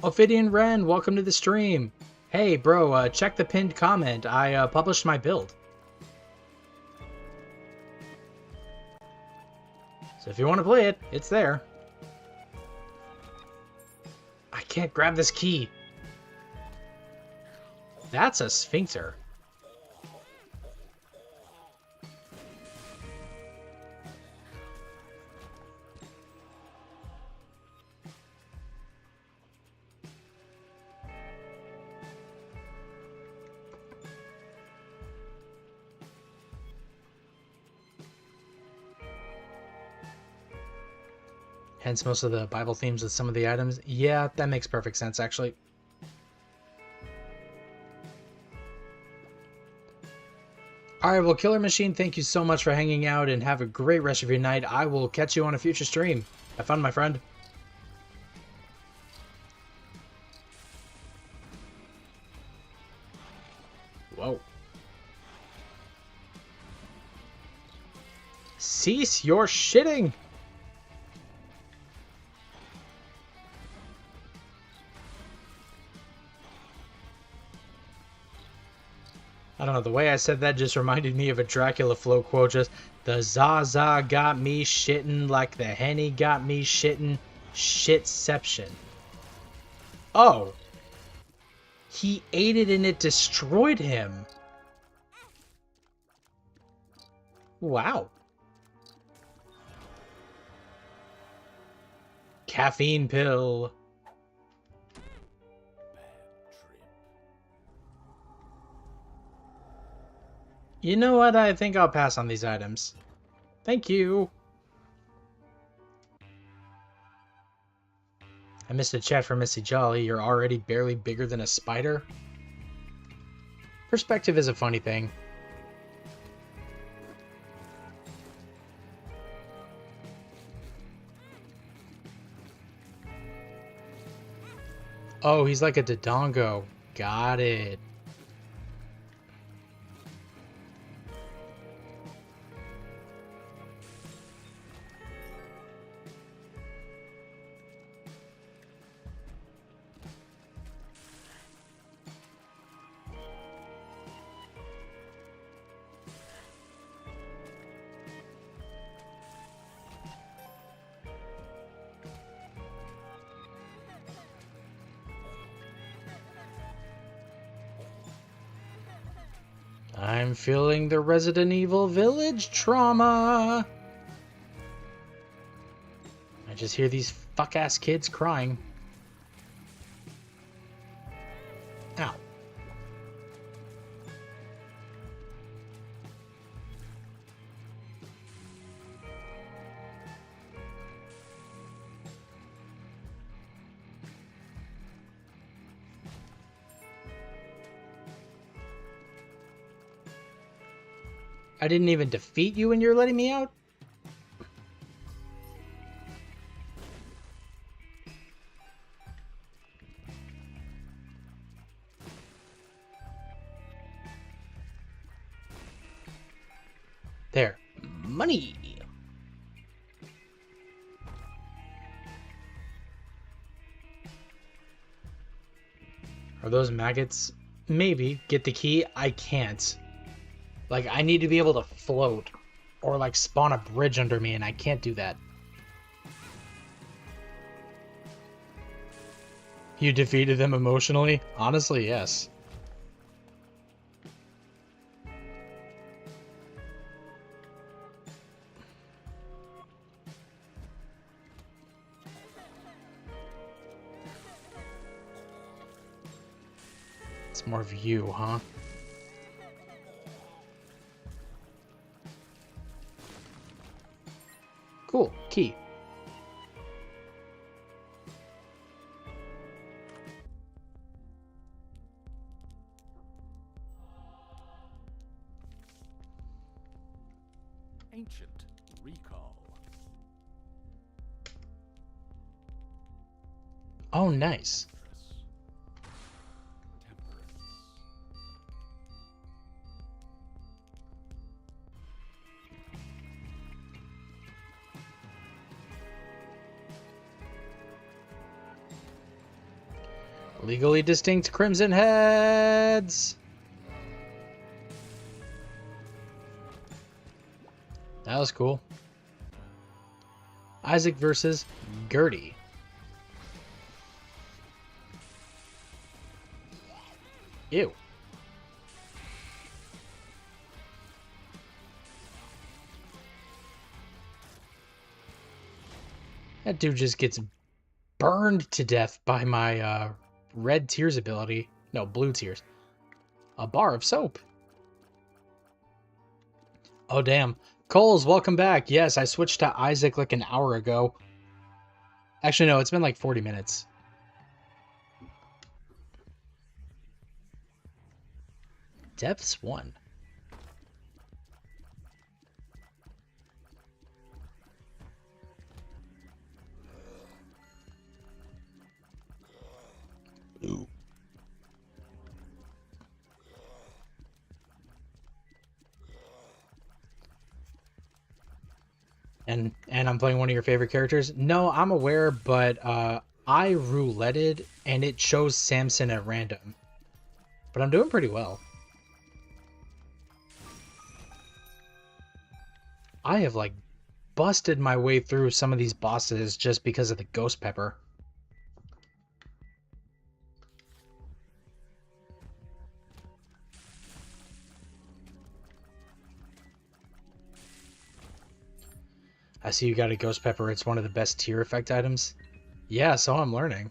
Ophidian Ren, welcome to the stream. Hey, bro, check the pinned comment. I published my build. So if you want to play it, it's there. I can't grab this key. That's a sphincter. Hence most of the Bible themes with some of the items. Yeah, that makes perfect sense, actually. Alright, well, Killer Machine, thank you so much for hanging out, and have a great rest of your night. I will catch you on a future stream. Have fun, my friend. Whoa. Cease your shitting! I don't know, the way I said that just reminded me of a Dracula Flow quote, just, the Zaza got me shitting like the Henny got me shitting, shitception. Oh! He ate it and it destroyed him. Wow. Caffeine pill. You know what? I think I'll pass on these items. Thank you. I missed a chat from Missy Jolly. You're already barely bigger than a spider? Perspective is a funny thing. Oh, he's like a Dodongo. Got it. I'm feeling the Resident Evil Village trauma. I just hear these fuck-ass kids crying. Ow. I didn't even defeat you and you're letting me out? There. Money! Are those maggots? Maybe. Get the key? I can't. Like, I need to be able to float. Or, like, spawn a bridge under me, and I can't do that. You defeated them emotionally? Honestly, yes. It's more of you, huh? Cool. Key. Ancient recall. Oh, nice. Temperance. Legally distinct crimson heads. That was cool. Isaac versus Gertie. Ew. That dude just gets burned to death by my red tears ability. No, blue tears. A bar of soap. Oh, damn. Coles, welcome back. Yes, I switched to Isaac like an hour ago. Actually, no, it's been like 40 minutes. Depths 1. Ooh. And I'm playing one of your favorite characters? No, I'm aware, but I rouletted and it chose Samson at random. But I'm doing pretty well. I have, like, busted my way through some of these bosses just because of the ghost pepper. I see you got a ghost pepper. It's one of the best tier effect items. Yeah, so I'm learning.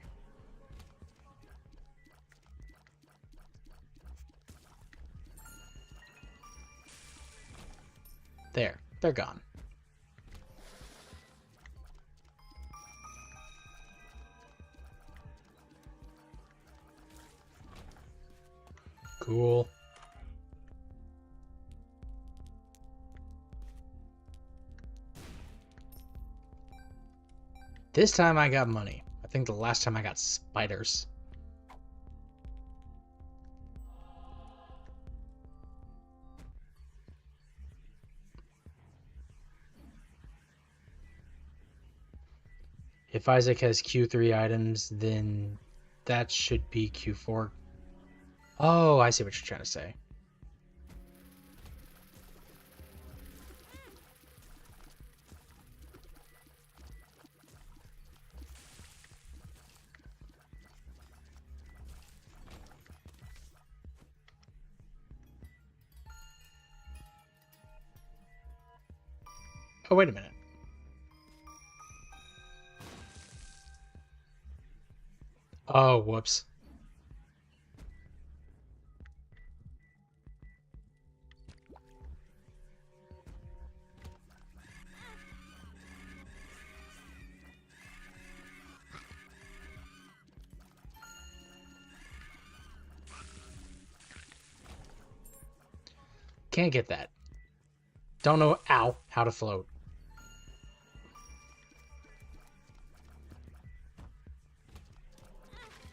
There, they're gone. Cool. This time I got money. I think the last time I got spiders. If Isaac has Q3 items, then that should be Q4. Oh, I see what you're trying to say. Oh, wait a minute. Oh, whoops. Can't get that. Don't know, ow, how to float.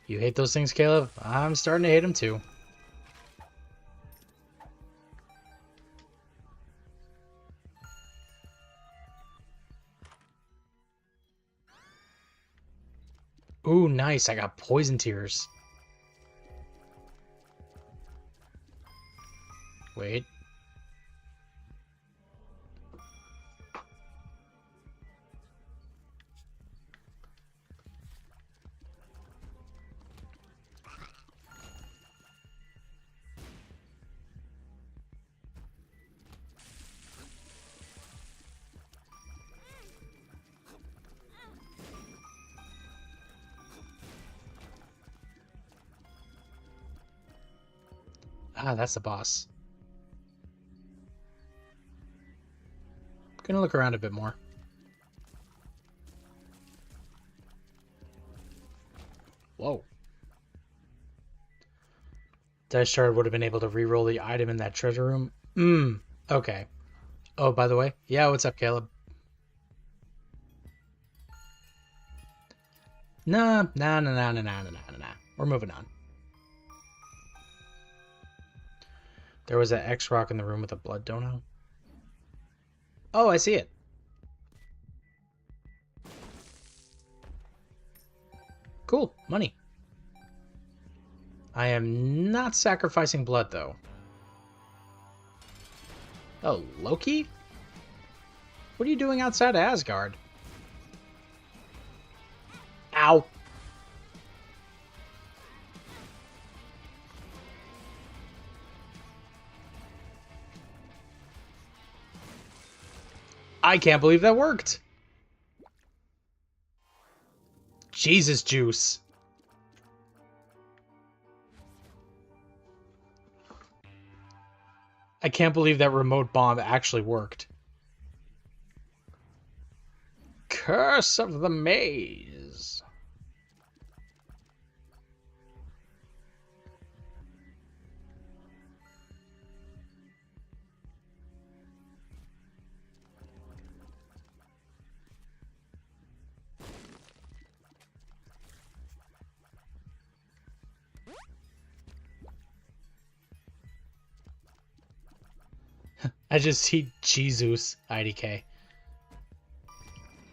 You hate those things, Caleb? I'm starting to hate them too. Ooh, nice. I got poison tears. Wait. Ah, that's the boss. Gonna look around a bit more. Whoa. Dice Shard would have been able to re-roll the item in that treasure room. Okay. Oh, by the way, yeah, what's up, Caleb? Nah. We're moving on. There was an X-Rock in the room with a blood dono. Oh, I see it. Cool, money. I am not sacrificing blood, though. Oh, Loki? What are you doing outside of Asgard? Ow. I can't believe that worked. Jesus juice. I can't believe that remote bomb actually worked. Curse of the Maze. I just see Jesus IDK.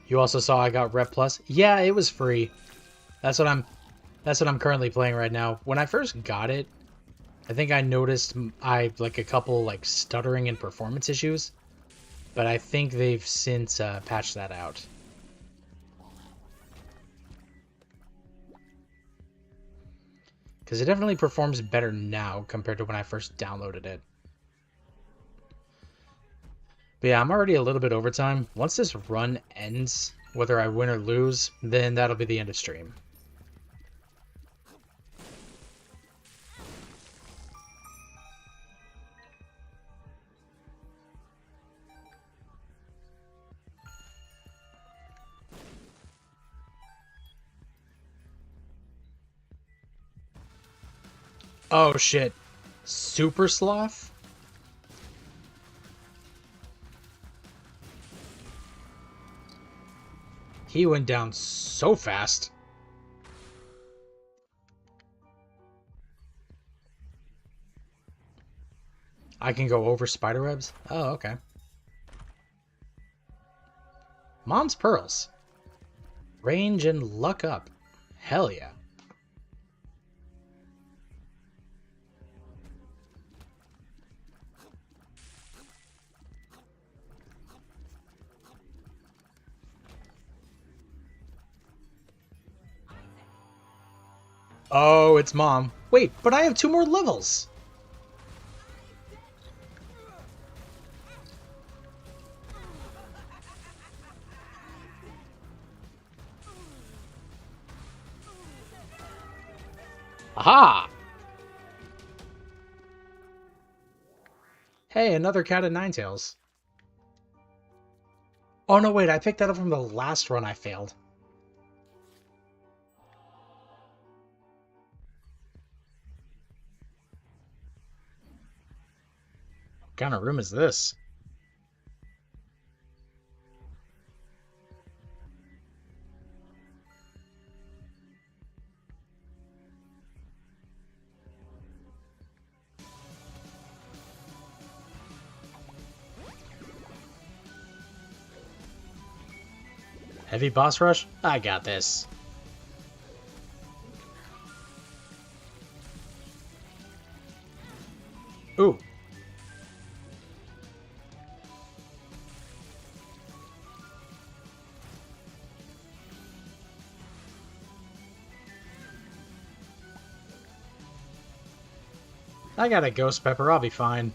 You also saw I got Rep Plus. Yeah, it was free. That's what I'm currently playing right now. When I first got it, I think I noticed I like a couple like stuttering and performance issues. but I think they've since patched that out. Because it definitely performs better now compared to when I first downloaded it. But yeah, I'm already a little bit over time. Once this run ends, whether I win or lose, then that'll be the end of stream. Oh shit. Super Sloth? He went down so fast. I can go over spiderwebs? Oh, okay. Mom's Pearls. Range and luck up. Hell yeah. Oh, it's Mom. Wait, but I have 2 more levels. Aha! Hey, another cat of nine tails. Oh no, wait, I picked that up from the last run I failed. What kind of room is this? Heavy boss rush? I got this. Ooh. I got a ghost pepper, I'll be fine.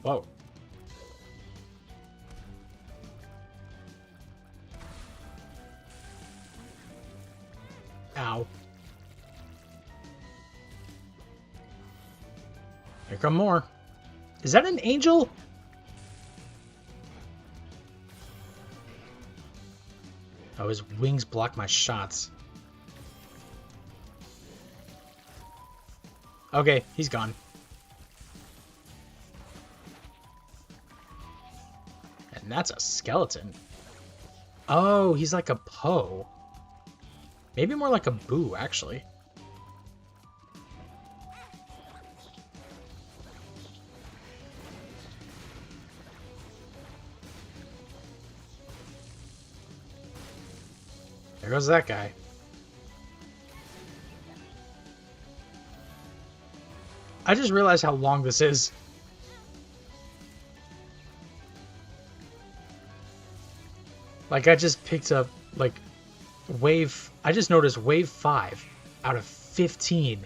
Whoa. Ow. Here come more. Is that an angel? Oh, his wings block my shots. Okay, he's gone. And that's a skeleton. Oh, he's like a Poe. Maybe more like a Boo, actually. There goes that guy. I just realized how long this is. Like, I just picked up, like, I just noticed wave 5 out of 15.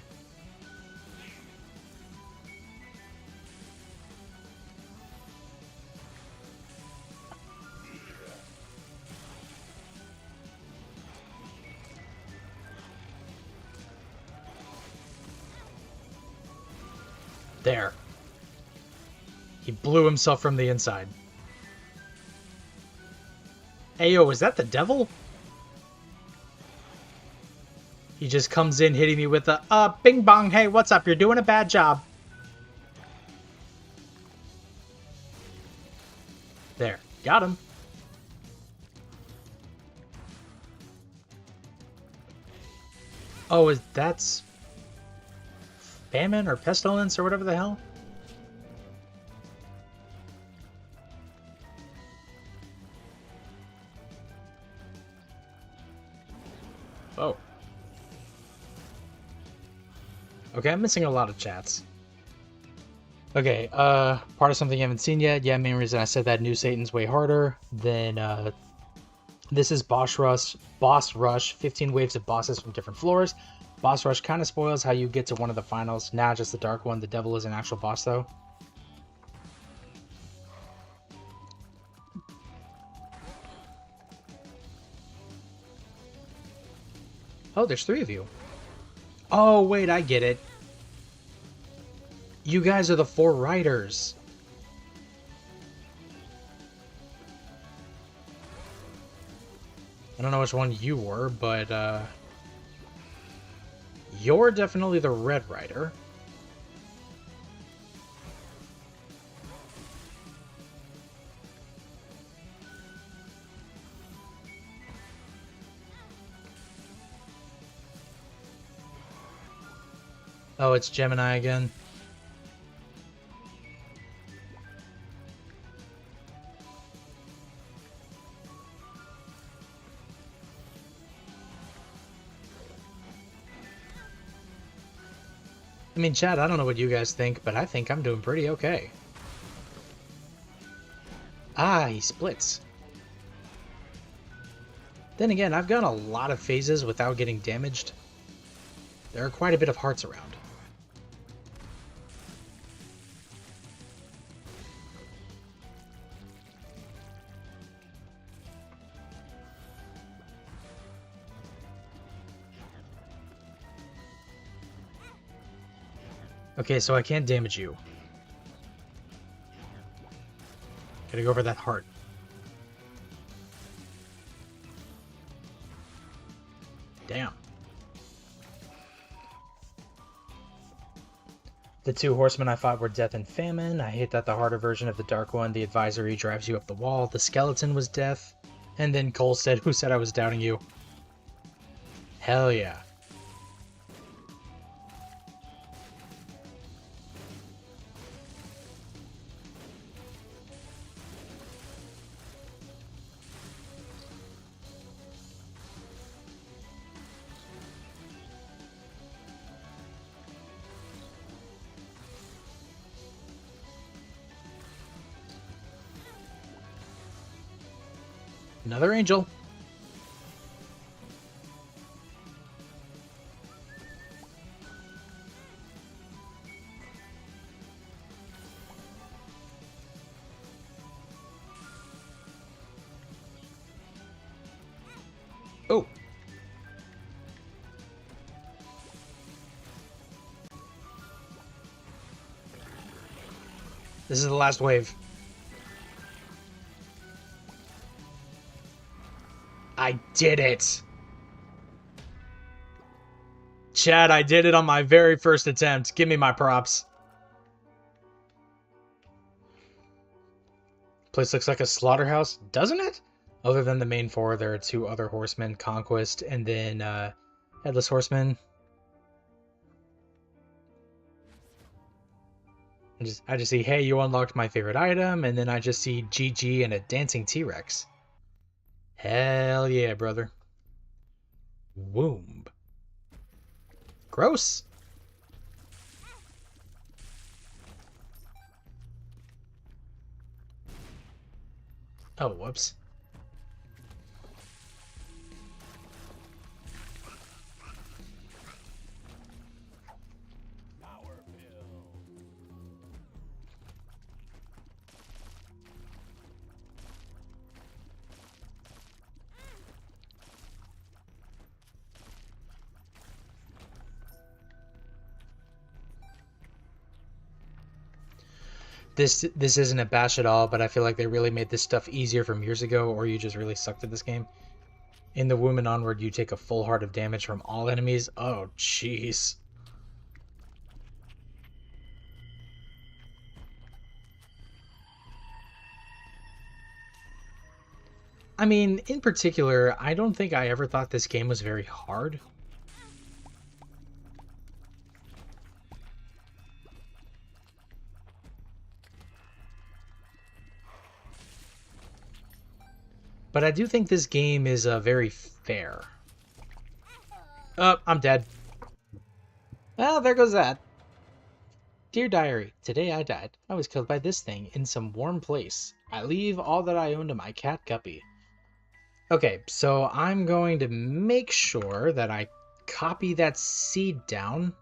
There. He blew himself from the inside. Hey, yo, is that the devil? He just comes in hitting me with a, bing bong, hey, what's up? You're doing a bad job. There, got him. Oh, that's famine or pestilence or whatever the hell? Oh. Okay, I'm missing a lot of chats. Okay, part of something you haven't seen yet. Yeah, main reason I said that New Satan's way harder than, this is Boss Rush, 15 waves of bosses from different floors. Boss Rush kind of spoils how you get to one of the finals. Nah, just the dark one. The devil is an actual boss, though. Oh, there's 3 of you. Oh, wait, I get it. You guys are the 4 riders. I don't know which one you were, but, you're definitely the red rider. Oh, it's Gemini again. I mean, Chad, I don't know what you guys think, but I think I'm doing pretty okay. Ah, he splits. Then again, I've gone a lot of phases without getting damaged. There are quite a bit of hearts around. Okay, so I can't damage you. Gotta go for that heart. Damn. The 2 horsemen I fought were Death and Famine. I hate that the harder version of the Dark One, the advisory, drives you up the wall. The skeleton was Death. And then Cole said, who said I was doubting you? Hell yeah. Another angel. Oh. This is the last wave. I did it! Chad, I did it on my very first attempt. Give me my props. Place looks like a slaughterhouse, doesn't it? Other than the main 4, there are 2 other horsemen, Conquest, and then, Headless Horseman. I just see, hey, you unlocked my favorite item, and then I just see GG and a dancing T-Rex. Hell yeah, brother. Womb. Gross. Oh, whoops. This isn't a bash at all, but I feel like they really made this stuff easier from years ago, or you just really sucked at this game. In the Womb and Onward, you take a full heart of damage from all enemies. Oh, jeez. I mean, in particular, I don't think I ever thought this game was very hard. But I do think this game is very fair. I'm dead. Well, there goes that. Dear Diary, today I died. I was killed by this thing in some warm place. I leave all that I own to my cat Guppy. Okay, so I'm going to make sure that I copy that seed down.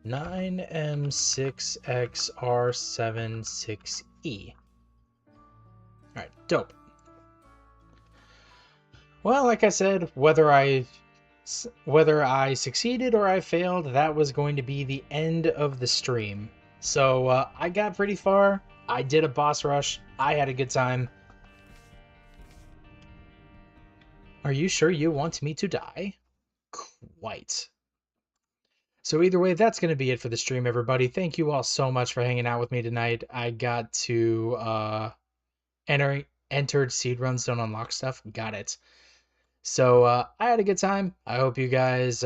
(9M6XR76E). Alright, dope. Well, like I said, whether I succeeded or I failed, that was going to be the end of the stream. So I got pretty far. I did a boss rush. I had a good time. Are you sure you want me to die? Quite. So either way, that's going to be it for the stream, everybody. Thank you all so much for hanging out with me tonight. I got to entered seed runs, don't unlock stuff. Got it. So I had a good time. I hope you guys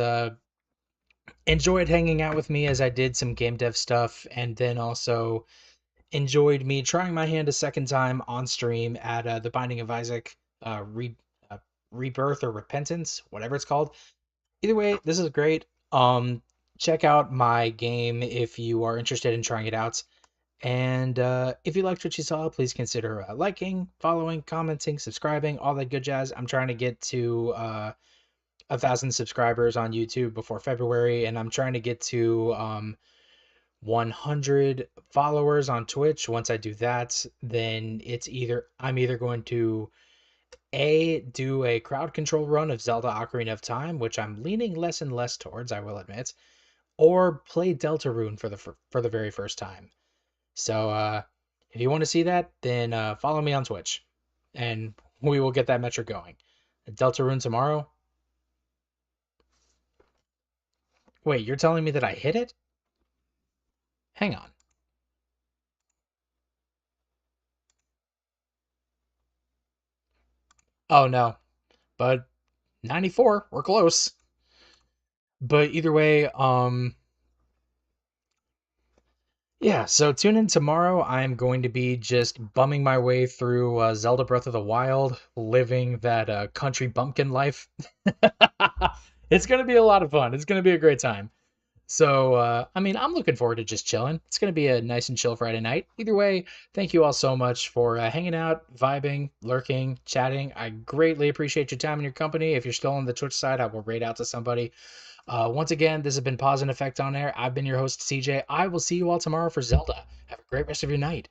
enjoyed hanging out with me as I did some game dev stuff, and then also enjoyed me trying my hand a second time on stream at the Binding of Isaac Rebirth or Repentance, whatever it's called. Either way, this is great. Check out my game if you are interested in trying it out. And if you liked what you saw, please consider liking, following, commenting, subscribing, all that good jazz. I'm trying to get to 1,000 subscribers on YouTube before February, and I'm trying to get to 100 followers on Twitch. Once I do that, then I'm either going to do a crowd control run of Zelda Ocarina of Time, which I'm leaning less and less towards, I will admit, or play Deltarune for the very first time. So if you want to see that, then follow me on Twitch, and we will get that metric going. Deltarune tomorrow. Wait, you're telling me that I hit it? Hang on. Oh no, but 94, we're close. But either way, yeah, so tune in tomorrow. I'm going to be just bumming my way through Zelda Breath of the Wild, living that country bumpkin life. It's going to be a lot of fun. It's going to be a great time. So, I mean, I'm looking forward to just chilling. It's going to be a nice and chill Friday night. Either way, thank you all so much for hanging out, vibing, lurking, chatting. I greatly appreciate your time and your company. If you're still on the Twitch side, I will raid out to somebody. Once again, this has been Pause and Effect on Air. I've been your host, CJ. I will see you all tomorrow for Zelda. Have a great rest of your night.